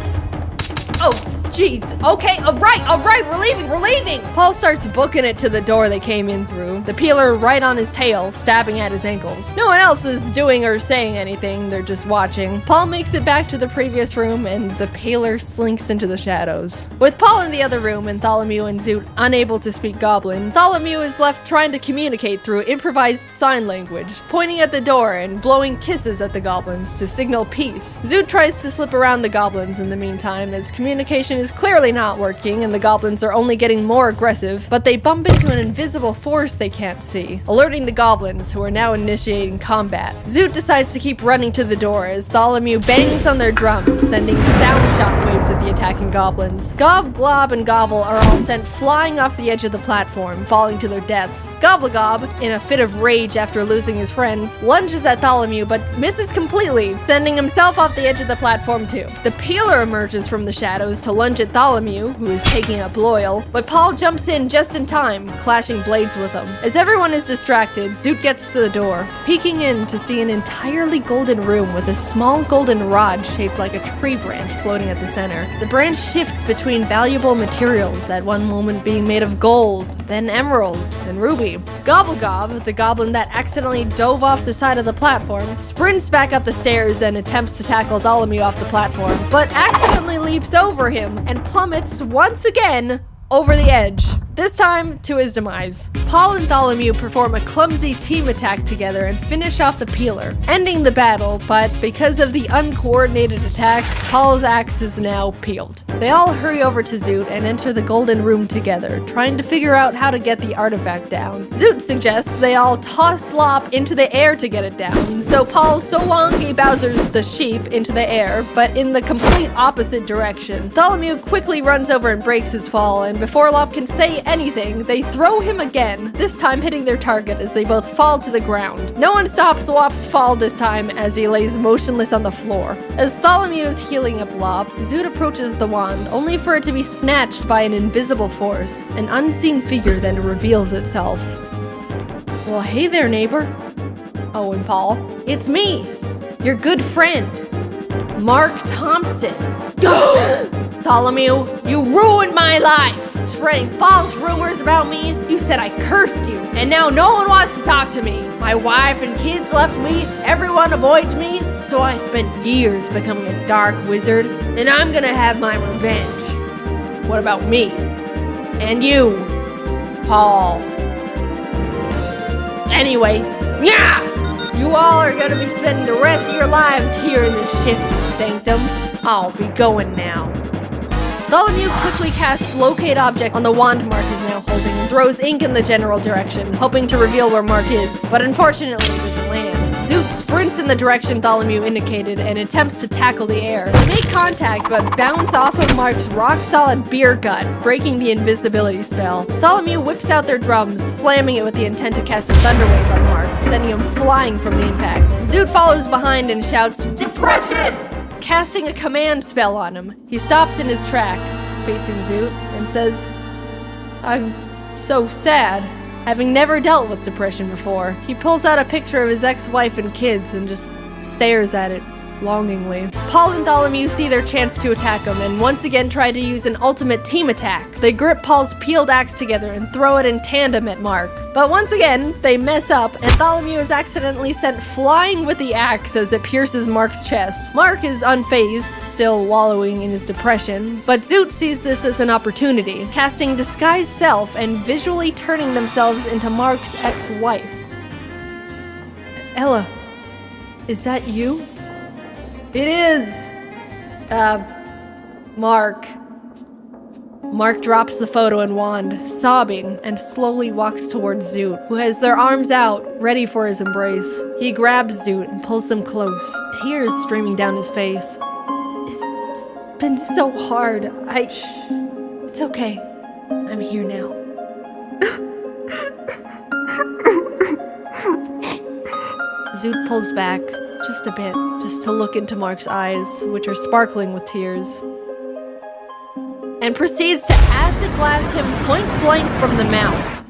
Oh, jeez. Okay, all right, we're leaving. Paul starts booking it to the door they came in through, the Peeler right on his tail, stabbing at his ankles. No one else is doing or saying anything, they're just watching. Paul makes it back to the previous room, and the Peeler slinks into the shadows. With Paul in the other room and Tholomew and Zoot unable to speak Goblin, Tholomew is left trying to communicate through improvised sign language, pointing at the door and blowing kisses at the goblins to signal peace. Zoot tries to slip around the goblins in the meantime, as communication is clearly not working and the goblins are only getting more aggressive, but they bump into an invisible force they can't see, alerting the goblins, who are now initiating combat. Zoot decides to keep running to the door as Tholomew bangs on their drums, sending sound shockwaves at the attacking goblins. Gob, Glob, and Gobble are all sent flying off the edge of the platform, falling to their deaths. Gobblegob, in a fit of rage after losing his friends, lunges at Tholomew but misses completely, sending himself off the edge of the platform too. The Peeler emerges from the shadows to lunge at Tholomew, who is taking up Bloyle, but Paul jumps in just in time, clashing blades with him. As everyone is distracted, Zoot gets to the door, peeking in to see an entirely golden room with a small golden rod shaped like a tree branch floating at the center. The branch shifts between valuable materials, at one moment being made of gold, then emerald, then ruby. Gobblegob, the goblin that accidentally dove off the side of the platform, sprints back up the stairs and attempts to tackle Tholomew off the platform, but accidentally leaps over him and plummets once again over the edge, this time to his demise. Paul and Tholomew perform a clumsy team attack together and finish off the Peeler, ending the battle, but because of the uncoordinated attack, Paul's axe is now peeled. They all hurry over to Zoot and enter the golden room together, trying to figure out how to get the artifact down. Zoot suggests they all toss Slop into the air to get it down, so Paul Solongi Bowser's the sheep into the air, but in the complete opposite direction. Tholomew quickly runs over and breaks his fall, and before Lop can say anything, they throw him again, this time hitting their target as they both fall to the ground. No one stops Lop's fall this time as he lays motionless on the floor. As Tholomew is healing up Lop, Zoot approaches the wand, only for it to be snatched by an invisible force. An unseen figure then reveals itself. Well, hey there, neighbor. Oh, and Paul. It's me, your good friend, Mark Thompson. Tholomew, you ruined my life, spreading false rumors about me. You said I cursed you, and now no one wants to talk to me. My wife and kids left me, everyone avoids me, so I spent years becoming a dark wizard, and I'm gonna have my revenge. What about me? And you, Paul. Anyway, yeah! You all are gonna be spending the rest of your lives here in this shifting sanctum. I'll be going now. Tholomew quickly casts Locate Object on the wand Mark is now holding and throws ink in the general direction, hoping to reveal where Mark is, but unfortunately it doesn't land. Zoot sprints in the direction Tholomew indicated and attempts to tackle the air. They make contact but bounce off of Mark's rock-solid beer gut, breaking the invisibility spell. Tholomew whips out their drums, slamming it with the intent to cast a thunderwave on Mark, sending him flying from the impact. Zoot follows behind and shouts, "Depression!" casting a command spell on him. He stops in his tracks, facing Zoot, and says, "I'm so sad." Having never dealt with depression before, he pulls out a picture of his ex-wife and kids and just stares at it longingly. Paul and Tholomew see their chance to attack him and once again try to use an ultimate team attack. They grip Paul's peeled axe together and throw it in tandem at Mark. But once again, they mess up and Tholomew is accidentally sent flying with the axe as it pierces Mark's chest. Mark is unfazed, still wallowing in his depression, but Zoot sees this as an opportunity, casting Disguise Self and visually turning themselves into Mark's ex-wife. Ella, is that you? It is. Mark. Mark drops the photo and wand, sobbing, and slowly walks towards Zoot, who has their arms out, ready for his embrace. He grabs Zoot and pulls them close, tears streaming down his face. It's been so hard. It's okay. I'm here now. Zoot pulls back just a bit, just to look into Mark's eyes, which are sparkling with tears, and proceeds to acid blast him point blank from the mouth.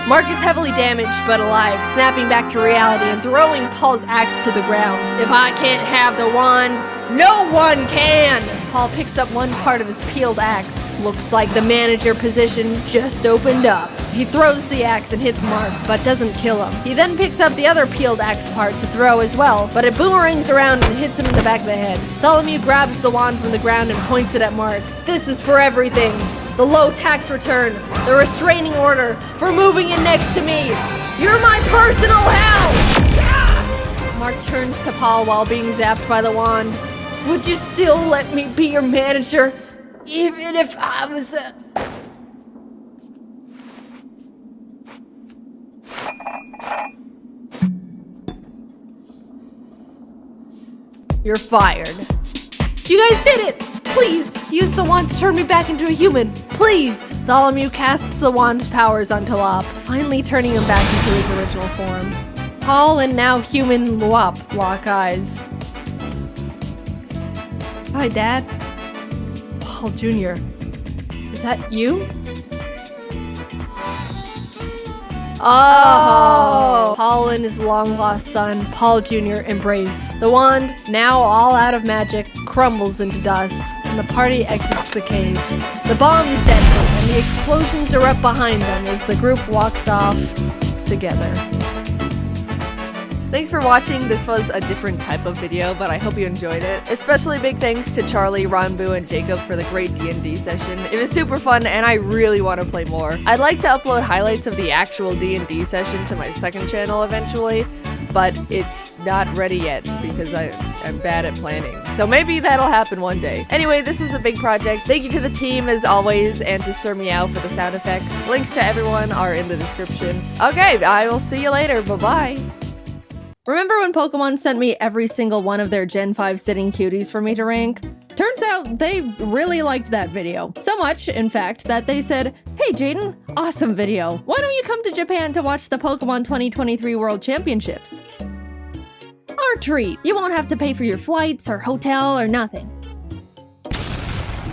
Mark is heavily damaged but alive, snapping back to reality and throwing Paul's axe to the ground. If I can't have the wand, no one can! Paul picks up one part of his peeled axe. Looks like the manager position just opened up. He throws the axe and hits Mark, but doesn't kill him. He then picks up the other peeled axe part to throw as well, but it boomerangs around and hits him in the back of the head. Bartholomew grabs the wand from the ground and points it at Mark. This is for everything. The low tax return, the restraining order, for moving in next to me. You're my personal hell! Mark turns to Paul while being zapped by the wand. Would you still let me be your manager, even if I was a... You're fired. You guys did it! Please, use the wand to turn me back into a human. Please! Bartholomew casts the wand's powers on Talop, finally turning him back into his original form. Paul and now human Luop lock eyes. Hi, Dad. Paul Jr. Is that you? Oh! Paul and his long-lost son, Paul Jr., embrace. The wand, now all out of magic, crumbles into dust, and the party exits the cave. The bomb is detonated, and the explosions erupt behind them as the group walks off together. Thanks for watching. This was a different type of video, but I hope you enjoyed it. Especially big thanks to Charlie, Ronbu, and Jacob for the great D&D session. It was super fun, and I really want to play more. I'd like to upload highlights of the actual D&D session to my second channel eventually, but it's not ready yet because I'm bad at planning. So maybe that'll happen one day. Anyway, this was a big project. Thank you to the team as always, and to Sir Meow for the sound effects. Links to everyone are in the description. Okay, I will see you later. Bye-bye. Remember when Pokemon sent me every single one of their Gen 5 sitting cuties for me to rank? Turns out they really liked that video. So much, in fact, that they said, "Hey Jaiden, awesome video. Why don't you come to Japan to watch the Pokemon 2023 World Championships?" Our treat. You won't have to pay for your flights or hotel or nothing.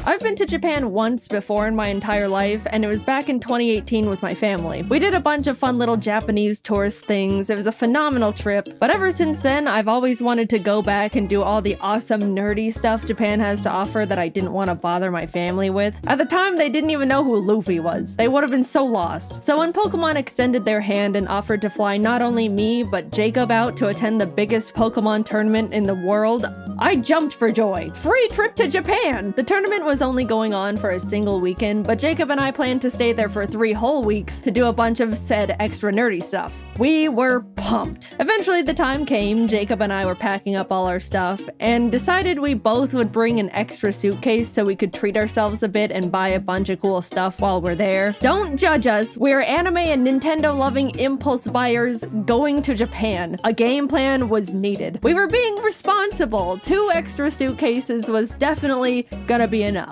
I've been to Japan once before in my entire life, and it was back in 2018 with my family. We did a bunch of fun little Japanese tourist things. It was a phenomenal trip, but ever since then, I've always wanted to go back and do all the awesome nerdy stuff Japan has to offer that I didn't want to bother my family with. At the time, they didn't even know who Luffy was. They would have been so lost. So when Pokemon extended their hand and offered to fly not only me, but Jacob out to attend the biggest Pokemon tournament in the world, I jumped for joy. Free trip to Japan! The tournament was only going on for a single weekend, but Jacob and I planned to stay there for 3 whole weeks to do a bunch of said extra nerdy stuff. We were pumped. Eventually the time came, Jacob and I were packing up all our stuff, and decided we both would bring an extra suitcase so we could treat ourselves a bit and buy a bunch of cool stuff while we're there. Don't judge us, we're anime and Nintendo-loving impulse buyers going to Japan. A game plan was needed. We were being responsible. 2 extra suitcases was definitely gonna be enough.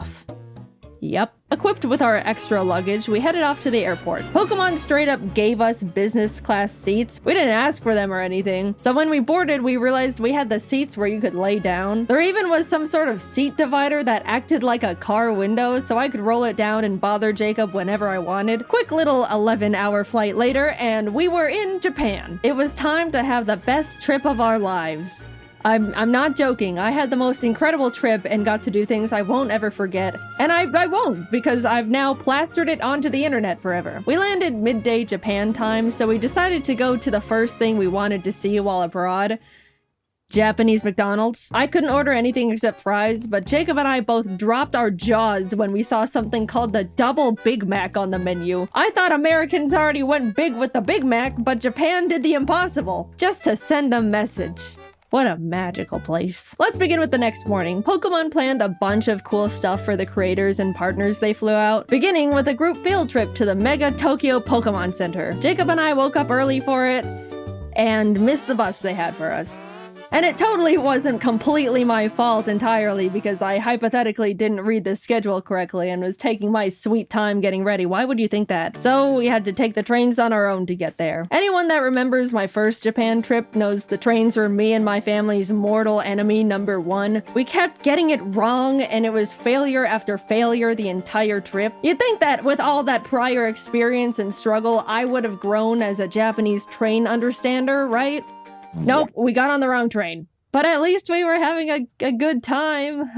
Yep. Equipped with our extra luggage, we headed off to the airport. Pokemon straight up gave us business class seats. We didn't ask for them or anything. So when we boarded, we realized we had the seats where you could lay down. There even was some sort of seat divider that acted like a car window, so I could roll it down and bother Jacob whenever I wanted. Quick little 11-hour flight later, and we were in Japan. It was time to have the best trip of our lives. I'm not joking. I had the most incredible trip and got to do things I won't ever forget. And I won't, because I've now plastered it onto the internet forever. We landed midday Japan time, so we decided to go to the first thing we wanted to see while abroad. Japanese McDonald's. I couldn't order anything except fries, but Jacob and I both dropped our jaws when we saw something called the Double Big Mac on the menu. I thought Americans already went big with the Big Mac, but Japan did the impossible, just to send a message. What a magical place. Let's begin with the next morning. Pokemon planned a bunch of cool stuff for the creators and partners they flew out, beginning with a group field trip to the Mega Tokyo Pokemon Center. Jacob and I woke up early for it and missed the bus they had for us. And it totally wasn't completely my fault entirely because I hypothetically didn't read the schedule correctly and was taking my sweet time getting ready. Why would you think that? So we had to take the trains on our own to get there. Anyone that remembers my first Japan trip knows the trains were me and my family's mortal enemy number one. We kept getting it wrong and it was failure after failure the entire trip. You'd think that with all that prior experience and struggle, I would have grown as a Japanese train understander, right? Nope, we got on the wrong train. But at least we were having a good time.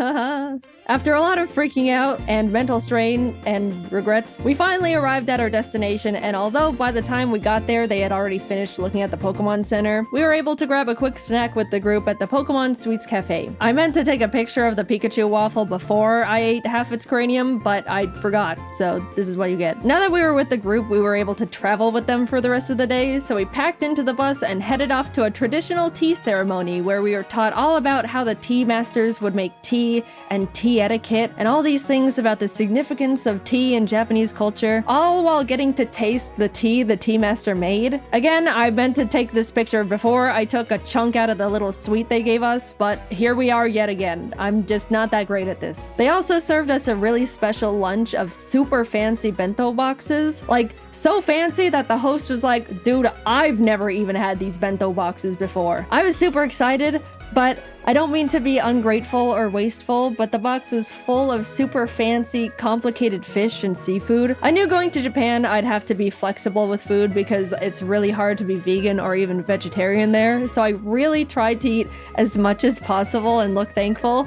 After a lot of freaking out and mental strain and regrets, we finally arrived at our destination, and although by the time we got there they had already finished looking at the Pokemon Center, we were able to grab a quick snack with the group at the Pokemon Sweets Cafe. I meant to take a picture of the Pikachu waffle before I ate half its cranium, but I forgot, so this is what you get. Now that we were with the group, we were able to travel with them for the rest of the day, so we packed into the bus and headed off to a traditional tea ceremony where we were taught all about how the tea masters would make tea and tea etiquette and all these things about the significance of tea in Japanese culture, all while getting to taste the tea master made. Again, I meant to take this picture before I took a chunk out of the little sweet they gave us, but here we are yet again. I'm just not that great at this. They also served us a really special lunch of super fancy bento boxes, like so fancy that the host was like, dude, I've never even had these bento boxes before. I was super excited, but I don't mean to be ungrateful or wasteful, but the box was full of super fancy, complicated fish and seafood. I knew going to Japan I'd have to be flexible with food because it's really hard to be vegan or even vegetarian there, so I really tried to eat as much as possible and look thankful.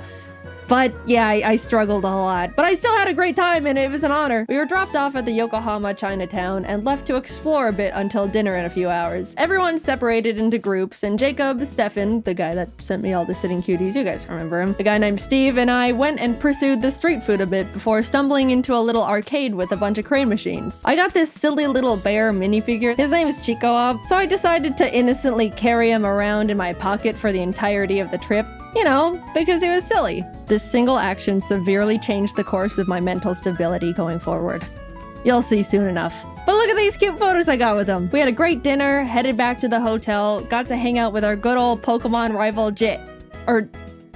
But yeah, I struggled a lot. But I still had a great time and it was an honor. We were dropped off at the Yokohama Chinatown and left to explore a bit until dinner in a few hours. Everyone separated into groups and Jacob, Stefan, the guy that sent me all the sitting cuties, you guys remember him, the guy named Steve, and I went and pursued the street food a bit before stumbling into a little arcade with a bunch of crane machines. I got this silly little bear minifigure. His name is Chico, so I decided to innocently carry him around in my pocket for the entirety of the trip. You know, because he was silly. This single action severely changed the course of my mental stability going forward. You'll see soon enough. But look at these cute photos I got with him. We had a great dinner, headed back to the hotel, got to hang out with our good old Pokemon rival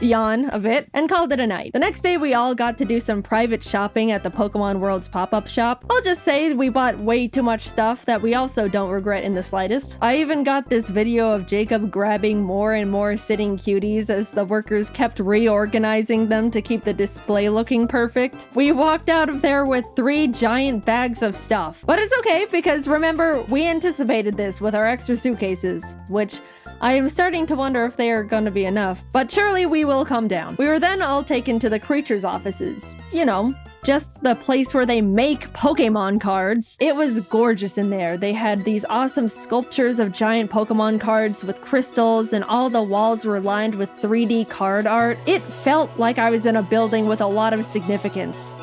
Jan a bit, and called it a night. The next day we all got to do some private shopping at the Pokemon World's pop-up shop. I'll just say we bought way too much stuff that we also don't regret in the slightest. I even got this video of Jacob grabbing more and more sitting cuties as the workers kept reorganizing them to keep the display looking perfect. We walked out of there with 3 giant bags of stuff. But it's okay because remember, we anticipated this with our extra suitcases, which I am starting to wonder if they are going to be enough, but surely we will come down. We were then all taken to the creatures' offices. You know, just the place where they make Pokemon cards. It was gorgeous in there. They had these awesome sculptures of giant Pokemon cards with crystals, and all the walls were lined with 3D card art. It felt like I was in a building with a lot of significance.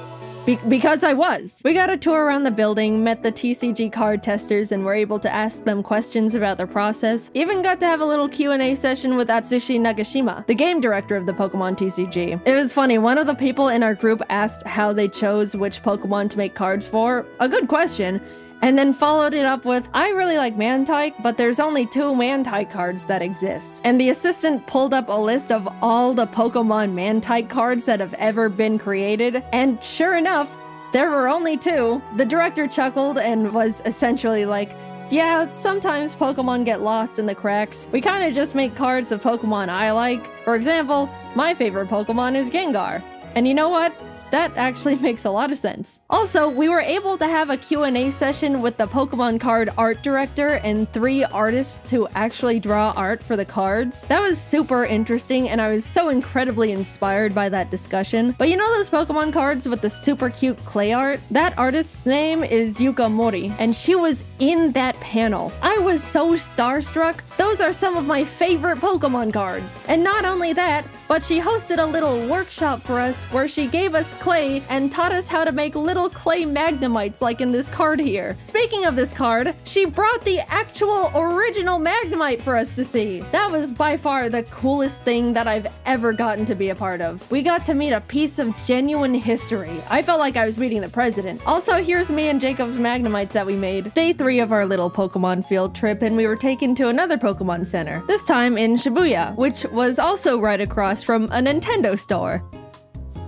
Because I was. We got a tour around the building, met the TCG card testers, and were able to ask them questions about their process. Even got to have a little Q&A session with Atsushi Nagashima, the game director of the Pokemon TCG. It was funny, one of the people in our group asked how they chose which Pokemon to make cards for. A good question. And then followed it up with, I really like Mantike, but there's only 2 Mantike cards that exist. And the assistant pulled up a list of all the Pokemon Mantike cards that have ever been created, and sure enough, there were only 2. The director chuckled and was essentially like, yeah, sometimes Pokemon get lost in the cracks. We kind of just make cards of Pokemon I like. For example, my favorite Pokemon is Gengar. And you know what? That actually makes a lot of sense. Also, we were able to have a Q&A session with the Pokemon card art director and 3 artists who actually draw art for the cards. That was super interesting, and I was so incredibly inspired by that discussion. But you know those Pokemon cards with the super cute clay art? That artist's name is Yuka Mori, and she was in that panel. I was so starstruck. Those are some of my favorite Pokemon cards. And not only that, but she hosted a little workshop for us where she gave us clay and taught us how to make little clay Magnemites like in this card here. Speaking of this card, she brought the actual original Magnemite for us to see. That was by far the coolest thing that I've ever gotten to be a part of. We got to meet a piece of genuine history. I felt like I was meeting the president. Also, here's me and Jacob's Magnemites that we made. Day 3 of our little Pokemon field trip, and we were taken to another Pokemon Center. This time in Shibuya, which was also right across from a Nintendo store.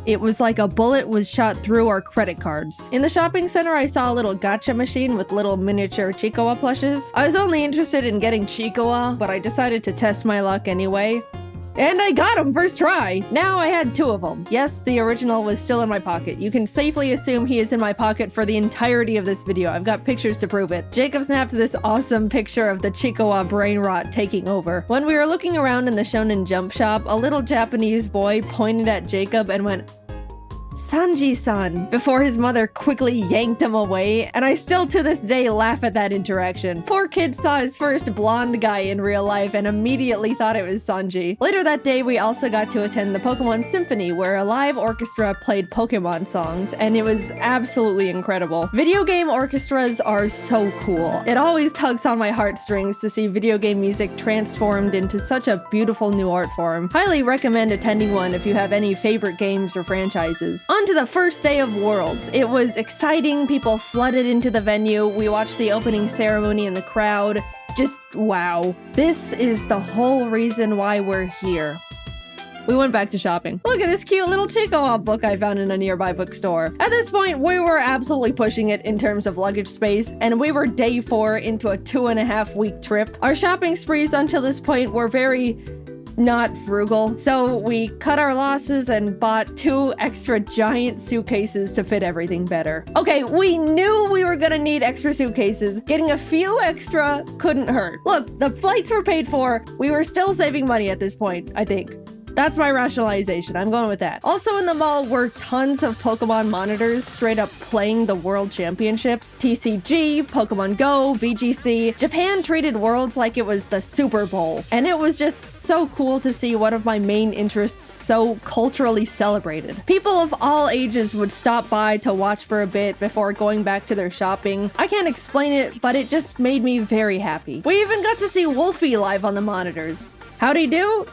It was like a bullet was shot through our credit cards. In the shopping center, I saw a little gacha machine with little miniature Chiikawa plushes. I was only interested in getting Chiikawa, but I decided to test my luck anyway. And I got him first try! Now I had 2 of them. Yes, the original was still in my pocket. You can safely assume he is in my pocket for the entirety of this video. I've got pictures to prove it. Jacob snapped this awesome picture of the Chiikawa brain rot taking over. When we were looking around in the Shonen Jump shop, a little Japanese boy pointed at Jacob and went, "Sanji-san," before his mother quickly yanked him away, and I still to this day laugh at that interaction. Poor kid saw his first blonde guy in real life and immediately thought it was Sanji. Later that day, we also got to attend the Pokemon Symphony, where a live orchestra played Pokemon songs, and it was absolutely incredible. Video game orchestras are so cool. It always tugs on my heartstrings to see video game music transformed into such a beautiful new art form. Highly recommend attending one if you have any favorite games or franchises. On to the first day of Worlds. It was exciting, people flooded into the venue, we watched the opening ceremony in the crowd. Just wow. This is the whole reason why we're here. We went back to shopping. Look at this cute little Chiikawa book I found in a nearby bookstore. At this point, we were absolutely pushing it in terms of luggage space, and we were day 4 into a 2.5-week trip. Our shopping sprees until this point were very not frugal, so we cut our losses and bought 2 extra giant suitcases to fit everything better. Okay, we knew we were gonna need extra suitcases. Getting a few extra couldn't hurt. Look, the flights were paid for. We were still saving money at this point, I think. That's my rationalization. I'm going with that. Also in the mall were tons of Pokemon monitors straight up playing the World Championships. TCG, Pokemon Go, VGC. Japan treated Worlds like it was the Super Bowl. And it was just so cool to see one of my main interests so culturally celebrated. People of all ages would stop by to watch for a bit before going back to their shopping. I can't explain it, but it just made me very happy. We even got to see Wolfie live on the monitors. How'd he do?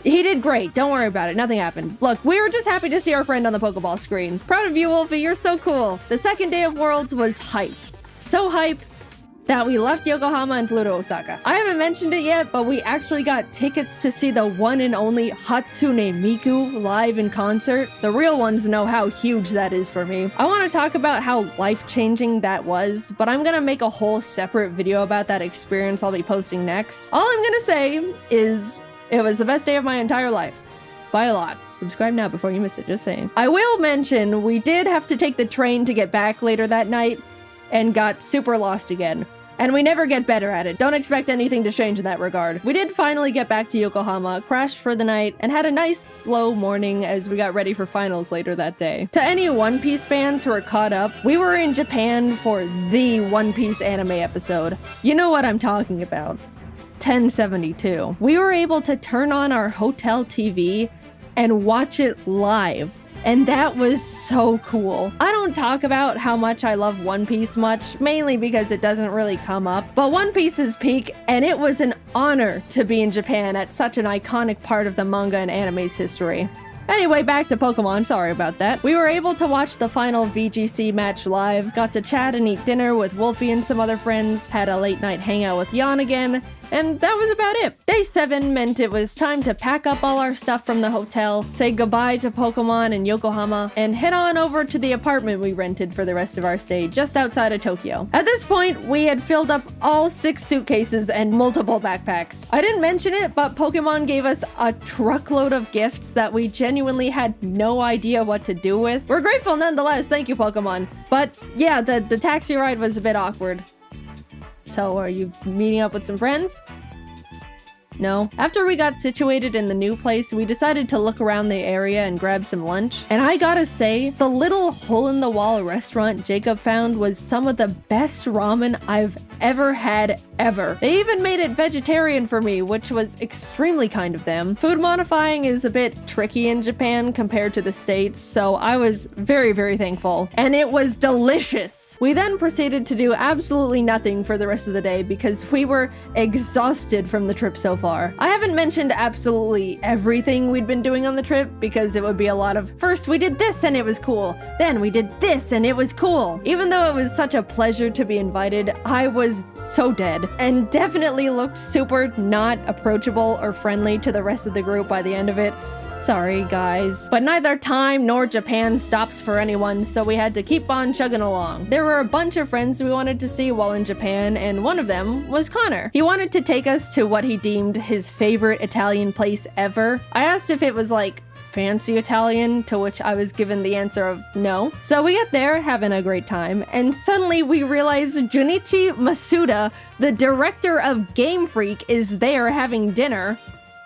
He did great. Don't worry about it. Nothing happened. Look, we were just happy to see our friend on the Pokeball screen. Proud of you, Wolfie. You're so cool. The second day of Worlds was hype. So hype that we left Yokohama and flew to Osaka. I haven't mentioned it yet, but we actually got tickets to see the one and only Hatsune Miku live in concert. The real ones know how huge that is for me. I want to talk about how life-changing that was, but I'm gonna make a whole separate video about that experience I'll be posting next. All I'm gonna say is it was the best day of my entire life. By a lot. Subscribe now before you miss it, just saying. I will mention, we did have to take the train to get back later that night and got super lost again. And we never get better at it. Don't expect anything to change in that regard. We did finally get back to Yokohama, crashed for the night, and had a nice slow morning as we got ready for finals later that day. To any One Piece fans who are caught up, we were in Japan for the One Piece anime episode. You know what I'm talking about. 1072. We were able to turn on our hotel TV and watch it live. And that was so cool. I don't talk about how much I love One Piece much, mainly because it doesn't really come up, but One Piece is peak, and it was an honor to be in Japan at such an iconic part of the manga and anime's history. Anyway, back to Pokemon, sorry about that. We were able to watch the final VGC match live, got to chat and eat dinner with Wolfie and some other friends, had a late night hangout with Jan again, And that was about it. Day 7 meant it was time to pack up all our stuff from the hotel, say goodbye to Pokemon and Yokohama, and head on over to the apartment we rented for the rest of our stay just outside of Tokyo. At this point, we had filled up all 6 suitcases and multiple backpacks. I didn't mention it, but Pokemon gave us a truckload of gifts that we genuinely had no idea what to do with. We're grateful nonetheless, thank you Pokemon. But yeah, the taxi ride was a bit awkward. So are you meeting up with some friends? No. After we got situated in the new place, we decided to look around the area and grab some lunch. And I gotta say, the little hole-in-the-wall restaurant Jacob found was some of the best ramen I've ever had ever. They even made it vegetarian for me, which was extremely kind of them. Food modifying is a bit tricky in Japan compared to the States, so I was very, very thankful. And it was delicious! We then proceeded to do absolutely nothing for the rest of the day because we were exhausted from the trip so far. I haven't mentioned absolutely everything we'd been doing on the trip because it would be a lot of, first we did this and it was cool, then we did this and it was cool. Even though it was such a pleasure to be invited, I was so dead and definitely looked super not approachable or friendly to the rest of the group by the end of it. Sorry, guys. But neither time nor Japan stops for anyone, so we had to keep on chugging along. There were a bunch of friends we wanted to see while in Japan, and one of them was Connor. He wanted to take us to what he deemed his favorite Italian place ever. I asked if it was like fancy Italian, to which I was given the answer of no. So we get there, having a great time, and suddenly we realize Junichi Masuda, the director of Game Freak, is there having dinner.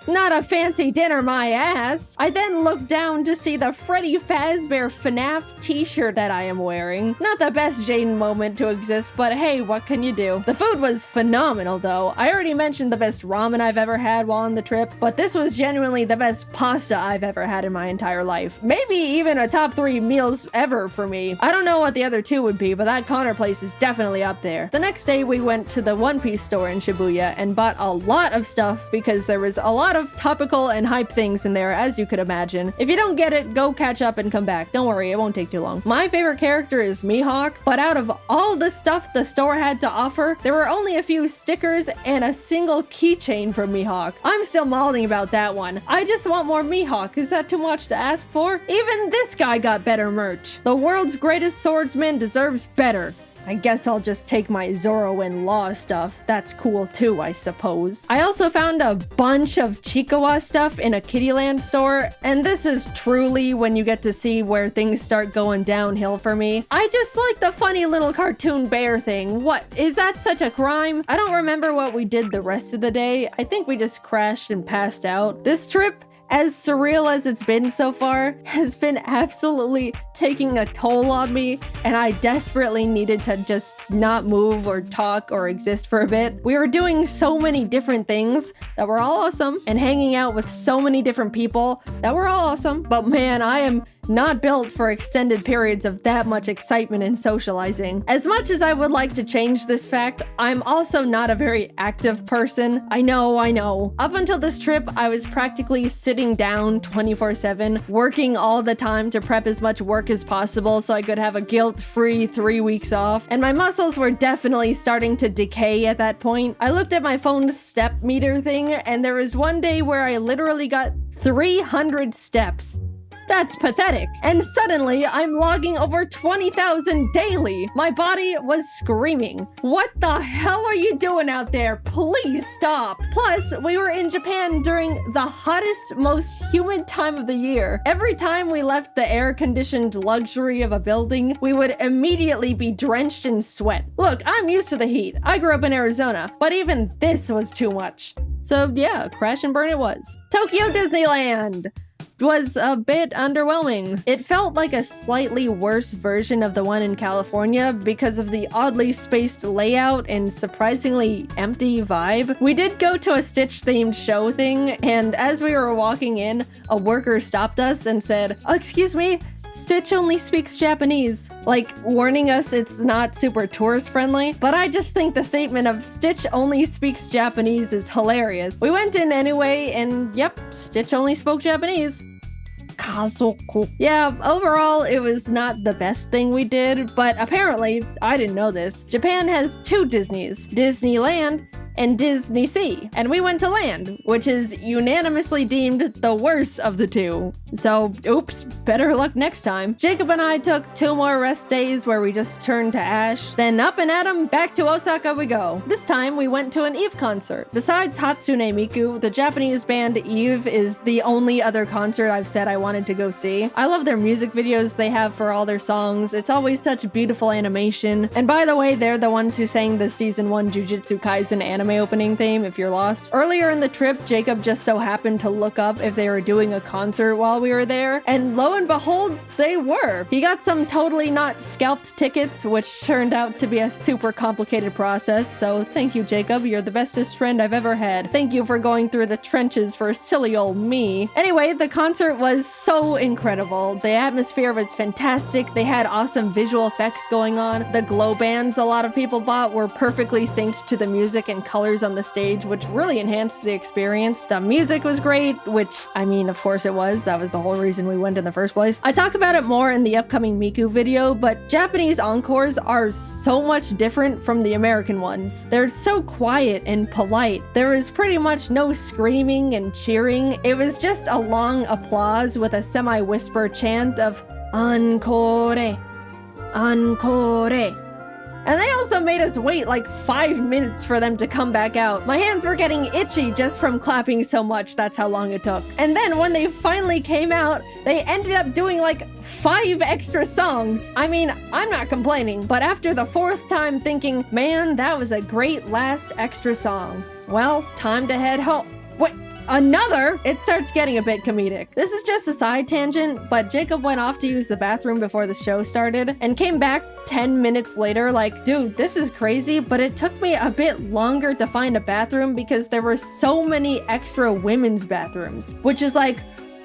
Not a fancy dinner, my ass. I then look down to see the Freddy Fazbear FNAF t-shirt that I am wearing. Not the best Jaden moment to exist, but hey, what can you do? The food was phenomenal though. I already mentioned the best ramen I've ever had while on the trip, but this was genuinely the best pasta I've ever had in my entire life. Maybe even a top 3 meals ever for me. I don't know what the other 2 would be, but that Connor place is definitely up there. The next day we went to the One Piece store in Shibuya and bought a lot of stuff because there was a lot of topical and hype things in there, as you could imagine. If you don't get it, go catch up and come back. Don't worry, it won't take too long. My favorite character is Mihawk, but out of all the stuff the store had to offer, there were only a few stickers and a single keychain from Mihawk. I'm still mauling about that one. I just want more Mihawk. Is that too much to ask for? Even this guy got better merch. The world's greatest swordsman deserves better. I guess I'll just take my Zoro and Law stuff. That's cool too, I suppose. I also found a bunch of Chikawa stuff in a Kittyland store, and this is truly when you get to see where things start going downhill for me. I just like the funny little cartoon bear thing. What, is that such a crime? I don't remember what we did the rest of the day. I think we just crashed and passed out. This trip, as surreal as it's been so far, has been absolutely taking a toll on me, and I desperately needed to just not move or talk or exist for a bit. We were doing so many different things that were all awesome, and hanging out with so many different people that were all awesome, but man, I am not built for extended periods of that much excitement and socializing. As much as I would like to change this fact, I'm also not a very active person. I know. Up until this trip, I was practically sitting down 24/7, working all the time to prep as much work as possible so I could have a guilt-free 3 weeks off, and my muscles were definitely starting to decay at that point. I looked at my phone's step meter thing, and there was one day where I literally got 300 steps. That's pathetic. And suddenly, I'm logging over 20,000 daily. My body was screaming. What the hell are you doing out there? Please stop. Plus, we were in Japan during the hottest, most humid time of the year. Every time we left the air-conditioned luxury of a building, we would immediately be drenched in sweat. Look, I'm used to the heat. I grew up in Arizona, but even this was too much. So yeah, crash and burn it was. Tokyo Disneyland was a bit underwhelming. It felt like a slightly worse version of the one in California because of the oddly spaced layout and surprisingly empty vibe. We did go to a Stitch-themed show thing, and as we were walking in, a worker stopped us and said, "Oh, excuse me, Stitch only speaks Japanese," like warning us it's not super tourist friendly. But I just think the statement of Stitch only speaks Japanese is hilarious. We went in anyway, and yep, Stitch only spoke Japanese. Kazoku. Yeah, overall, it was not the best thing we did, but apparently, I didn't know this, Japan has 2 Disneys, Disneyland and Disney Sea. And we went to land, which is unanimously deemed the worst of the two. So, oops, better luck next time. Jacob and I took 2 more rest days where we just turned to ash. Then up and at 'em, back to Osaka we go. This time we went to an Eve concert. Besides Hatsune Miku, the Japanese band Eve is the only other concert I've said I wanted to go see. I love their music videos they have for all their songs. It's always such beautiful animation. And by the way, they're the ones who sang the season 1 Jujutsu Kaisen anime opening theme, if you're lost. Earlier in the trip, Jacob just so happened to look up if they were doing a concert while we were there, and lo and behold, they were. He got some totally not scalped tickets, which turned out to be a super complicated process, so thank you, Jacob. You're the bestest friend I've ever had. Thank you for going through the trenches for silly old me. Anyway, the concert was so incredible. The atmosphere was fantastic. They had awesome visual effects going on. The glow bands a lot of people bought were perfectly synced to the music and colors on the stage, which really enhanced the experience. The music was great, which, I mean, of course it was. That was the whole reason we went in the first place. I talk about it more in the upcoming Miku video, but Japanese encores are so much different from the American ones. They're so quiet and polite. There was pretty much no screaming and cheering. It was just a long applause with a semi-whisper chant of "Encore, encore." And they also made us wait like 5 minutes for them to come back out. My hands were getting itchy just from clapping so much, that's how long it took. And then when they finally came out, they ended up doing like 5 extra songs. I mean, I'm not complaining, but after the 4th time thinking, man, that was a great last extra song. Well, time to head home. Wait. Another? It starts getting a bit comedic. This is just a side tangent, but Jacob went off to use the bathroom before the show started and came back 10 minutes later like, dude, this is crazy, but it took me a bit longer to find a bathroom because there were so many extra women's bathrooms, which is like,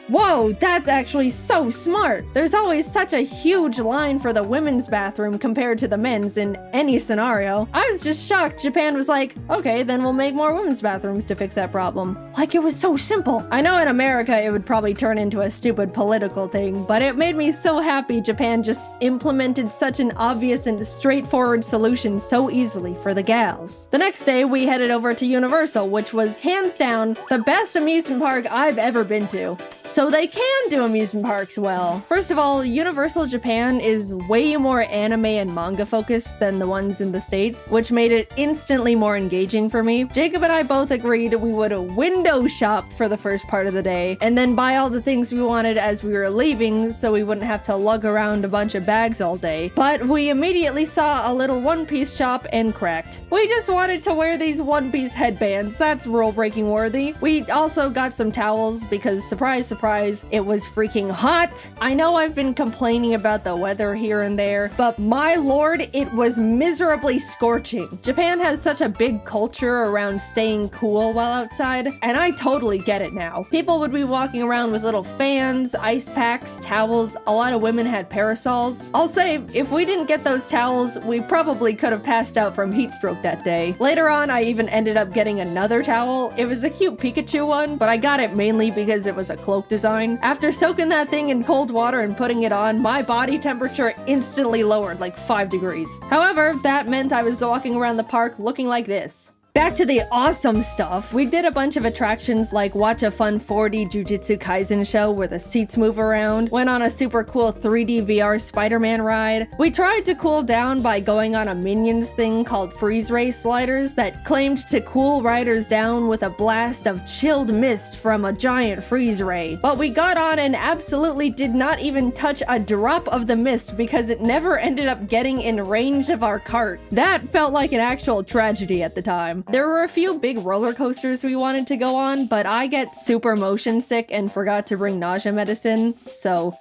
whoa, that's actually so smart. There's always such a huge line for the women's bathroom compared to the men's in any scenario. I was just shocked Japan was like, okay, then we'll make more women's bathrooms to fix that problem. Like it was so simple. I know in America it would probably turn into a stupid political thing, but it made me so happy Japan just implemented such an obvious and straightforward solution so easily for the gals. The next day we headed over to Universal, which was hands down the best amusement park I've ever been to. So they can do amusement parks well. First of all, Universal Japan is way more anime and manga focused than the ones in the States, which made it instantly more engaging for me. Jacob and I both agreed we would window shop for the first part of the day, and then buy all the things we wanted as we were leaving so we wouldn't have to lug around a bunch of bags all day. But we immediately saw a little One Piece shop and cracked. We just wanted to wear these One Piece headbands. That's rule-breaking worthy. We also got some towels because, surprise, surprise, it was freaking hot. I know I've been complaining about the weather here and there, but my lord, it was miserably scorching. Japan has such a big culture around staying cool while outside, and I totally get it now. People would be walking around with little fans, ice packs, towels. A lot of women had parasols. I'll say, if we didn't get those towels, we probably could have passed out from heat stroke that day. Later on, I even ended up getting another towel. It was a cute Pikachu one, but I got it mainly because it was a cloak design. After soaking that thing in cold water and putting it on, my body temperature instantly lowered like 5 degrees. However, that meant I was walking around the park looking like this. Back to the awesome stuff. We did a bunch of attractions like watch a fun 4D Jujutsu Kaisen show where the seats move around, went on a super cool 3D VR Spider-Man ride. We tried to cool down by going on a Minions thing called Freeze Ray sliders that claimed to cool riders down with a blast of chilled mist from a giant freeze ray. But we got on and absolutely did not even touch a drop of the mist because it never ended up getting in range of our cart. That felt like an actual tragedy at the time. There were a few big roller coasters we wanted to go on, but I get super motion sick and forgot to bring nausea medicine, so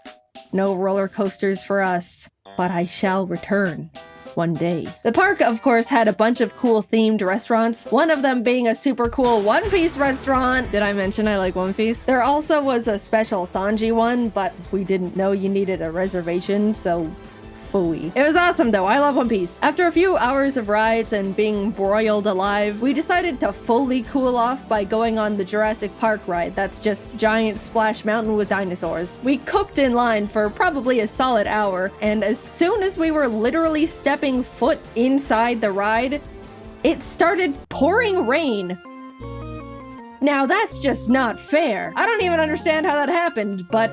no roller coasters for us. But I shall return one day. The park, of course, had a bunch of cool themed restaurants, one of them being a super cool One Piece restaurant. Did I mention I like One Piece? There also was a special Sanji one, but we didn't know you needed a reservation, so phooey. It was awesome though, I love One Piece. After a few hours of rides and being broiled alive, we decided to fully cool off by going on the Jurassic Park ride that's just giant splash mountain with dinosaurs. We cooked in line for probably a solid hour, and as soon as we were literally stepping foot inside the ride, it started pouring rain. Now that's just not fair. I don't even understand how that happened, but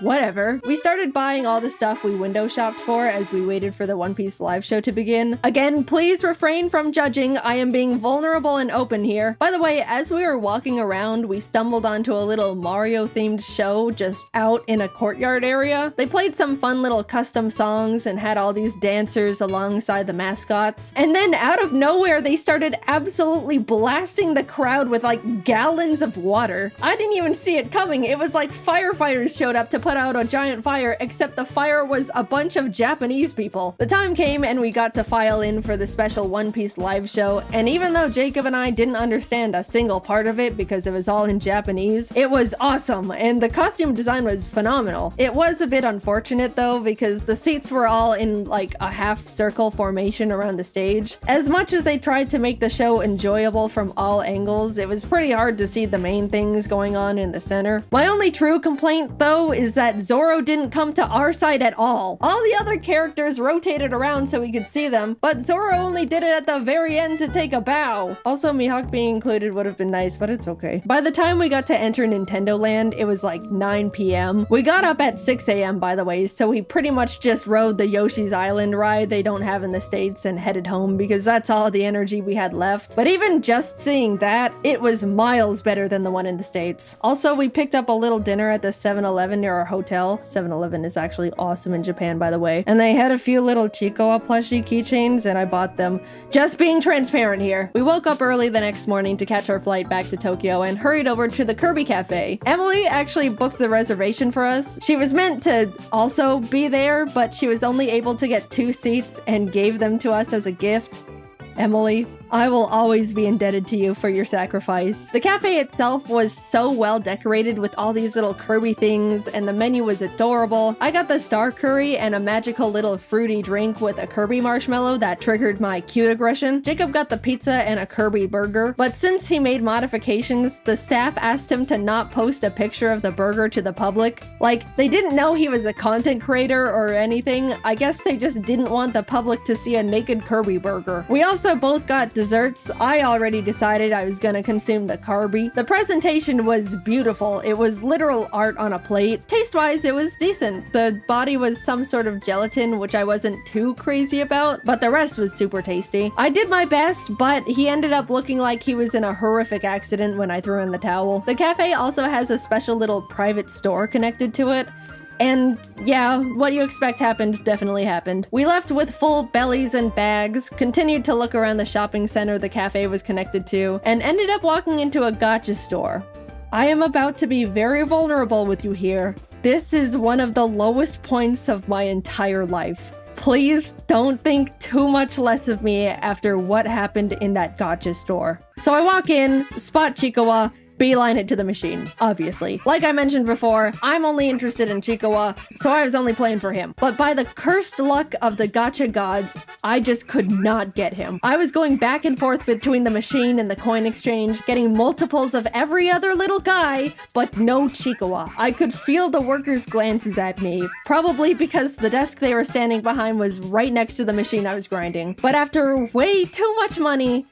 whatever. We started buying all the stuff we window shopped for as we waited for the One Piece live show to begin. Again, please refrain from judging. I am being vulnerable and open here. By the way, as we were walking around, we stumbled onto a little Mario-themed show just out in a courtyard area. They played some fun little custom songs and had all these dancers alongside the mascots. And then out of nowhere, they started absolutely blasting the crowd with like gallons of water. I didn't even see it coming. It was like firefighters showed up to put out a giant fire, except the fire was a bunch of Japanese people. The time came and we got to file in for the special One Piece live show, and even though Jacob and I didn't understand a single part of it because it was all in Japanese, it was awesome, and the costume design was phenomenal. It was a bit unfortunate though, because the seats were all in like a half circle formation around the stage. As much as they tried to make the show enjoyable from all angles, it was pretty hard to see the main things going on in the center. My only true complaint though is that Zoro didn't come to our side at all. All the other characters rotated around so we could see them, but Zoro only did it at the very end to take a bow. Also, Mihawk being included would have been nice, but it's okay. By the time we got to enter Nintendo Land, it was like 9 p.m. We got up at 6 a.m. by the way, so we pretty much just rode the Yoshi's Island ride they don't have in the States and headed home because that's all the energy we had left. But even just seeing that, it was miles better than the one in the States. Also, we picked up a little dinner at the 7-Eleven near our hotel. 7-Eleven is actually awesome in Japan, by the way. And they had a few little Chikoa plushie keychains, and I bought them. Just being transparent here. We woke up early the next morning to catch our flight back to Tokyo and hurried over to the Kirby Cafe. Emily actually booked the reservation for us. She was meant to also be there, but she was only able to get 2 seats and gave them to us as a gift. Emily, I will always be indebted to you for your sacrifice. The cafe itself was so well decorated with all these little Kirby things, and the menu was adorable. I got the star curry and a magical little fruity drink with a Kirby marshmallow that triggered my cute aggression. Jacob got the pizza and a Kirby burger, but since he made modifications, the staff asked him to not post a picture of the burger to the public. Like, they didn't know he was a content creator or anything. I guess they just didn't want the public to see a naked Kirby burger. We also both got desserts. I already decided I was gonna consume the Kirby. The presentation was beautiful. It was literal art on a plate. Taste-wise, it was decent. The body was some sort of gelatin, which I wasn't too crazy about, but the rest was super tasty. I did my best, but he ended up looking like he was in a horrific accident when I threw in the towel. The cafe also has a special little private store connected to it. And yeah, what you expect happened definitely happened. We left with full bellies and bags, continued to look around the shopping center the cafe was connected to, and ended up walking into a gacha store. I am about to be very vulnerable with you here. This is one of the lowest points of my entire life. Please don't think too much less of me after what happened in that gacha store. So I walk in, spot Chikawa, beeline it to the machine, obviously. Like I mentioned before, I'm only interested in Chikawa, so I was only playing for him. But by the cursed luck of the gacha gods, I just could not get him. I was going back and forth between the machine and the coin exchange, getting multiples of every other little guy, but no Chikawa. I could feel the workers' glances at me, probably because the desk they were standing behind was right next to the machine I was grinding. But after way too much money,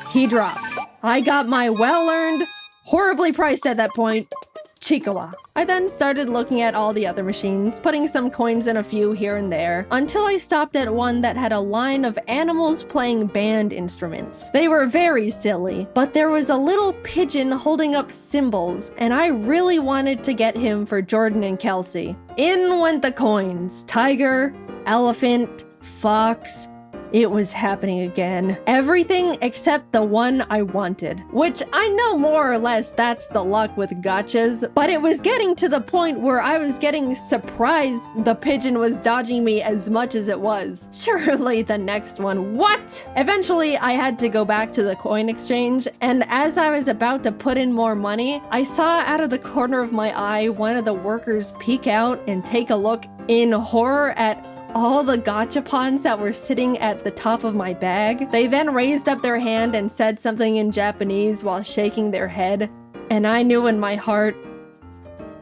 he dropped. I got my well-earned, horribly priced at that point, Chikawa. I then started looking at all the other machines, putting some coins in a few here and there, until I stopped at one that had a line of animals playing band instruments. They were very silly, but there was a little pigeon holding up cymbals, and I really wanted to get him for Jordan and Kelsey. In went the coins. Tiger, elephant, fox. It was happening again. Everything except the one I wanted. Which I know more or less that's the luck with gachas, but it was getting to the point where I was getting surprised the pigeon was dodging me as much as it was. Surely the next one. What? Eventually, I had to go back to the coin exchange, and as I was about to put in more money, I saw out of the corner of my eye one of the workers peek out and take a look in horror at all the gachapons that were sitting at the top of my bag. They then raised up their hand and said something in Japanese while shaking their head, and I knew in my heart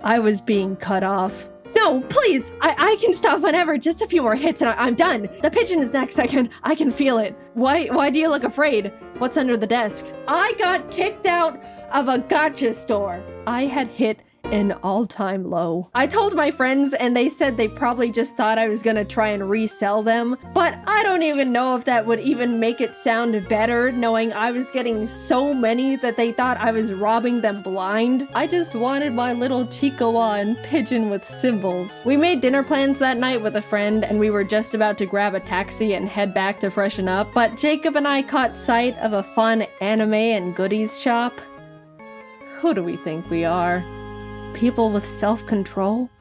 I was being cut off. No, please. I can stop whenever. Just a few more hits and I'm done. The pigeon is next. I can feel it. Why do you look afraid? What's under the desk? I got kicked out of a gacha store. I had hit an all-time low. I told my friends and they said they probably just thought I was gonna try and resell them, but I don't even know if that would even make it sound better, knowing I was getting so many that they thought I was robbing them blind. I just wanted my little Chikawa and pigeon with symbols. We made dinner plans that night with a friend and we were just about to grab a taxi and head back to freshen up, but Jacob and I caught sight of a fun anime and goodies shop. Who do we think we are? People with self-control?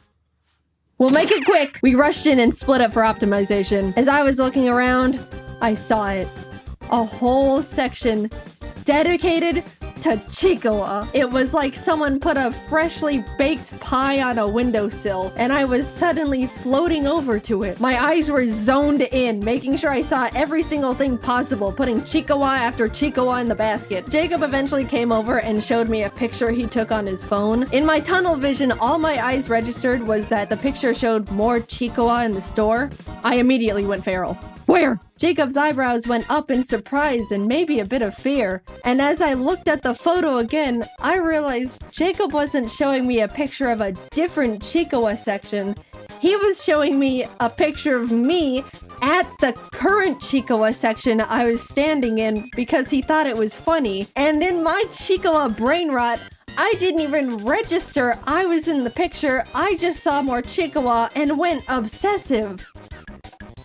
We'll make it quick! We rushed in and split up for optimization. As I was looking around, I saw it. A whole section dedicated to Chikawa. It was like someone put a freshly baked pie on a windowsill, and I was suddenly floating over to it. My eyes were zoned in, making sure I saw every single thing possible, putting Chikawa after Chikawa in the basket. Jacob eventually came over and showed me a picture he took on his phone. In my tunnel vision, all my eyes registered was that the picture showed more Chikawa in the store. I immediately went feral. Where? Jacob's eyebrows went up in surprise and maybe a bit of fear. And as I looked at the photo again, I realized Jacob wasn't showing me a picture of a different Chikawa section. He was showing me a picture of me at the current Chikawa section I was standing in because he thought it was funny. And in my Chikawa brain rot, I didn't even register I was in the picture. I just saw more Chikawa and went obsessive.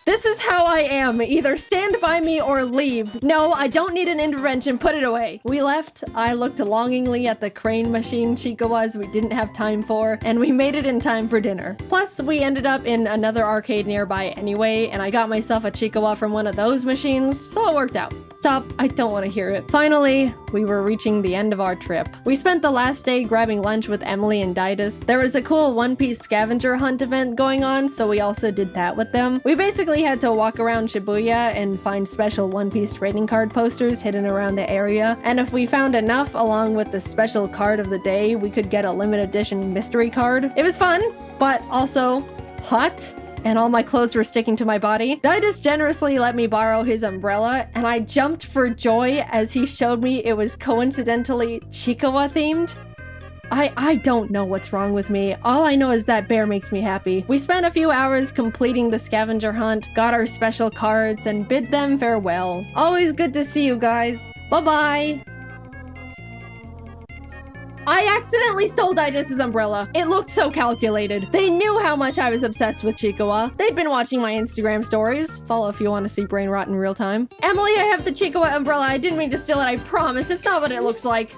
This is how I am. Either stand by me or leave. No, I don't need an intervention. Put it away. We left. I looked longingly at the crane machine Chikawas we didn't have time for, and we made it in time for dinner. Plus, we ended up in another arcade nearby anyway, and I got myself a Chikawa from one of those machines, so it worked out. Stop. I don't want to hear it. Finally, we were reaching the end of our trip. We spent the last day grabbing lunch with Emily and Didus. There was a cool One Piece scavenger hunt event going on, so we also did that with them. We basically had to walk around Shibuya and find special One Piece trading card posters hidden around the area, and if we found enough along with the special card of the day, we could get a limited edition mystery card. It was fun, but also hot, and all my clothes were sticking to my body. Didus generously let me borrow his umbrella, and I jumped for joy as he showed me it was coincidentally Chikawa themed. I don't know what's wrong with me. All I know is that bear makes me happy. We spent a few hours completing the scavenger hunt, got our special cards, and bid them farewell. Always good to see you guys. Bye-bye. I accidentally stole Didus' umbrella. It looked so calculated. They knew how much I was obsessed with Chikawa. They'd been watching my Instagram stories. Follow if you want to see brain rot in real time. Emily, I have the Chikawa umbrella. I didn't mean to steal it, I promise. It's not what it looks like.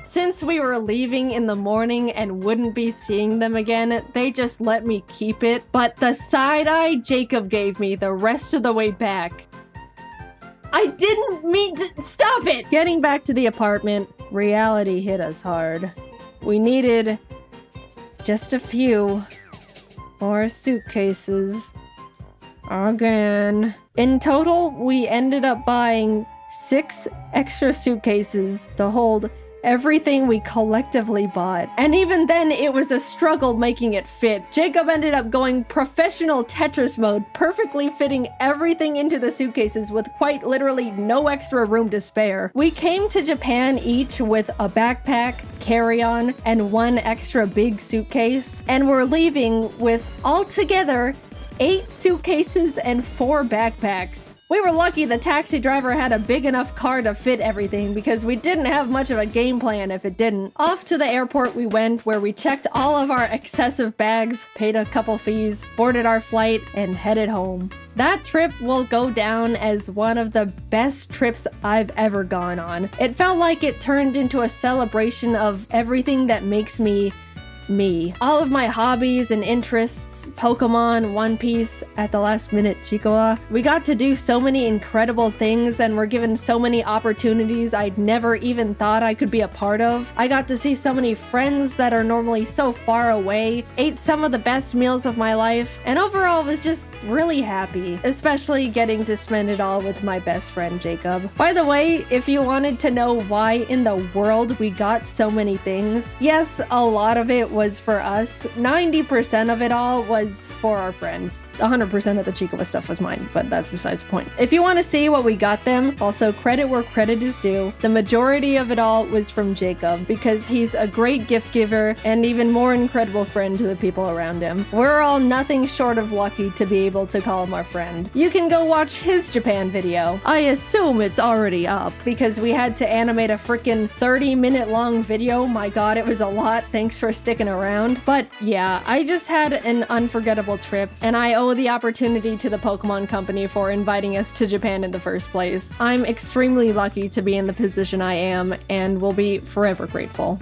Since we were leaving in the morning and wouldn't be seeing them again, they just let me keep it. But the side-eye Jacob gave me the rest of the way back. I didn't mean to— stop it! Getting back to the apartment, reality hit us hard. We needed just a few more suitcases. Again. In total, we ended up buying 6 extra suitcases to hold everything we collectively bought. And even then, it was a struggle making it fit. Jacob ended up going professional Tetris mode, perfectly fitting everything into the suitcases with quite literally no extra room to spare. We came to Japan each with a backpack, carry-on, and 1 extra big suitcase, and we're leaving with altogether 8 suitcases and 4 backpacks. We were lucky the taxi driver had a big enough car to fit everything because we didn't have much of a game plan if it didn't. Off to the airport we went, where we checked all of our excessive bags, paid a couple fees, boarded our flight, and headed home. That trip will go down as one of the best trips I've ever gone on. It felt like it turned into a celebration of everything that makes me me. All of my hobbies and interests, Pokemon, One Piece, at the last minute Chikawa. We got to do so many incredible things and were given so many opportunities I'd never even thought I could be a part of. I got to see so many friends that are normally so far away, ate some of the best meals of my life, and overall was just really happy, especially getting to spend it all with my best friend Jacob. By the way, if you wanted to know why in the world we got so many things, yes, a lot of it was was for us. 90% of it all was for our friends. 100% of the Chicowa stuff was mine, but that's besides the point. If you want to see what we got them, also credit where credit is due, the majority of it all was from Jacob, because he's a great gift giver and even more incredible friend to the people around him. We're all nothing short of lucky to be able to call him our friend. You can go watch his Japan video. I assume it's already up, because we had to animate a freaking 30-minute long video. My god, it was a lot. Thanks for sticking around. But yeah, I just had an unforgettable trip, and I owe the opportunity to the Pokemon Company for inviting us to Japan in the first place. I'm extremely lucky to be in the position I am, and will be forever grateful.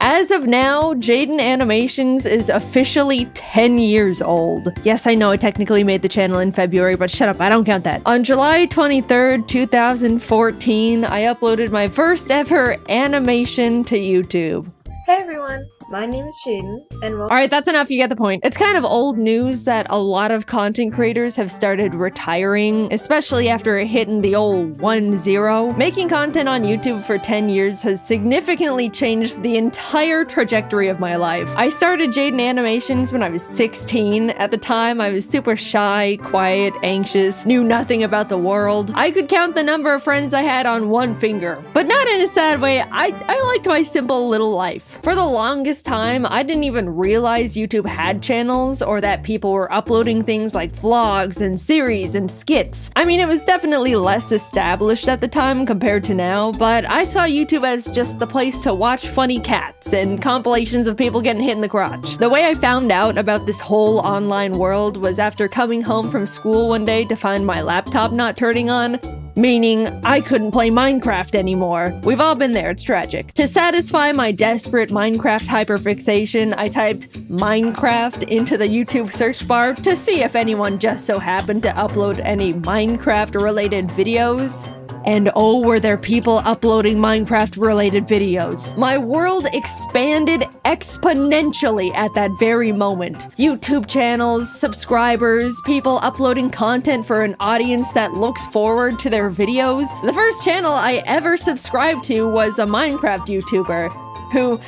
As of now, JaidenAnimations is officially 10 years old. Yes, I know I technically made the channel in February, but shut up, I don't count that. On July 23rd, 2014, I uploaded my first ever animation to YouTube. Hey everyone, my name is Jaiden, and welcome. Alright, that's enough, you get the point. It's kind of old news that a lot of content creators have started retiring, especially after hitting the old 1-0. Making content on YouTube for 10 years has significantly changed the entire trajectory of my life. I started JaidenAnimations when I was 16. At the time, I was super shy, quiet, anxious, knew nothing about the world. I could count the number of friends I had on one finger. But not in a sad way, I liked my simple little life. For the longest time, I didn't even realize YouTube had channels or that people were uploading things like vlogs and series and skits. I mean, it was definitely less established at the time compared to now, but I saw YouTube as just the place to watch funny cats and compilations of people getting hit in the crotch. The way I found out about this whole online world was after coming home from school one day to find my laptop not turning on. Meaning, I couldn't play Minecraft anymore. We've all been there, it's tragic. To satisfy my desperate Minecraft hyperfixation, I typed Minecraft into the YouTube search bar to see if anyone just so happened to upload any Minecraft-related videos. And oh, were there people uploading Minecraft-related videos. My world expanded exponentially at that very moment. YouTube channels, subscribers, people uploading content for an audience that looks forward to their videos. The first channel I ever subscribed to was a Minecraft YouTuber who...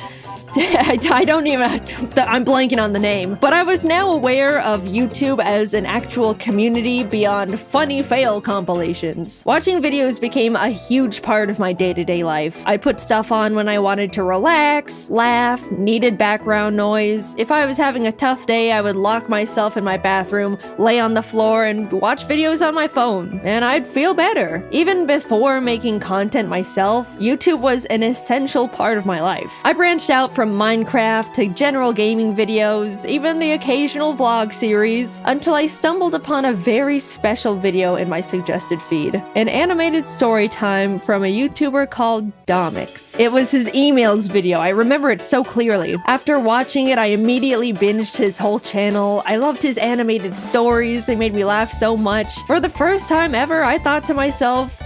I don't even, I'm blanking on the name, but I was now aware of YouTube as an actual community beyond funny fail compilations. Watching videos became a huge part of my day-to-day life. I put stuff on when I wanted to relax, laugh, needed background noise. If I was having a tough day, I would lock myself in my bathroom, lay on the floor, and watch videos on my phone, and I'd feel better. Even before making content myself, YouTube was an essential part of my life. I branched out from Minecraft to general gaming videos, even the occasional vlog series, until I stumbled upon a very special video in my suggested feed. An animated story time from a YouTuber called Domix. It was his emails video, I remember it so clearly. After watching it, I immediately binged his whole channel. I loved his animated stories, they made me laugh so much. For the first time ever, I thought to myself,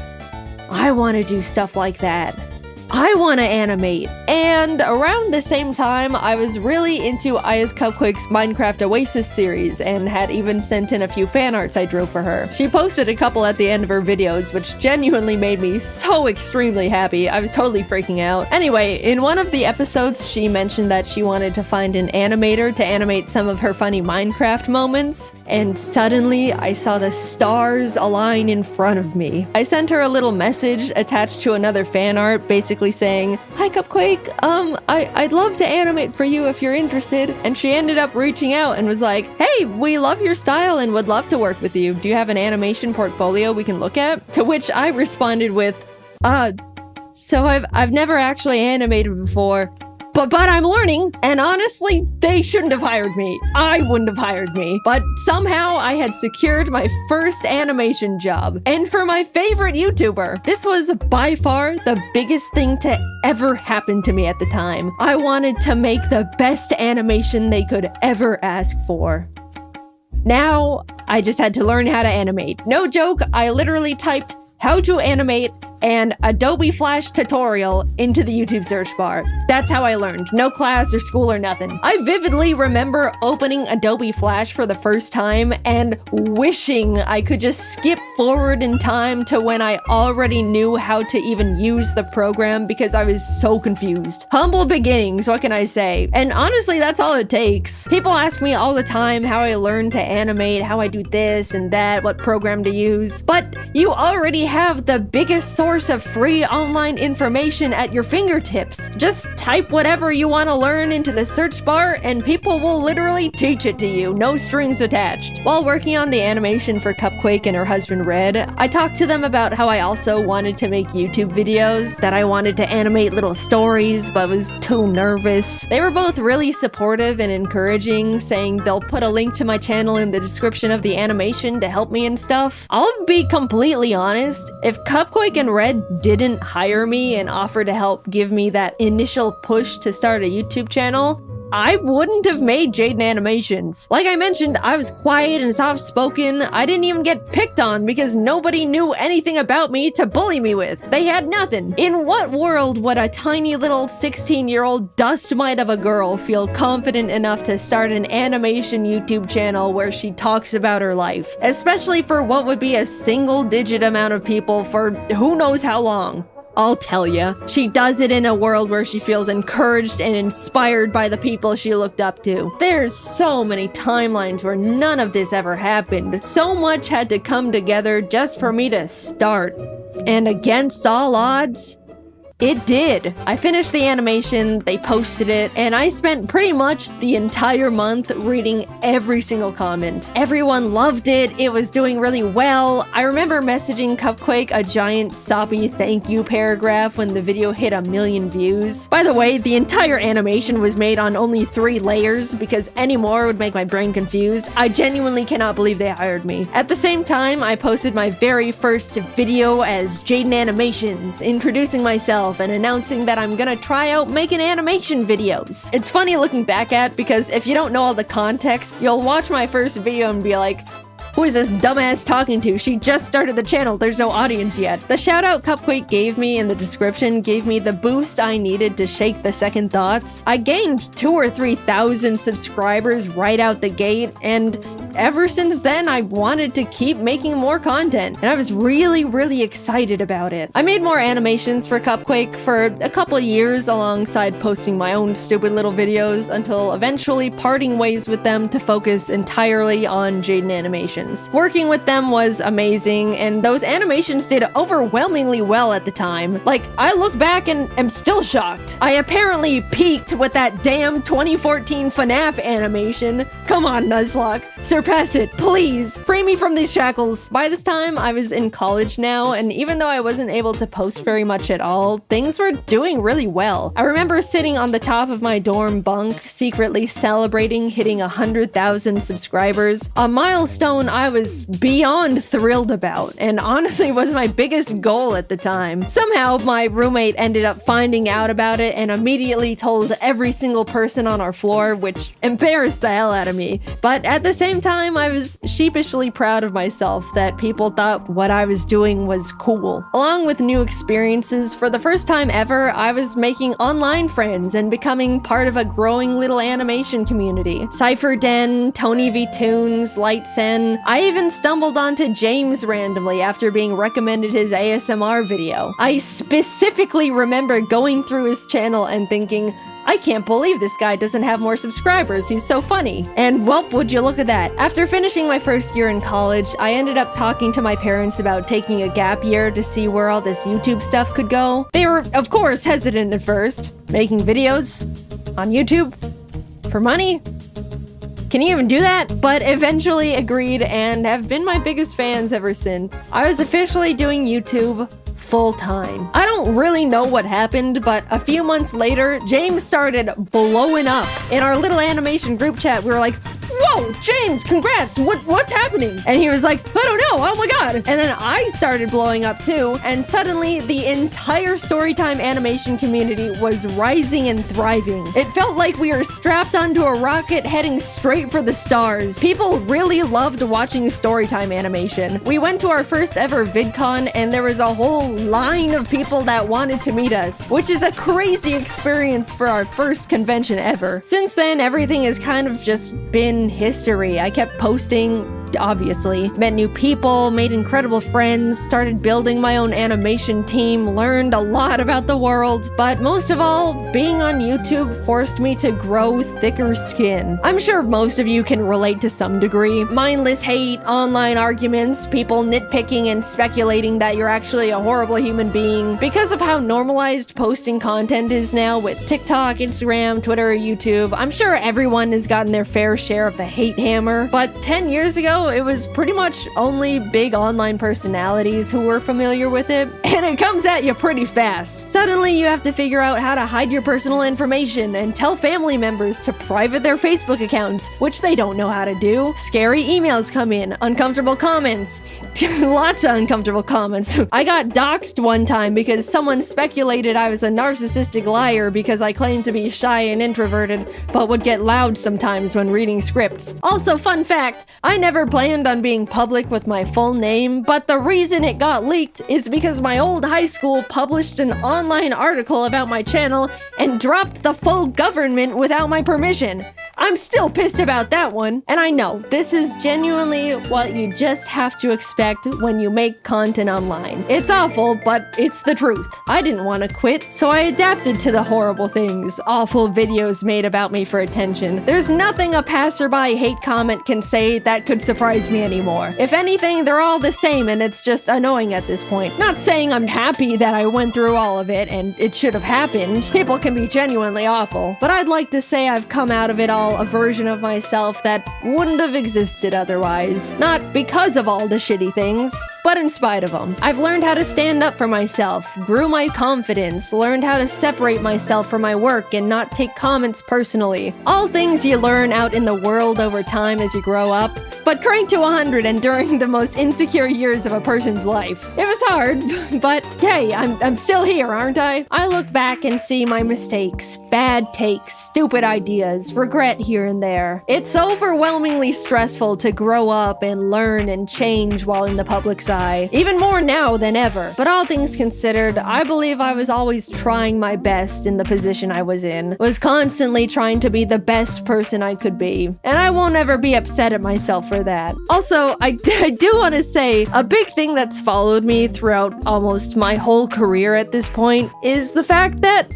I want to do stuff like that. I want to animate. And around the same time, I was really into aCookieGod's Minecraft Oasis series and had even sent in a few fan arts I drew for her. She posted a couple at the end of her videos, which genuinely made me so extremely happy. I was totally freaking out. Anyway, in one of the episodes, she mentioned that she wanted to find an animator to animate some of her funny Minecraft moments, and suddenly I saw the stars align in front of me. I sent her a little message attached to another fan art, basically saying, "Hi Cupquake, I'd love to animate for you if you're interested." And she ended up reaching out and was like, "Hey, we love your style and would love to work with you. Do you have an animation portfolio we can look at?" To which I responded with, so I've never actually animated before. But I'm learning, and honestly, they shouldn't have hired me. I wouldn't have hired me. But somehow I had secured my first animation job. And for my favorite YouTuber, this was by far the biggest thing to ever happen to me at the time. I wanted to make the best animation they could ever ask for. Now, I just had to learn how to animate. No joke, I literally typed how to animate and Adobe Flash tutorial into the YouTube search bar. That's how I learned. No class or school or nothing. I vividly remember opening Adobe Flash for the first time and wishing I could just skip forward in time to when I already knew how to even use the program because I was so confused. Humble beginnings, what can I say? And honestly, that's all it takes. People ask me all the time how I learned to animate, how I do this and that, what program to use. But you already have the biggest source of free online information at your fingertips. Just type whatever you want to learn into the search bar and people will literally teach it to you, no strings attached. While working on the animation for Cupquake and her husband Red, I talked to them about how I also wanted to make YouTube videos, that I wanted to animate little stories but was too nervous. They were both really supportive and encouraging, saying they'll put a link to my channel in the description of the animation to help me and stuff. I'll be completely honest, if Cupquake and Red didn't hire me and offer to help give me that initial push to start a YouTube channel, I wouldn't have made JaidenAnimations. Like I mentioned, I was quiet and soft-spoken. I didn't even get picked on because nobody knew anything about me to bully me with. They had nothing. In what world would a tiny little 16-year-old dust mite of a girl feel confident enough to start an animation YouTube channel where she talks about her life? Especially for what would be a single-digit amount of people for who knows how long. I'll tell ya, she does it in a world where she feels encouraged and inspired by the people she looked up to. There's so many timelines where none of this ever happened. So much had to come together just for me to start. And against all odds, it did. I finished the animation, they posted it, and I spent pretty much the entire month reading every single comment. Everyone loved it, it was doing really well. I remember messaging Cupquake a giant soppy thank you paragraph when the video hit 1 million views. By the way, the entire animation was made on only 3 layers because any more would make my brain confused. I genuinely cannot believe they hired me. At the same time, I posted my very first video as JaidenAnimations, introducing myself and announcing that I'm gonna try out making animation videos. It's funny looking back at because if you don't know all the context, you'll watch my first video and be like, who is this dumbass talking to? She just started the channel, there's no audience yet. The shout out Cupquake gave me in the description gave me the boost I needed to shake the second thoughts. I gained 2,000 or 3,000 subscribers right out the gate, and ever since then I wanted to keep making more content, and I was really excited about it. I made more animations for Cupquake for a couple years alongside posting my own stupid little videos until eventually parting ways with them to focus entirely on JaidenAnimations. Working with them was amazing, and those animations did overwhelmingly well at the time. Like, I look back and am still shocked. I apparently peaked with that damn 2014 FNAF animation. Come on, Nuzlocke. Surpass it, please. Free me from these shackles. By this time, I was in college now, and even though I wasn't able to post very much at all, things were doing really well. I remember sitting on the top of my dorm bunk, secretly celebrating hitting 100,000 subscribers, a milestone I was beyond thrilled about, and honestly was my biggest goal at the time. Somehow, my roommate ended up finding out about it and immediately told every single person on our floor, which embarrassed the hell out of me. But at the same time, I was sheepishly proud of myself that people thought what I was doing was cool. Along with new experiences, for the first time ever, I was making online friends and becoming part of a growing little animation community. Cypher Den, Tony V Toons, Lightsen. I even stumbled onto James randomly after being recommended his ASMR video. I specifically remember going through his channel and thinking, I can't believe this guy doesn't have more subscribers, he's so funny. And well, would you look at that. After finishing my first year in college, I ended up talking to my parents about taking a gap year to see where all this YouTube stuff could go. They were, of course, hesitant at first. Making videos on YouTube for money? Can you even do that? But eventually agreed and have been my biggest fans ever since. I was officially doing YouTube full-time. I don't really know what happened, but a few months later, James started blowing up. In our little animation group chat, we were like, what whoa, James, congrats, what's happening? And he was like, I don't know, oh my god. And then I started blowing up too, and suddenly the entire Storytime animation community was rising and thriving. It felt like we were strapped onto a rocket heading straight for the stars. People really loved watching Storytime animation. We went to our first ever VidCon, and there was a whole line of people that wanted to meet us, which is a crazy experience for our first convention ever. Since then, everything has kind of just been history. I kept posting, obviously, met new people, made incredible friends, started building my own animation team, learned a lot about the world, but most of all, being on YouTube forced me to grow thicker skin. I'm sure most of you can relate to some degree. Mindless hate, online arguments, people nitpicking and speculating that you're actually a horrible human being. Because of how normalized posting content is now with TikTok, Instagram, Twitter, YouTube, I'm sure everyone has gotten their fair share of the hate hammer, but 10 years ago, it was pretty much only big online personalities who were familiar with it, and it comes at you pretty fast. Suddenly, you have to figure out how to hide your personal information and tell family members to private their Facebook accounts, which they don't know how to do. Scary emails come in, uncomfortable comments, lots of uncomfortable comments. I got doxxed one time because someone speculated I was a narcissistic liar because I claimed to be shy and introverted, but would get loud sometimes when reading scripts. Also, fun fact, I never planned on being public with my full name, but the reason it got leaked is because my old high school published an online article about my channel and dropped the full government without my permission. I'm still pissed about that one. And I know, this is genuinely what you just have to expect when you make content online. It's awful, but it's the truth. I didn't want to quit, so I adapted to the horrible things awful videos made about me for attention. There's nothing a passerby hate comment can say that could surprise me anymore. If anything, they're all the same and it's just annoying at this point. Not saying I'm happy that I went through all of it and it should have happened. People can be genuinely awful. But I'd like to say I've come out of it all a version of myself that wouldn't have existed otherwise. Not because of all the shitty things, but in spite of them. I've learned how to stand up for myself, grew my confidence, learned how to separate myself from my work and not take comments personally. All things you learn out in the world over time as you grow up, but crank to 100 and during the most insecure years of a person's life. It was hard, but hey, I'm still here, aren't I? I look back and see my mistakes, bad takes, stupid ideas, regret here and there. It's overwhelmingly stressful to grow up and learn and change while in the public eye, even more now than ever. But all things considered, I believe I was always trying my best in the position I was in, was constantly trying to be the best person I could be, and I won't ever be upset at myself for that. Also, I do want to say, a big thing that's followed me throughout almost my whole career at this point is the fact that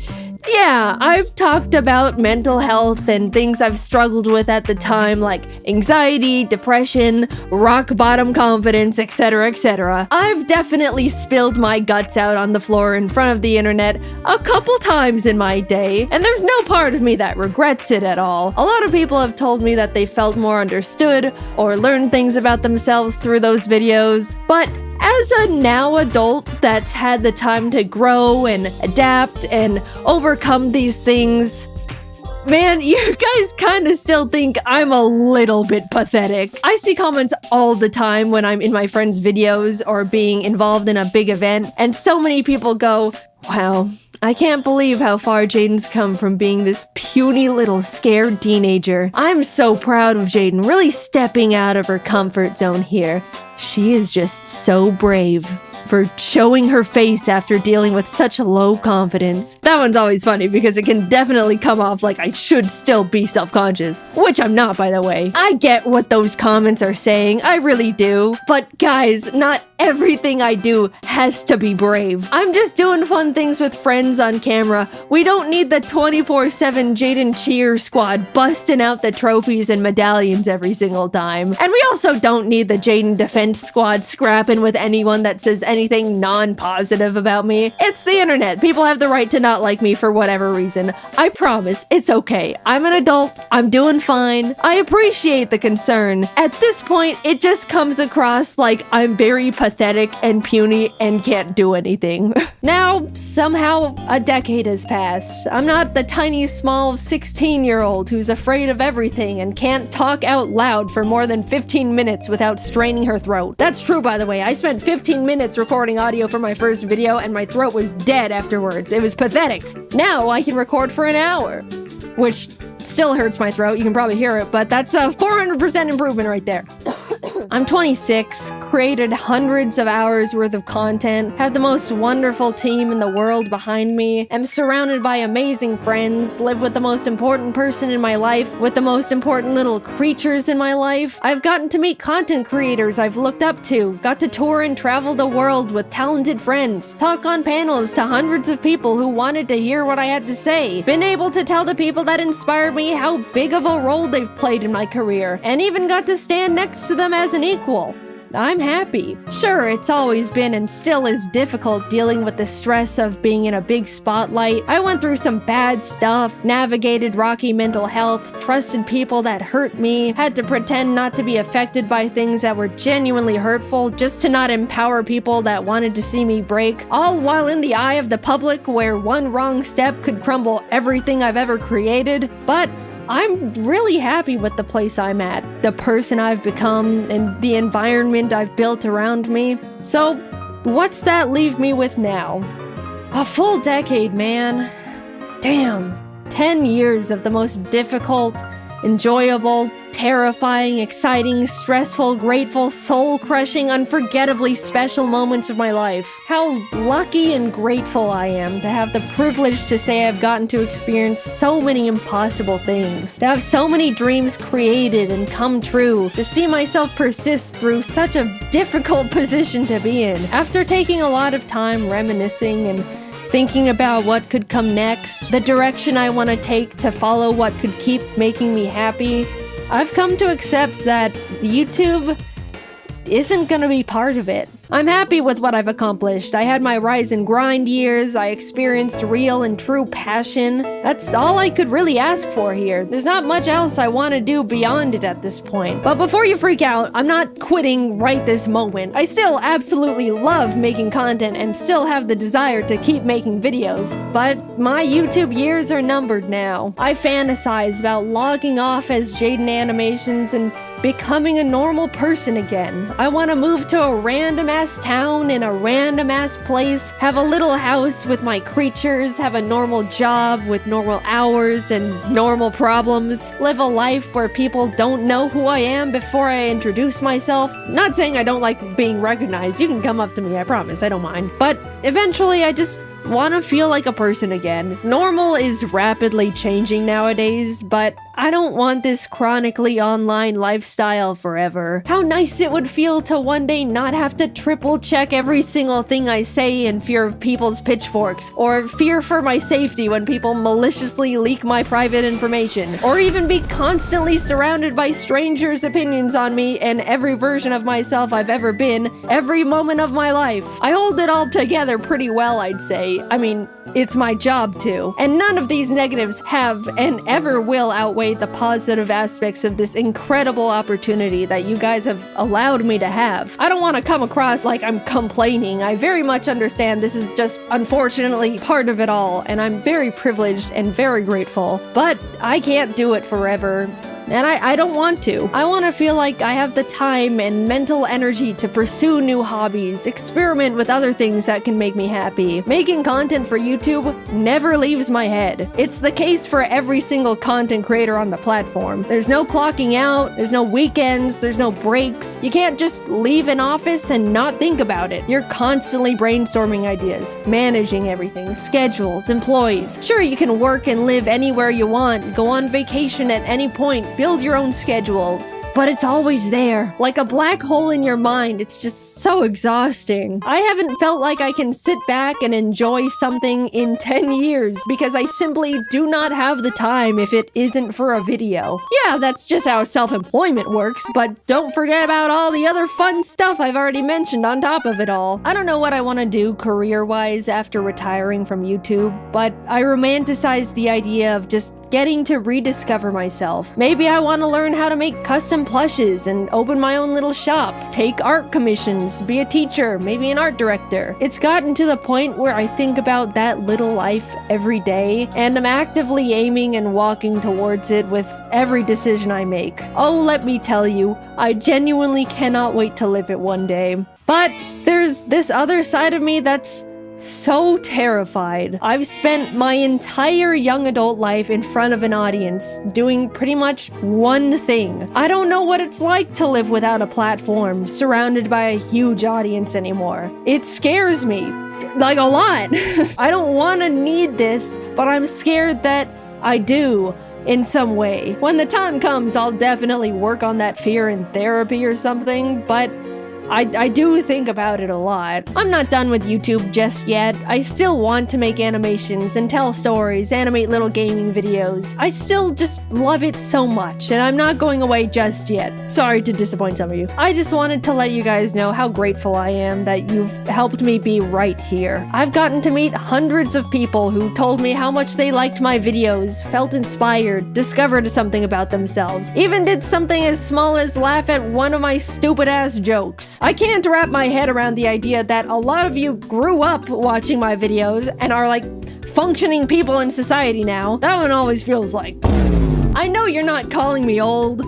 yeah, I've talked about mental health and things I've struggled with at the time, like anxiety, depression, rock bottom confidence, etc., etc. I've definitely spilled my guts out on the floor in front of the internet a couple times in my day, and there's no part of me that regrets it at all. A lot of people have told me that they felt more understood or learned things about themselves through those videos, but as a now adult that's had the time to grow and adapt and overcome these things, man, you guys kind of still think I'm a little bit pathetic. I see comments all the time when I'm in my friends' videos or being involved in a big event, and so many people go, wow, I can't believe how far Jaiden's come from being this puny little scared teenager. I'm so proud of Jaiden really stepping out of her comfort zone here. She is just so brave for showing her face after dealing with such low confidence. That one's always funny because it can definitely come off like I should still be self-conscious, which I'm not, by the way. I get what those comments are saying, I really do. But guys, not everything I do has to be brave. I'm just doing fun things with friends on camera. We don't need the 24/7 Jaiden cheer squad busting out the trophies and medallions every single time. And we also don't need the Jaiden defense squad scrapping with anyone that says anything non-positive about me. It's the internet. People have the right to not like me for whatever reason. I promise, it's okay. I'm an adult. I'm doing fine. I appreciate the concern. At this point, it just comes across like I'm very pathetic and puny and can't do anything. Now, somehow, a decade has passed. I'm not the tiny, small 16-year-old who's afraid of everything and can't talk out loud for more than 15 minutes without straining her throat. That's true, by the way. I spent 15 minutes recording audio for my first video and my throat was dead afterwards. It was pathetic. Now I can record for an hour, which still hurts my throat. You can probably hear it, but that's a 400% improvement right there. I'm 26, created hundreds of hours worth of content, have the most wonderful team in the world behind me, am surrounded by amazing friends, live with the most important person in my life, with the most important little creatures in my life. I've gotten to meet content creators I've looked up to, got to tour and travel the world with talented friends, talk on panels to hundreds of people who wanted to hear what I had to say, been able to tell the people that inspired me how big of a role they've played in my career, and even got to stand next to them as an equal. I'm happy. Sure, it's always been and still is difficult dealing with the stress of being in a big spotlight. I went through some bad stuff, navigated rocky mental health, trusted people that hurt me, had to pretend not to be affected by things that were genuinely hurtful just to not empower people that wanted to see me break, all while in the eye of the public where one wrong step could crumble everything I've ever created. But I'm really happy with the place I'm at, the person I've become, and the environment I've built around me. So, what's that leave me with now? A full decade, man. Damn. 10 years of the most difficult, enjoyable, terrifying, exciting, stressful, grateful, soul-crushing, unforgettably special moments of my life. How lucky and grateful I am to have the privilege to say I've gotten to experience so many impossible things, to have so many dreams created and come true, to see myself persist through such a difficult position to be in. After taking a lot of time reminiscing and thinking about what could come next, the direction I want to take to follow what could keep making me happy, I've come to accept that YouTube isn't gonna be part of it. I'm happy with what I've accomplished. I had my rise and grind years, I experienced real and true passion. That's all I could really ask for here. There's not much else I want to do beyond it at this point. But before you freak out, I'm not quitting right this moment. I still absolutely love making content and still have the desire to keep making videos. But my YouTube years are numbered now. I fantasize about logging off as JaidenAnimations and becoming a normal person again. I want to move to a random-ass town in a random-ass place, have a little house with my creatures, have a normal job with normal hours and normal problems, live a life where people don't know who I am before I introduce myself. Not saying I don't like being recognized. You can come up to me, I promise, I don't mind. But eventually I just want to feel like a person again. Normal is rapidly changing nowadays, but I don't want this chronically online lifestyle forever. How nice it would feel to one day not have to triple check every single thing I say in fear of people's pitchforks, or fear for my safety when people maliciously leak my private information, or even be constantly surrounded by strangers' opinions on me and every version of myself I've ever been, every moment of my life. I hold it all together pretty well, I'd say. I mean, it's my job to. And none of these negatives have and ever will outweigh the positive aspects of this incredible opportunity that you guys have allowed me to have. I don't want to come across like I'm complaining. I very much understand this is just unfortunately part of it all, and I'm very privileged and very grateful. But I can't do it forever. And I don't want to. I want to feel like I have the time and mental energy to pursue new hobbies, experiment with other things that can make me happy. Making content for YouTube never leaves my head. It's the case for every single content creator on the platform. There's no clocking out, there's no weekends, there's no breaks. You can't just leave an office and not think about it. You're constantly brainstorming ideas, managing everything, schedules, employees. Sure, you can work and live anywhere you want, go on vacation at any point, build your own schedule, but it's always there. Like a black hole in your mind. It's just so exhausting. I haven't felt like I can sit back and enjoy something in 10 years because I simply do not have the time if it isn't for a video. Yeah, that's just how self-employment works, but don't forget about all the other fun stuff I've already mentioned on top of it all. I don't know what I want to do career-wise after retiring from YouTube, but I romanticize the idea of just getting to rediscover myself. Maybe I want to learn how to make custom plushes and open my own little shop, take art commissions, be a teacher, maybe an art director. It's gotten to the point where I think about that little life every day, and I'm actively aiming and walking towards it with every decision I make. Oh, let me tell you, I genuinely cannot wait to live it one day. But there's this other side of me that's so terrified. I've spent my entire young adult life in front of an audience, doing pretty much one thing. I don't know what it's like to live without a platform, surrounded by a huge audience anymore. It scares me, like a lot. I don't want to need this, but I'm scared that I do. In some way. When the time comes, I'll definitely work on that fear in therapy or something, but I do think about it a lot. I'm not done with YouTube just yet. I still want to make animations and tell stories, animate little gaming videos. I still just love it so much, and I'm not going away just yet. Sorry to disappoint some of you. I just wanted to let you guys know how grateful I am that you've helped me be right here. I've gotten to meet hundreds of people who told me how much they liked my videos, felt inspired, discovered something about themselves, even did something as small as laugh at one of my stupid ass jokes. I can't wrap my head around the idea that a lot of you grew up watching my videos and are like functioning people in society now. That one always feels like. I know you're not calling me old,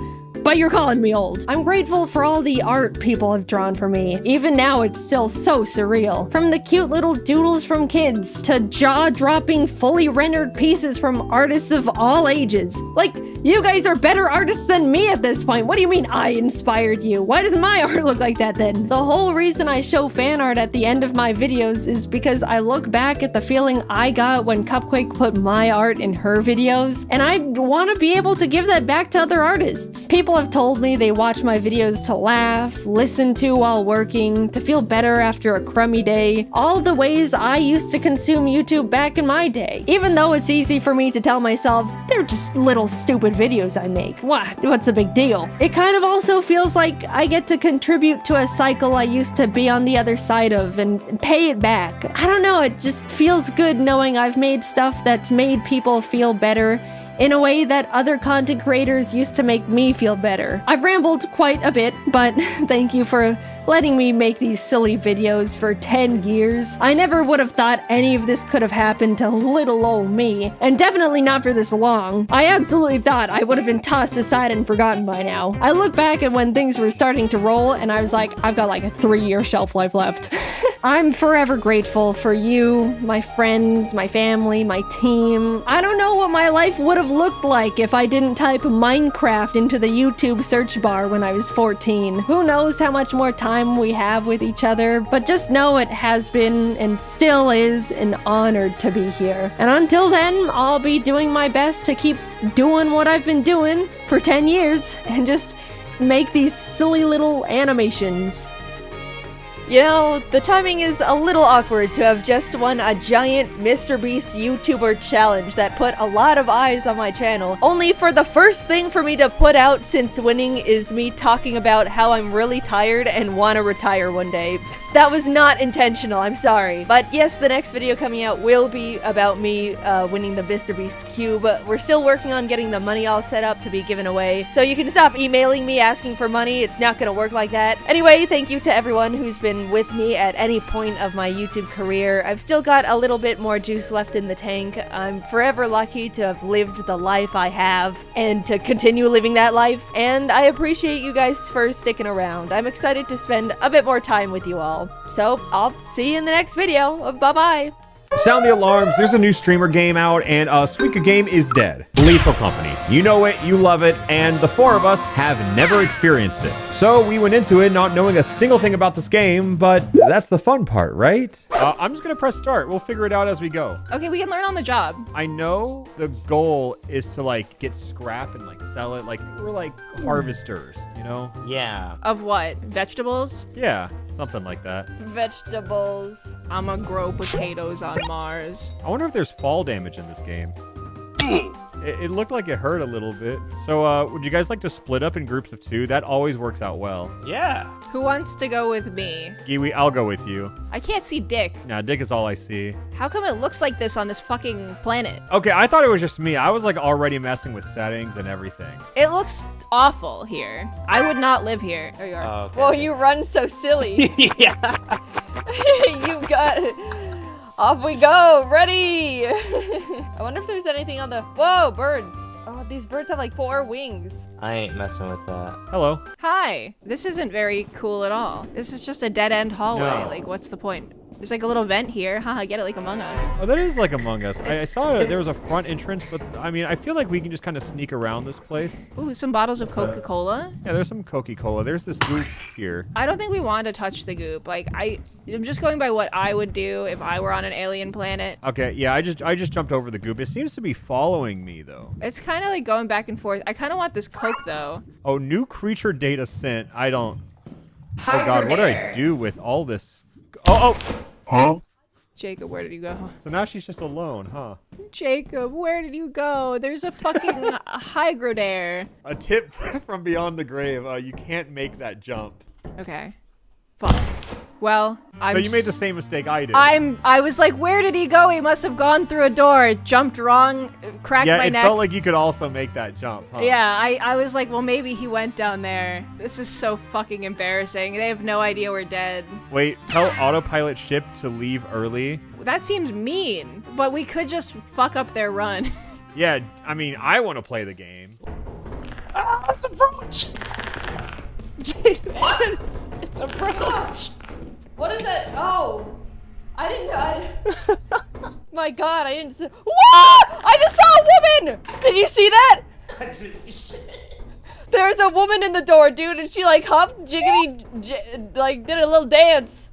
but you're calling me old. I'm grateful for all the art people have drawn for me. Even now, it's still so surreal. From the cute little doodles from kids to jaw-dropping, fully rendered pieces from artists of all ages. Like, you guys are better artists than me at this point. What do you mean I inspired you? Why does my art look like that then? The whole reason I show fan art at the end of my videos is because I look back at the feeling I got when Cupquake put my art in her videos, and I want to be able to give that back to other artists. People have told me they watch my videos to laugh, listen to while working, to feel better after a crummy day. All the ways I used to consume YouTube back in my day. Even though it's easy for me to tell myself, they're just little stupid videos I make. What's the big deal? It kind of also feels like I get to contribute to a cycle I used to be on the other side of and pay it back. I don't know, it just feels good knowing I've made stuff that's made people feel better in a way that other content creators used to make me feel better. I've rambled quite a bit, but thank you for letting me make these silly videos for 10 years. I never would have thought any of this could have happened to little old me, and definitely not for this long. I absolutely thought I would have been tossed aside and forgotten by now. I look back at when things were starting to roll, and I was like, I've got like a 3-year shelf life left. I'm forever grateful for you, my friends, my family, my team. I don't know what my life would have looked like if I didn't type Minecraft into the YouTube search bar when I was 14. Who knows how much more time we have with each other, but just know it has been and still is an honor to be here. And until then, I'll be doing my best to keep doing what I've been doing for 10 years and just make these silly little animations. You know, the timing is a little awkward to have just won a giant MrBeast YouTuber challenge that put a lot of eyes on my channel, only for the first thing for me to put out since winning is me talking about how I'm really tired and want to retire one day. That was not intentional, I'm sorry. But yes, the next video coming out will be about me winning the MrBeast Cube. We're still working on getting the money all set up to be given away, so you can stop emailing me asking for money. It's not gonna work like that. Anyway, thank you to everyone who's been with me at any point of my YouTube career. I've still got a little bit more juice left in the tank. I'm forever lucky to have lived the life I have and to continue living that life, and I appreciate you guys for sticking around. I'm excited to spend a bit more time with you all. So I'll see you in the next video. Bye bye. Sound the alarms. There's a new streamer game out, and Suika game is dead. Lethal Company. You know it, you love it, and the four of us have never experienced it. So we went into it not knowing a single thing about this game, but that's the fun part, right? I'm just gonna press start. We'll figure it out as we go. Okay, we can learn on the job. I know the goal is to like get scrap and like sell it. Like we're like harvesters, you know? Yeah. Of what? Vegetables? Yeah, something like that. Vegetables. I'ma grow potatoes on Mars. I wonder if there's fall damage in this game. It looked like it hurt a little bit. So, would you guys like to split up in groups of 2? That always works out well. Yeah. Who wants to go with me? Giwi, I'll go with you. I can't see Dick. Nah, Dick is all I see. How come it looks like this on this fucking planet? Okay, I thought it was just me. I was like already messing with settings and everything. It looks awful here. I would not live here. There you are. Oh, okay. Whoa, you run so silly. Yeah. You got it. Off we go. Ready. I wonder if there's anything on the... Whoa, birds. Oh, these birds have like 4 wings. I ain't messing with that. Hello. Hi. This isn't very cool at all. This is just a dead-end hallway. No. Like, what's the point? There's like a little vent here. Haha, get it like Among Us. Oh, that is like Among Us. I saw it's- there was a front entrance, but I mean, I feel like we can just kind of sneak around this place. Ooh, some bottles of Coca-Cola. Yeah, there's some Coca-Cola. There's this goop here. I don't think we want to touch the goop. Like, I'm just going by what I would do if I were on an alien planet. Okay, yeah, I just jumped over the goop. It seems to be following me though. It's kind of like going back and forth. I kind of want this Coke though. Oh, new creature data sent. I don't. Oh God, what do I do with all this? Oh. Huh? Jacob, where did you go? So now she's just alone, huh? Jacob, where did you go? There's a fucking hygro there. A tip from beyond the grave. You can't make that jump. Okay. Fuck. Well, So you made the same mistake I did. I was like, where did he go? He must have gone through a door, jumped wrong, cracked yeah, my it neck. felt like you could also make that jump, huh? Yeah, I was like, well, maybe he went down there. This is so fucking embarrassing. They have no idea we're dead. Wait, tell autopilot ship to leave early. That seems mean, but we could just fuck up their run. Yeah, I mean, I want to play the game. It's a brooch. It's a brooch. What is it? Oh, I didn't. My God, I didn't. Whoa! I just saw a woman. Did you see that? I didn't see shit. There's a woman in the door, dude, and she like hopped, like did a little dance.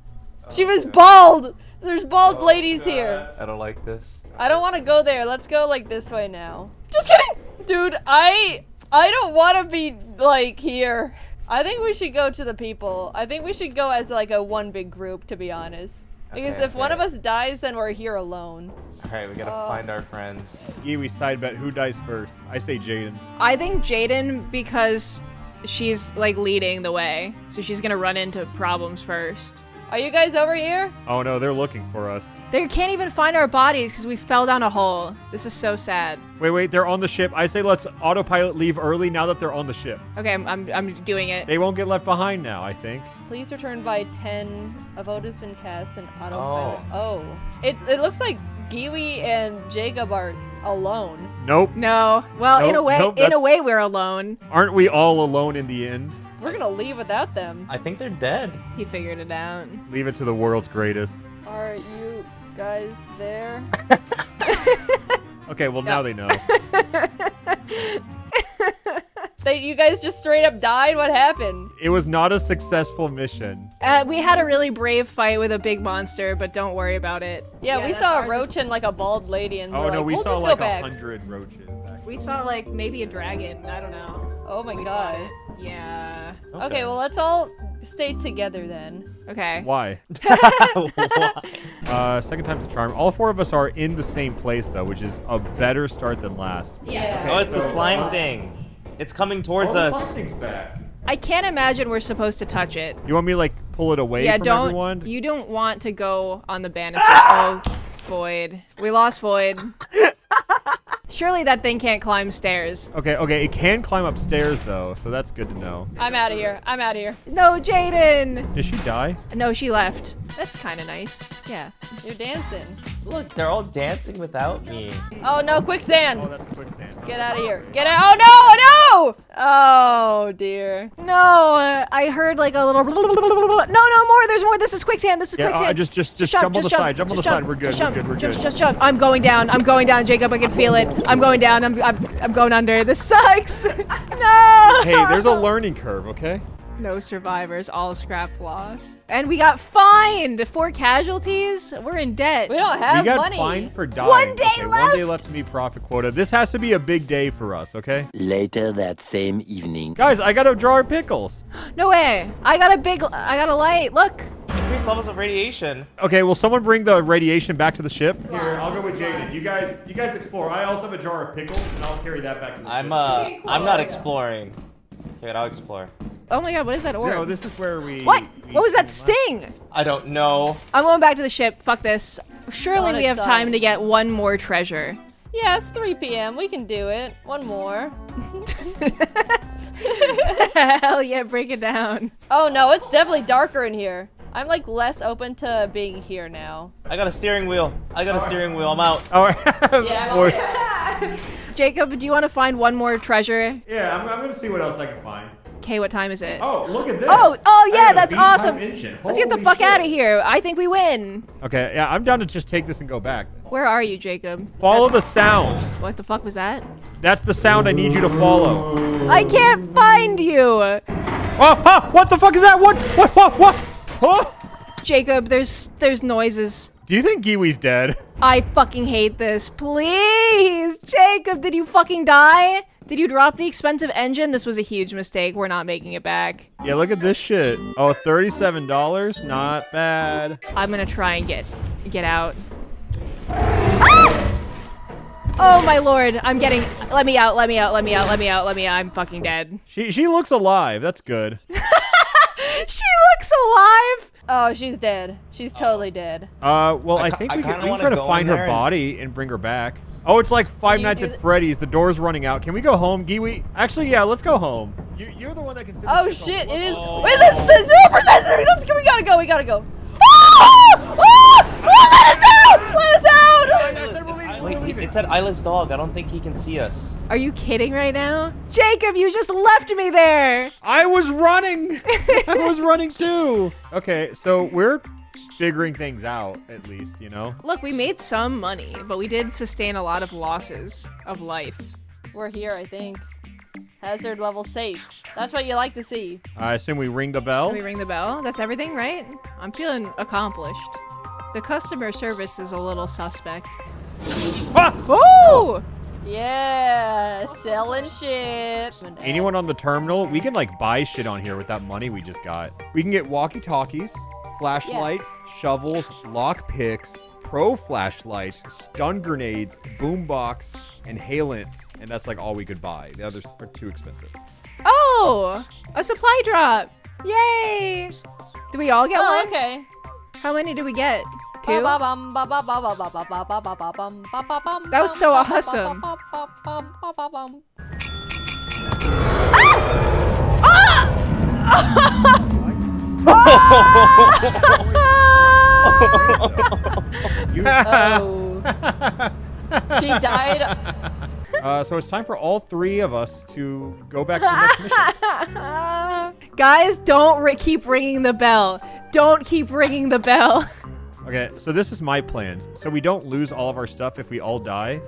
She was bald. There's bald ladies here. I don't like this. I don't want to go there. Let's go like this way now. Just kidding, dude. I don't want to be like here. I think we should go to the people. I think we should go as like a one big group, to be honest. Because if one of us dies, then we're here alone. All right, we gotta find our friends. Yeah, we side bet who dies first. I say Jaiden. I think Jaiden, because she's like leading the way, so she's gonna run into problems first. Are you guys over here? Oh no, they're looking for us. They can't even find our bodies because we fell down a hole. This is so sad. Wait, they're on the ship. I say let's autopilot leave early now that they're on the ship. Okay, I'm doing it. They won't get left behind now, I think. Please return by 10. A vote has been cast and autopilot. Oh. It looks like Giwi and Jacob are alone. Nope. No. Well, Nope, in a way we're alone. Aren't we all alone in the end? We're gonna leave without them. I think they're dead. He figured it out. Leave it to the world's greatest. Are you guys there? Okay, well now they know. You guys just straight up died? What happened? It was not a successful mission. We had a really brave fight with a big monster, but don't worry about it. Yeah, we saw a roach and like a bald lady, and Oh we're no, like, we we'll saw just like go back. 100 roaches. Actually. We saw like maybe a dragon. I don't know. Oh my god. Yeah. Okay, well let's all stay together then. Okay. Why? Second time's a charm. All four of us are in the same place though, which is a better start than last. Yes. Oh, it's the slime thing. It's coming towards us. Back. I can't imagine we're supposed to touch it. You want me to like pull it away Yeah, from don't. everyone? You don't want to go on the banisters. Oh, Void. We lost Void. Surely that thing can't climb stairs. Okay, it can climb upstairs though, so that's good to know. I'm out of here. No, Jaiden! Did she die? No, she left. That's kind of nice. Yeah. You're dancing. Look, they're all dancing without me. Oh no, quicksand! Oh, that's quicksand. Get out of here. Get out. Oh, no! Oh, dear. No, I heard like a little. No, more. There's more. This is quicksand. This is quicksand. Just jump on the side. Jump on the side. We're good. We're good. Just jump. I'm going down. Jacob. I can feel it. I'm going down. I'm going under. This sucks. No. Hey, there's a learning curve, okay? No survivors. All scrap lost. And we got fined. 4 casualties. We're in debt. We don't have We got money. fined for dying. One day One left. day left to meet profit quota. This has to be a big day for us, okay? Later that same evening. Guys, I got a jar of pickles. No way. I got a light. Look. Increased levels of radiation. Okay, will someone bring the radiation back to the ship? Here, I'll go with Jaden. You guys explore. I also have a jar of pickles, and I'll carry that back to the I'm ship. I'm not exploring. Okay, I'll explore. Oh my god, what is that orb? No, this is where we... What? What was that sting? I don't know. I'm going back to the ship. Fuck this. Surely Solid we have side. time to get one more treasure. Yeah, it's 3 p.m. We can do it. One more. Hell yeah, break it down. Oh no, it's definitely darker in here. I'm like less open to being here now. I got a steering wheel. I'm out. Oh, Yeah, or- Jacob, do you want to find one more treasure? yeah, I'm gonna see what else I can find. Okay, what time is it? Oh, look at this. Oh I yeah, got a that's beat time awesome. engine. Let's get the Holy fuck shit. out of here. I think we win. Okay, yeah, I'm down to just take this and go back. Where are you, Jacob? Follow the sound. What the fuck was that? That's the sound I need you to follow. I can't find you. Oh, what the fuck is that? What? Huh? Jacob, there's noises. Do you think Giwi's dead? I fucking hate this. Please! Jacob, did you fucking die? Did you drop the expensive engine? This was a huge mistake. We're not making it back. Yeah, look at this shit. Oh, $37? Not bad. I'm gonna try and get out. Ah! Oh my lord, I'm getting... Let me out. I'm fucking dead. She looks alive. That's good. She looks alive! Oh, she's dead. She's totally dead. Well, I I think ki- we I can kinda wanna try to go find in her there and- body and bring her back. Oh, it's like Five you Nights do at th- Freddy's. The door's running out. Can we go home, Giwi? Actually, yeah, let's go home. You're the one that can sit Oh in the shit, home. it is. Oh. Wait, this the 0%. Let's go. We gotta go. Ah! Ah! Let us out! Wait, it said eyeless dog. I don't think he can see us. Are you kidding right now? Jacob, you just left me there! I was running. I was running too. Okay, so we're figuring things out, at least, you know? Look, we made some money, but we did sustain a lot of losses of life. We're here, I think. Hazard level safe. That's what you like to see. I assume we ring the bell. Can we ring the bell? That's everything, right? I'm feeling accomplished. The customer service is a little suspect. Ah! Oh! Yeah, selling shit. Anyone on the terminal? We can like buy shit on here with that money we just got. We can get walkie-talkies, flashlights, shovels, lock picks, pro flashlights, stun grenades, boombox, inhalant, and that's like all we could buy. The others are too expensive. Oh! A supply drop! Yay! Do we all get Oh, one? okay. How many did we get? Two? That was so awesome. Oh. She died. So it's time for all three of us to go back to the next mission. Guys, don't keep ringing the bell. Don't keep ringing the bell. Okay, so this is my plan. So we don't lose all of our stuff if we all die.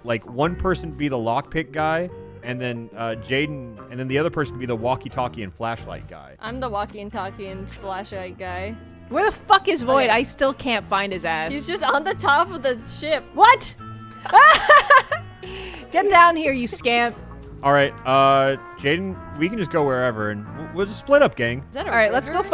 Like, one person be the lockpick guy, and then Jaden, and then the other person be the walkie-talkie and flashlight guy. I'm the walkie-talkie and flashlight guy. Where the fuck is Void? Okay. I still can't find his ass. He's just on the top of the ship. What? Get down here, you scamp. All right, Jaden, we can just go wherever, and we'll just split up, gang. Is that a All right, let's go river?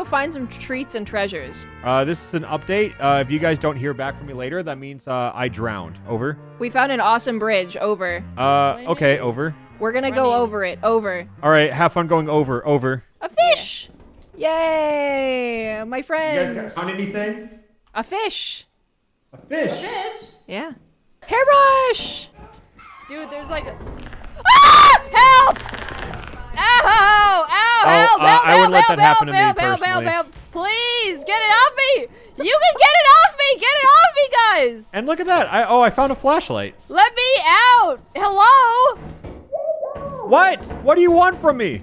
find some treats and treasures. This is an update. If you guys don't hear back from me later, that means I drowned. Over. We found an awesome bridge. Over. Okay, over. We're gonna go over it. Over. All right, have fun going over. Over. A fish! Yay! My You friends. guys found anything? A fish. A fish. Yeah. Hairbrush! Dude, there's like... Ah! Help! Ow! Ow! Help! I Help! wouldn't let help! that happen to me help! personally. Help! Please, get it off me! You can get it off me! Get it off me, guys! And look at that. I found a flashlight. Let me out! Hello? What? What do you want from me?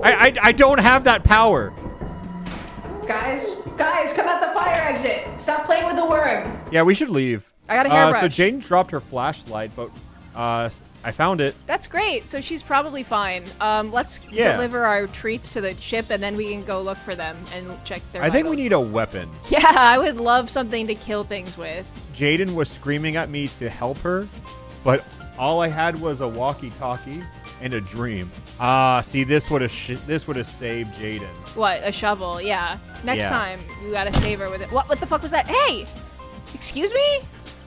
I don't have that power. Guys, come out the fire exit. Stop playing with the worm. Yeah, we should leave. I got a hairbrush. So Jaden dropped her flashlight, but I found it. That's great. So she's probably fine. Let's deliver our treats to the ship, and then we can go look for them and check their I think we vitals. need a weapon. Yeah, I would love something to kill things with. Jaden was screaming at me to help her, but all I had was a walkie-talkie and a dream. See, this would have saved Jaden. What? A shovel? Yeah. Next time, you gotta save her with it. What the fuck was that? Hey! Excuse me?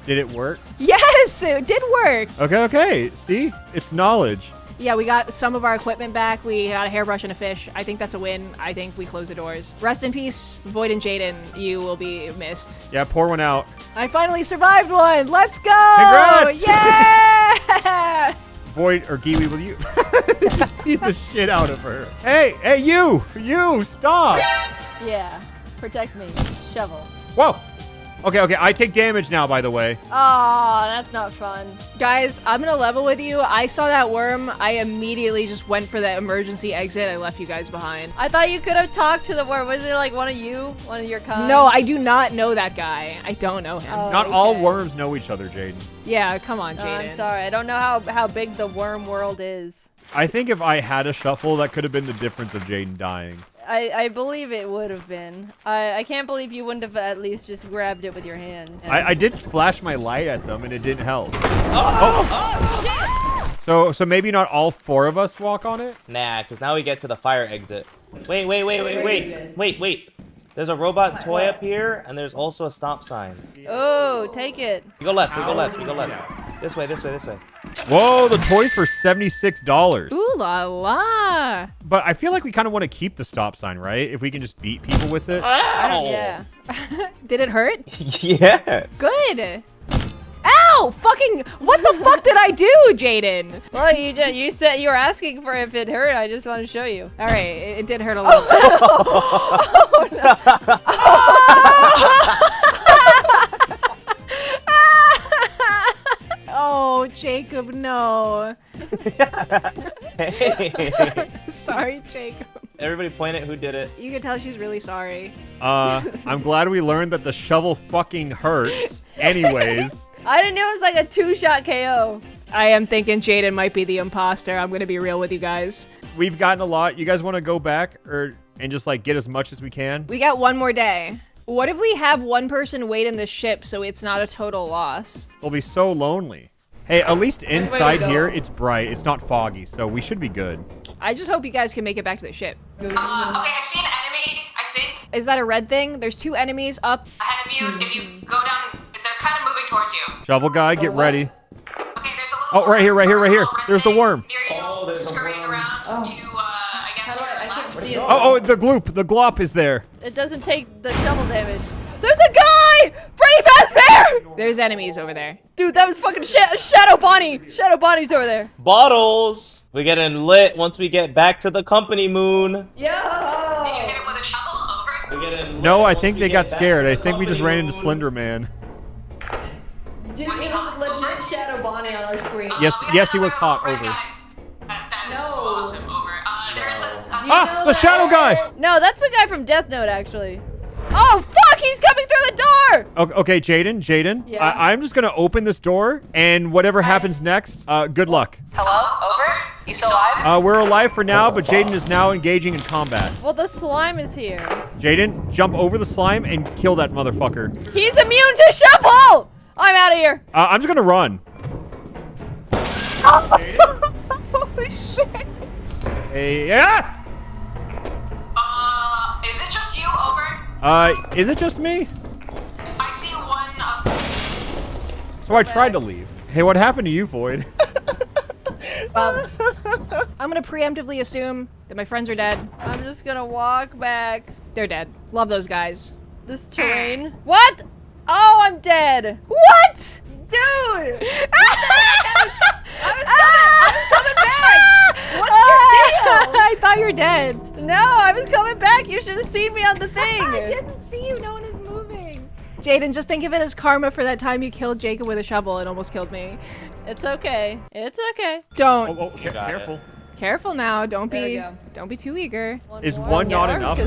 Did it work? Yes, it did work. Okay. See? It's knowledge. Yeah, we got some of our equipment back. We got a hairbrush and a fish. I think that's a win. I think we close the doors. Rest in peace, Void and Jaden. You will be missed. Yeah, pour one out. I finally survived one. Let's go! Congrats! Yeah! Void or Giwi, will you beat the shit out of her? Hey, you, stop! Yeah, protect me. Shovel. Whoa. Okay, I take damage now, by the way. Oh, that's not fun. Guys, I'm gonna level with you. I saw that worm. I immediately just went for the emergency exit. I left you guys behind. I thought you could have talked to the worm. Was it like one of your kind? No, I do not know that guy. I don't know him. Oh, Not all worms know each other, Jaden. Yeah, come on, Oh, Jaden. I'm sorry. I don't know how big the worm world is. I think if I had a shuffle, that could have been the difference of Jaden dying. I believe it would have been. I can't believe you wouldn't have at least just grabbed it with your hands. I did flash my light at them, and it didn't help. So maybe not all 4 of us walk on it? Nah, because now we get to the fire exit. Wait. There's a robot toy up here, and there's also a stop sign. Oh, take it. You go left, you go left. This way. Whoa, the toy's for $76. Ooh la la. But I feel like we kind of want to keep the stop sign, right? If we can just beat people with it. Yeah. Did it hurt? Yes. Good. Ow! Fucking! What the fuck did I do, Jaden? Well, you said you were asking for if it hurt. I just want to show you. All right, it did hurt a little. Oh, Jacob, no. Hey. Sorry, Jacob. Everybody point at who did it. You can tell she's really sorry. I'm glad we learned that the shovel fucking hurts. Anyways. I didn't know it was like a 2-shot KO. I am thinking Jaden might be the imposter. I'm gonna be real with you guys. We've gotten a lot. You guys want to go back and just like get as much as we can? We got one more day. What if we have one person wait in the ship so it's not a total loss? We'll be so lonely. Hey, at least inside here, it's bright. It's not foggy, so we should be good. I just hope you guys can make it back to the ship. Okay, I see an enemy, I think, Is that a red thing? There's 2 enemies up. ahead of you. If you go down, they're kind of moving towards you. Shovel guy, get ready. Okay, there's a little Oh, right here. little There's the red worm. thing near you, scurrying around to, I guess, your left. Oh, the glop is there. It doesn't take the shovel damage. There's a guy! Pretty fast bear! There's enemies over there. Dude, that was fucking Shadow Bonnie. Shadow Bonnie's over there. Bottles! We're getting lit once we get back to the company moon. Did you hit it with a shovel? Over? We're getting lit No, I once think we they get got back to scared. the I think we just ran company into moon. Slender Man. Dude, it was legit Shadow Bonnie on our screen. Yes, We got yes, he was another hot. red Over. guy. That is awesome. Over. There's a Ah, the shadow guy. No, that's the guy from Death Note, actually. Oh, fuck! He's coming through the door! Okay, Jaden. Yeah? I'm just gonna open this door, and whatever happens next, good luck. Hello? Over? You still alive? We're alive for now, but Jaden is now engaging in combat. Well, the slime is here. Jaden, jump over the slime and kill that motherfucker. He's immune to shovel! I'm out of here. I'm just gonna run. Holy shit! Hey, yeah! Is it just you? Over? Is it just me? I see one of... So I tried to leave. Hey, what happened to you, Void? I'm gonna preemptively assume that my friends are dead. I'm just gonna walk back. They're dead. Love those guys. This terrain. What? Oh, I'm dead. What? Dude! I was coming back! What's your deal? I thought you were dead. No, I was coming back. You should have seen me on the thing. I didn't see you. No one is moving. Jaden, just think of it as karma for that time you killed Jacob with a shovel and almost killed me. It's okay. It's okay. Don't. Oh, careful. Careful now. Don't There we be too eager. Is one not enough?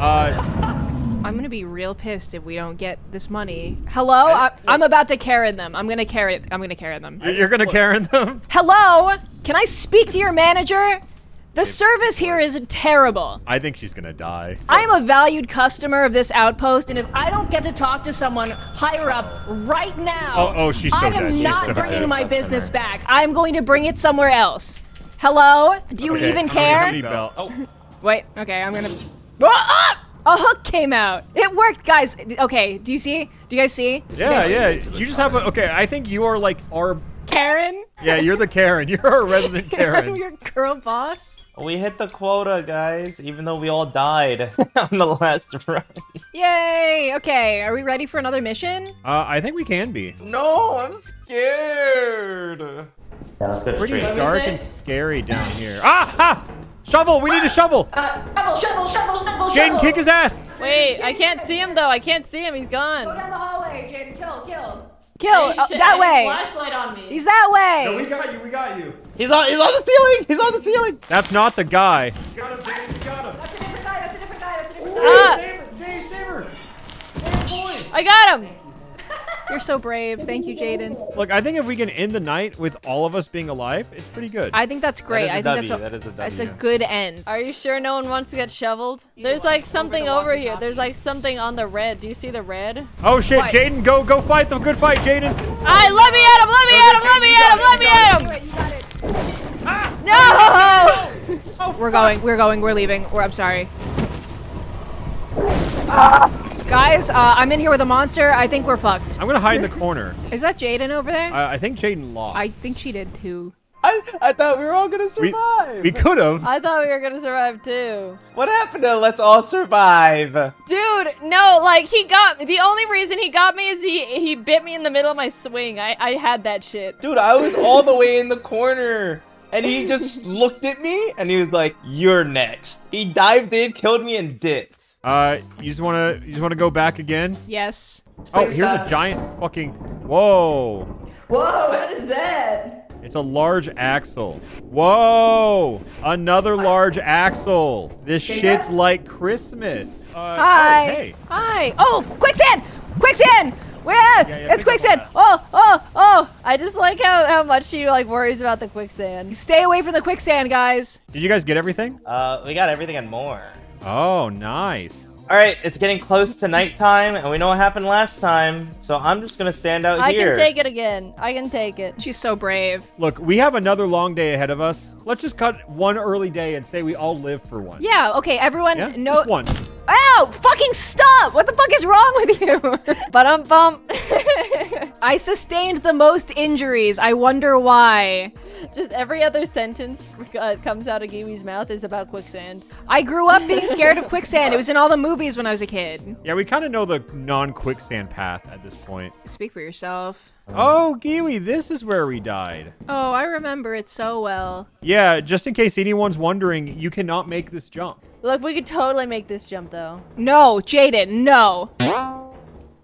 I'm gonna be real pissed if we don't get this money. Hello? I'm about to Karen them. I'm gonna Karen them. You're gonna Karen them? Hello? Can I speak to your manager? The service here is terrible. I think she's gonna die. I am a valued customer of this outpost, and if I don't get to talk to someone higher up right now, Oh, she's so I dead. am She's not so bringing dead. my business back. I'm going to bring it somewhere else. Hello? Do you Okay, even I'm gonna care? need Bell. Oh, Wait, okay, I'm gonna... Ah! A hook came out. It worked, guys. Okay, do you see? Do you guys see? yeah. You just have a. Okay, I think you are like our. Karen? Yeah, you're the Karen. You're our resident I'm Karen. your girl boss. We hit the quota, guys, even though we all died on the last run. Yay! Okay, are we ready for another mission? I think we can be. No, I'm scared. Pretty dark and scary down here. Ah! Shovel! We need a shovel! Shovel. Jaden, kick his ass! Wait, I can't see him though. I can't see him. He's Go gone. down the hallway, Jaden. Kill. Kill! That way! Flashlight on me. He's that way! We got you. He's on the ceiling! He's on the ceiling! That's not the guy. That's a different guy. Ah! Save her! I got him! You're so brave. Thank you, Jaden. Look, I think if we can end the night with all of us being alive, it's pretty good. I think that's great. That is I a think W. That is a that's W. a good end. Are you sure no one wants to get shoveled? There's like something over here. There's like something on the red. Do you see the red? Oh shit, What? Jaden, go fight the good fight, Jaden. Let me at him! No! We're leaving. I'm sorry. Guys, I'm in here with a monster. I think we're fucked. I'm gonna hide in the corner. Is that Jaden over there? I think Jaden lost. I think she did too. I thought we were all gonna survive. We could have. I thought we were gonna survive too. What happened to let's all survive? Dude, no, like the only reason he got me is he bit me in the middle of my swing. I had that shit. Dude, I was all the way in the corner. And he just looked at me and he was like, "You're next." He dived in, killed me, and dipped. You just wanna go back again? Yes. Oh, here's a giant fucking. Whoa. Whoa, what is that? It's a large axle. Whoa! Another large axle. This shit's like Christmas. Hi. Oh, hey. Hi. Oh, quicksand! Quicksand! Where? Yeah, It's think quicksand. about Oh! I just like how much she like worries about the quicksand. Stay away from the quicksand, guys. Did you guys get everything? We got everything and more. Oh, nice. All right, it's getting close to nighttime, and we know what happened last time, so I'm just gonna stand out here. I can take it again. I can take it. She's so brave. Look, we have another long day ahead of us. Let's just cut one early day and say we all live for one. Yeah, okay, everyone, Yeah? no. Just one. Ow! Fucking stop! What the fuck is wrong with you? Bump. I sustained the most injuries. I wonder why. Just every other sentence comes out of Giwi's mouth is about quicksand. I grew up being scared of quicksand. It was in all the movies when I was a kid. Yeah, we kind of know the non-quicksand path at this point. Speak for yourself. Oh, Giwi, this is where we died. Oh, I remember it so well. Yeah, just in case anyone's wondering, you cannot make this jump. Look, we could totally make this jump, though. No, Jaden, no.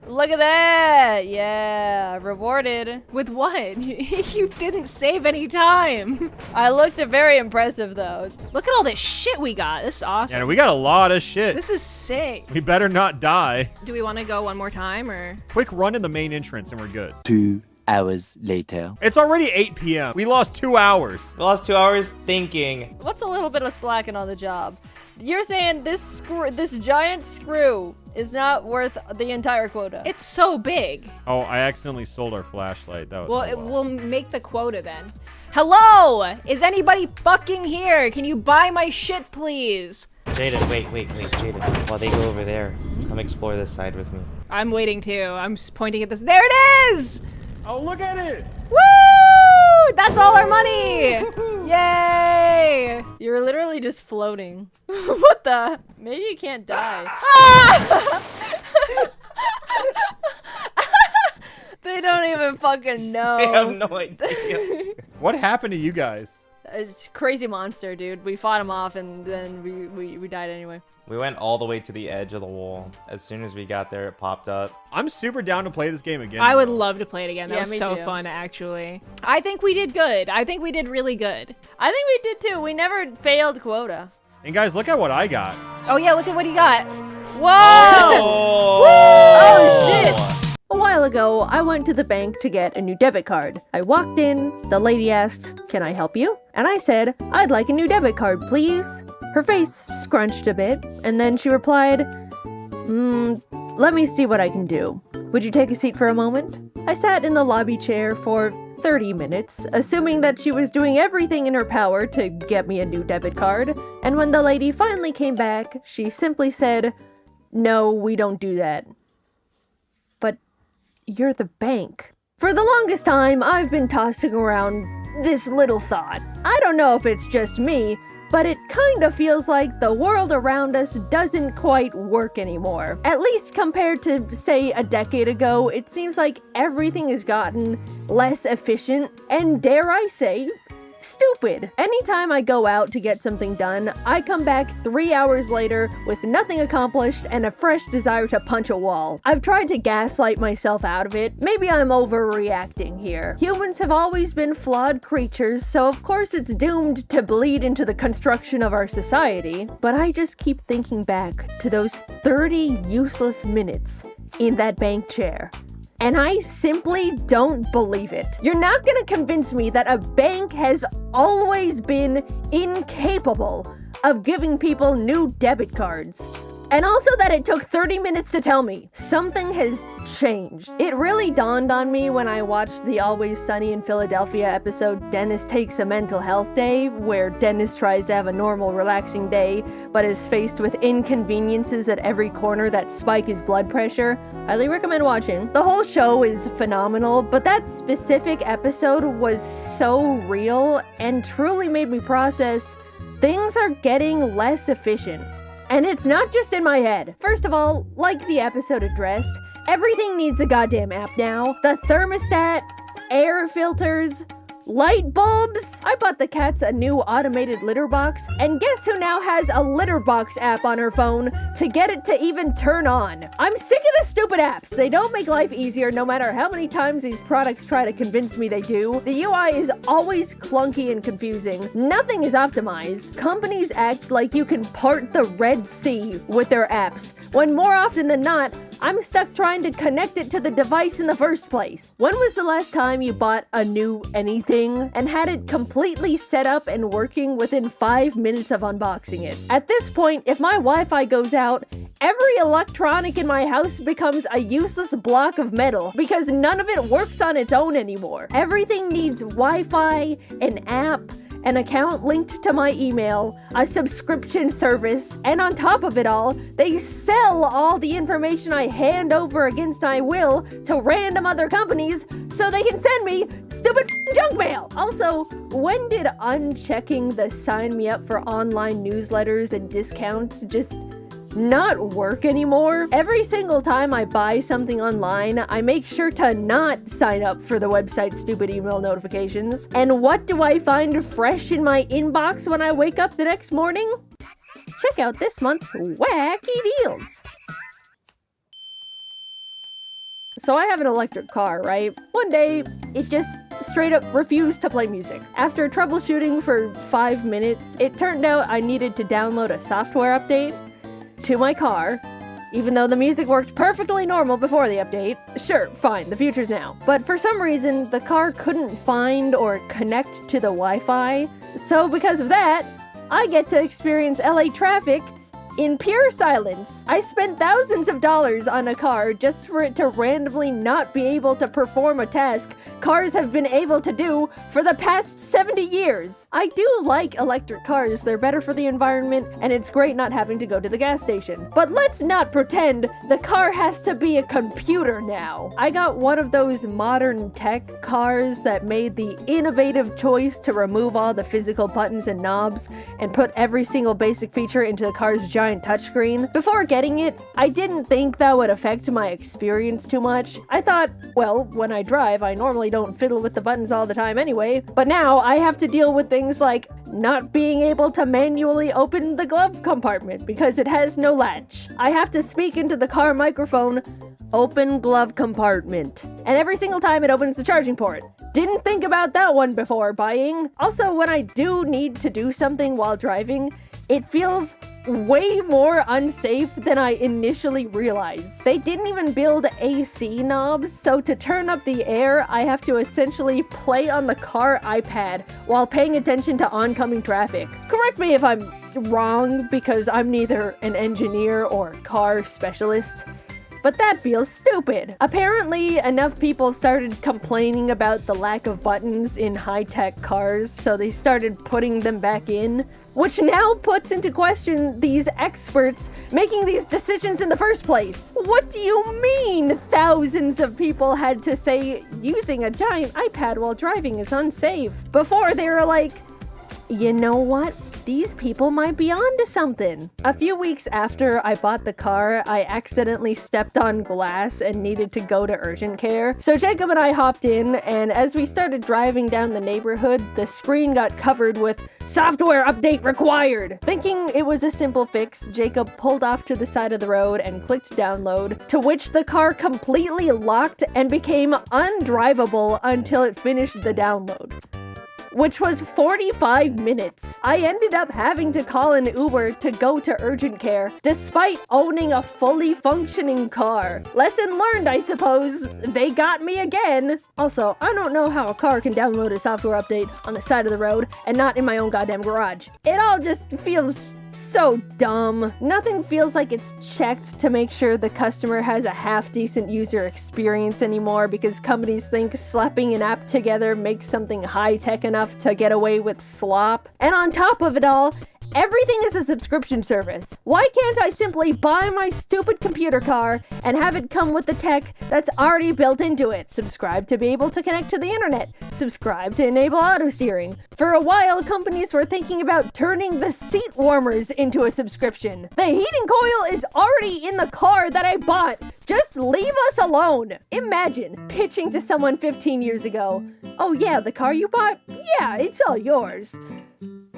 Look at that! Yeah, rewarded. With what? You didn't save any time. I looked very impressive, though. Look at all this shit we got. This is awesome. Yeah, we got a lot of shit. This is sick. We better not die. Do we want to go one more time, or? Quick run in the main entrance and we're good. 2 hours later. It's already 8 p.m. We lost 2 hours. We lost 2 hours thinking. What's a little bit of slacking on the job? You're saying this giant screw is not worth the entire quota. It's so big. Oh, I accidentally sold our flashlight. That was Well, it will make the quota then. Hello! Is anybody fucking here? Can you buy my shit, please? Jaden, wait, Jaden. While they go over there, come explore this side with me. I'm waiting too. I'm just pointing at this. There it is! Oh, look at it! Woo! That's all our money! Yay! You're literally just floating. What the? Maybe you can't die. They don't even fucking know. They have no idea. What happened to you guys? a crazy monster, dude. We fought him off and then we died anyway. We went all the way to the edge of the wall. As soon as we got there, it popped up. I'm super down to play this game again. I would love to play it again. That Yeah, was me so too. fun, actually. I think we did good. I think we did really good. I think we did too. We never failed quota. And guys, look at what I got. Oh yeah, look at what he got. Whoa! Oh shit! A while ago, I went to the bank to get a new debit card. I walked in, the lady asked, "Can I help you?" And I said, "I'd like a new debit card, please." Her face scrunched a bit, and then she replied, let me see what I can do. Would you take a seat for a moment? I sat in the lobby chair for 30 minutes, assuming that she was doing everything in her power to get me a new debit card, and when the lady finally came back, she simply said, "No, we don't do that." But you're the bank. For the longest time, I've been tossing around this little thought. I don't know if it's just me, but it kind of feels like the world around us doesn't quite work anymore. At least compared to, say, a decade ago, it seems like everything has gotten less efficient and, dare I say, stupid. Anytime I go out to get something done, I come back 3 hours later with nothing accomplished and a fresh desire to punch a wall. I've tried to gaslight myself out of it. Maybe I'm overreacting here. Humans have always been flawed creatures, so of course it's doomed to bleed into the construction of our society. But I just keep thinking back to those 30 useless minutes in that bank chair. And I simply don't believe it. You're not gonna convince me that a bank has always been incapable of giving people new debit cards. And also that it took 30 minutes to tell me. Something has changed. It really dawned on me when I watched the Always Sunny in Philadelphia episode Dennis Takes a Mental Health Day, where Dennis tries to have a normal, relaxing day, but is faced with inconveniences at every corner that spike his blood pressure. Highly recommend watching. The whole show is phenomenal, but that specific episode was so real and truly made me process things are getting less efficient. And it's not just in my head. First of all, like the episode addressed, everything needs a goddamn app now. The thermostat, air filters, light bulbs. I bought the cats a new automated litter box, and guess who now has a litter box app on her phone to get it to even turn on? I'm sick of the stupid apps. They don't make life easier no matter how many times these products try to convince me they do. The UI is always clunky and confusing. Nothing is optimized. Companies act like you can part the Red Sea with their apps, when more often than not, I'm stuck trying to connect it to the device in the first place. When was the last time you bought a new anything and had it completely set up and working within 5 minutes of unboxing it? At this point, if my Wi-Fi goes out, every electronic in my house becomes a useless block of metal because none of it works on its own anymore. Everything needs Wi-Fi, an app, an account linked to my email, a subscription service, and on top of it all, they sell all the information I hand over against my will to random other companies so they can send me stupid junk mail. Also, when did unchecking the sign me up for online newsletters and discounts just not work anymore? Every single time I buy something online, I make sure to not sign up for the website's stupid email notifications. And what do I find fresh in my inbox when I wake up the next morning? Check out this month's wacky deals. So I have an electric car, right? One day, it just straight up refused to play music. After troubleshooting for 5 minutes, it turned out I needed to download a software update to my car, even though the music worked perfectly normal before the update. Sure, fine, the future's now. But for some reason, the car couldn't find or connect to the Wi-Fi, so because of that, I get to experience LA traffic in pure silence. I spent thousands of dollars on a car just for it to randomly not be able to perform a task cars have been able to do for the past 70 years. I do like electric cars. They're better for the environment, and it's great not having to go to the gas station. But let's not pretend the car has to be a computer now. I got one of those modern tech cars that made the innovative choice to remove all the physical buttons and knobs and put every single basic feature into the car's giant giant touchscreen. Before getting it, I didn't think that would affect my experience too much. I thought, well, when I drive, I normally don't fiddle with the buttons all the time anyway, but now I have to deal with things like not being able to manually open the glove compartment because it has no latch. I have to speak into the car microphone, "Open glove compartment," and every single time it opens the charging port. Didn't think about that one before buying. Also, when I do need to do something while driving, it feels way more unsafe than I initially realized. They didn't even build AC knobs, so to turn up the air, I have to essentially play on the car iPad while paying attention to oncoming traffic. Correct me if I'm wrong, because I'm neither an engineer or car specialist, but that feels stupid. Apparently, enough people started complaining about the lack of buttons in high-tech cars, so they started putting them back in, which now puts into question these experts making these decisions in the first place. What do you mean thousands of people had to say using a giant iPad while driving is unsafe? Before they were like, you know what? These people might be onto something. A few weeks after I bought the car, I accidentally stepped on glass and needed to go to urgent care. So Jacob and I hopped in, and as we started driving down the neighborhood, the screen got covered with "Software update required." Thinking it was a simple fix, Jacob pulled off to the side of the road and clicked download, to which the car completely locked and became undrivable until it finished the download, which was 45 minutes. I ended up having to call an Uber to go to urgent care, despite owning a fully functioning car. Lesson learned, I suppose. They got me again. Also, I don't know how a car can download a software update on the side of the road and not in my own goddamn garage. It all just feels so dumb. Nothing feels like it's checked to make sure the customer has a half-decent user experience anymore, because companies think slapping an app together makes something high-tech enough to get away with slop. And on top of it all, everything is a subscription service. Why can't I simply buy my stupid computer car and have it come with the tech that's already built into it? Subscribe to be able to connect to the internet. Subscribe to enable auto steering. For a while, companies were thinking about turning the seat warmers into a subscription. The heating coil is already in the car that I bought. Just leave us alone. Imagine pitching to someone 15 years ago, "Oh yeah, the car you bought? Yeah, it's all yours.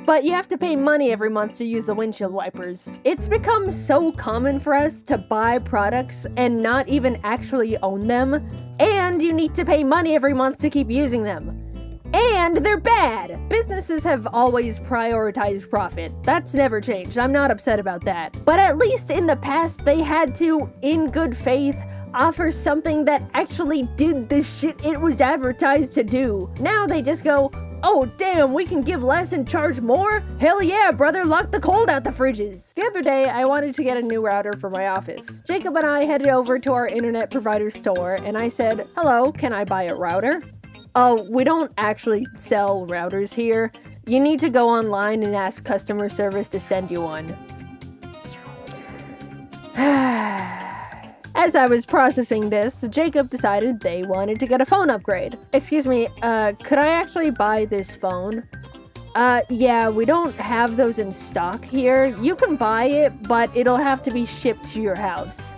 But you have to pay money every month to use the windshield wipers." It's become so common for us to buy products and not even actually own them, and you need to pay money every month to keep using them. And they're bad. Businesses have always prioritized profit. That's never changed. I'm not upset about that. But at least in the past, they had to, in good faith, offer something that actually did the shit it was advertised to do. Now they just go, "Oh damn, we can give less and charge more? Hell yeah, brother, lock the cold out the fridges." The other day, I wanted to get a new router for my office. Jacob and I headed over to our internet provider store, and I said, "Hello, can I buy a router?" "Oh, we don't actually sell routers here. You need to go online and ask customer service to send you one." As I was processing this, Jacob decided they wanted to get a phone upgrade. "Excuse me, could I actually buy this phone?" Yeah, we don't have those in stock here. You can buy it, but it'll have to be shipped to your house."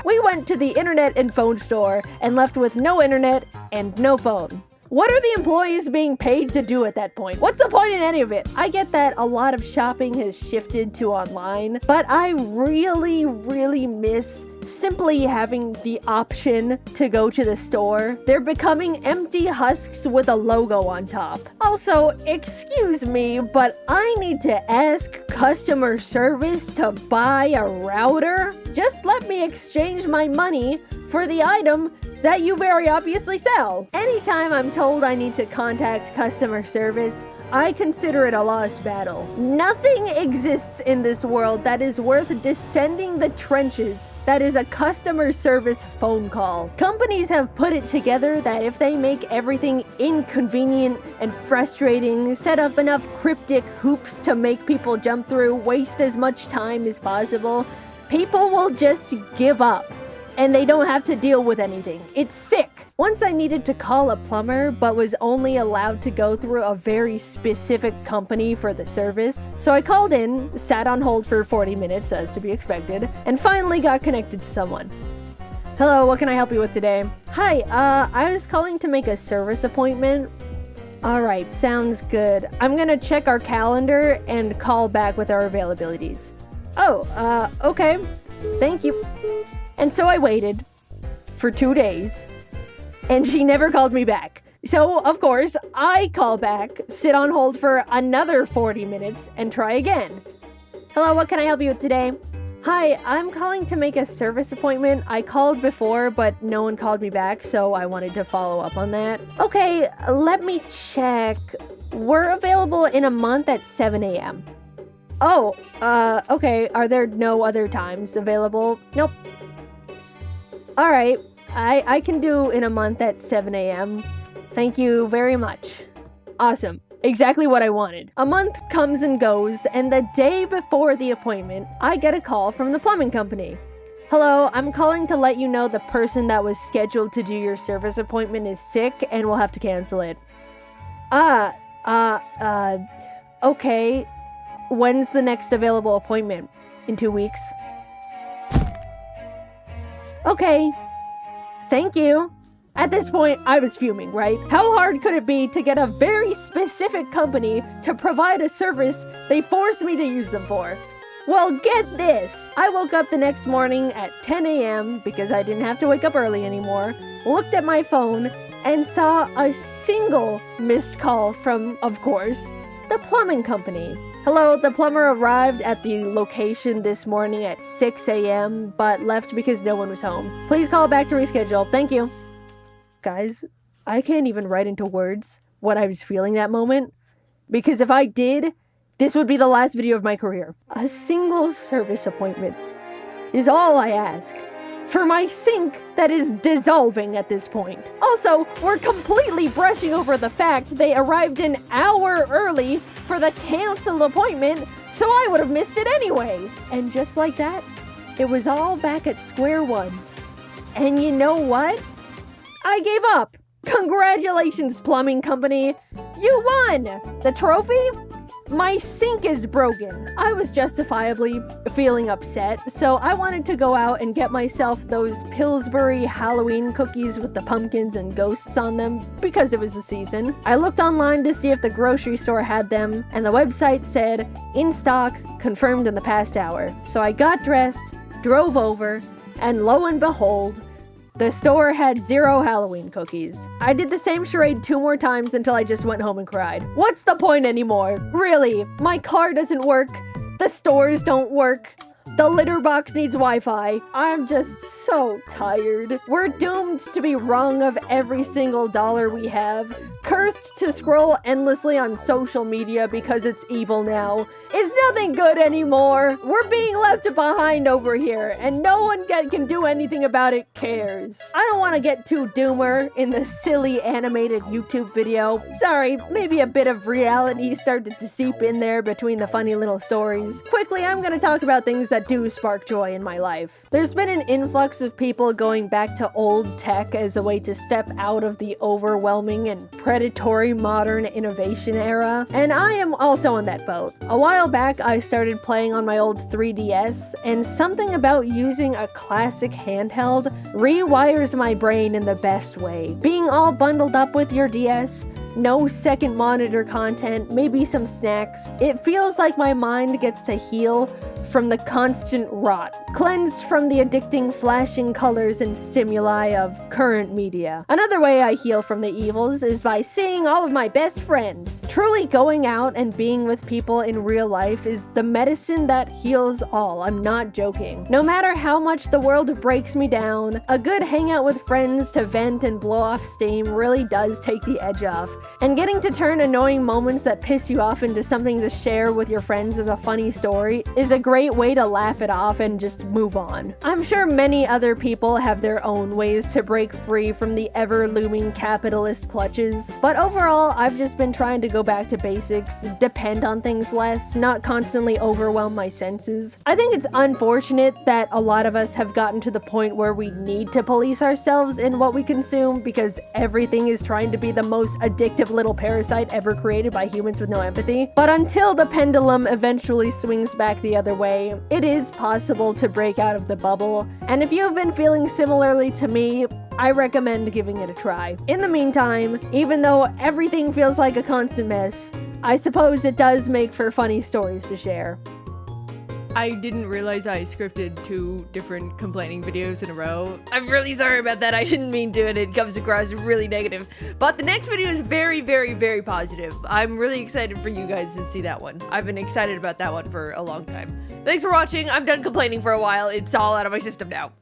We went to the internet and phone store and left with no internet and no phone. What are the employees being paid to do at that point? What's the point in any of it? I get that a lot of shopping has shifted to online, but I really, really miss simply having the option to go to the store. They're becoming empty husks with a logo on top. Also, excuse me, but I need to ask customer service to buy a router? Just let me exchange my money for the item that you very obviously sell. Anytime I'm told I need to contact customer service, I consider it a lost battle. Nothing exists in this world that is worth descending the trenches that is a customer service phone call. Companies have put it together that if they make everything inconvenient and frustrating, set up enough cryptic hoops to make people jump through, waste as much time as possible, people will just give up. and they don't have to deal with anything. It's sick. Once I needed to call a plumber, but was only allowed to go through a very specific company for the service. So I called in, sat on hold for 40 minutes, as to be expected, and finally got connected to someone. Hello, what can I help you with today? Hi, I was calling to make a service appointment. Alright, sounds good. I'm gonna check our calendar and call back with our availabilities. Oh, okay. Thank you. And so I waited for 2 days, and she never called me back. So, of course, I call back, sit on hold for another 40 minutes, and try again. Hello, what can I help you with today? Hi, I'm calling to make a service appointment. I called before, but no one called me back, so I wanted to follow up on that. Okay, let me check. We're available in a month at 7 a.m. Oh, okay. Are there no other times available? Nope. Alright, I can do in a month at 7 a.m. Thank you very much. Awesome. Exactly what I wanted. A month comes and goes, and the day before the appointment, I get a call from the plumbing company. Hello, I'm calling to let you know the person that was scheduled to do your service appointment is sick and will have to cancel it. Okay. When's the next available appointment? In 2 weeks? Okay. Thank you. At this point, I was fuming, right? How hard could it be to get a very specific company to provide a service they forced me to use them for? Well, get this. I woke up the next morning at 10 a.m. because I didn't have to wake up early anymore, looked at my phone, and saw a single missed call from, of course, the plumbing company. Hello, the plumber arrived at the location this morning at 6 a.m. but left because no one was home. Please call back to reschedule. Thank you. Guys, I can't even write into words what I was feeling that moment, because if I did, this would be the last video of my career. A single service appointment is all I ask for my sink that is dissolving at this point. Also, we're completely brushing over the fact they arrived an hour early for the canceled appointment, so I would have missed it anyway. And just like that, it was all back at square one. And you know what? I gave up. Congratulations, plumbing company. You won! The trophy? My sink is broken. I was justifiably feeling upset, so I wanted to go out and get myself those Pillsbury Halloween cookies with the pumpkins and ghosts on them, because it was the season. I looked online to see if the grocery store had them, and the website said, in stock, confirmed in the past hour. So I got dressed, drove over, and lo and behold, the store had 0 Halloween cookies. I did the same charade 2 more times until I just went home and cried. What's the point anymore? Really, my car doesn't work, the stores don't work, the litter box needs Wi-Fi. I'm just so tired. We're doomed to be wrung of every single dollar we have, cursed to scroll endlessly on social media because it's evil now. It's nothing good anymore. We're being left behind over here, and no one can do anything about it cares. I don't want to get too doomer in the silly animated YouTube video. Sorry, maybe a bit of reality started to seep in there between the funny little stories. Quickly, I'm gonna talk about things that do spark joy in my life. There's been an influx of people going back to old tech as a way to step out of the overwhelming and predatory modern innovation era, and I am also in that boat. A while back, I started playing on my old 3DS, and something about using a classic handheld rewires my brain in the best way. Being all bundled up with your DS, no second monitor content, maybe some snacks, it feels like my mind gets to heal from the constant rot, cleansed from the addicting flashing colors and stimuli of current media. Another way I heal from the evils is by seeing all of my best friends. Truly going out and being with people in real life is the medicine that heals all. I'm not joking. No matter how much the world breaks me down, a good hangout with friends to vent and blow off steam really does take the edge off. And getting to turn annoying moments that piss you off into something to share with your friends as a funny story is a great great way to laugh it off and just move on. I'm sure many other people have their own ways to break free from the ever-looming capitalist clutches, but overall, I've just been trying to go back to basics, depend on things less, not constantly overwhelm my senses. I think it's unfortunate that a lot of us have gotten to the point where we need to police ourselves in what we consume because everything is trying to be the most addictive little parasite ever created by humans with no empathy. But until the pendulum eventually swings back the other way, it is possible to break out of the bubble, and if you've been feeling similarly to me, I recommend giving it a try. In the meantime, even though everything feels like a constant mess, I suppose it does make for funny stories to share. I didn't realize I scripted 2 different complaining videos in a row. I'm really sorry about that. I didn't mean to, and it comes across really negative. But the next video is very, very, very positive. I'm really excited for you guys to see that one. I've been excited about that one for a long time. Thanks for watching. I'm done complaining for a while. It's all out of my system now.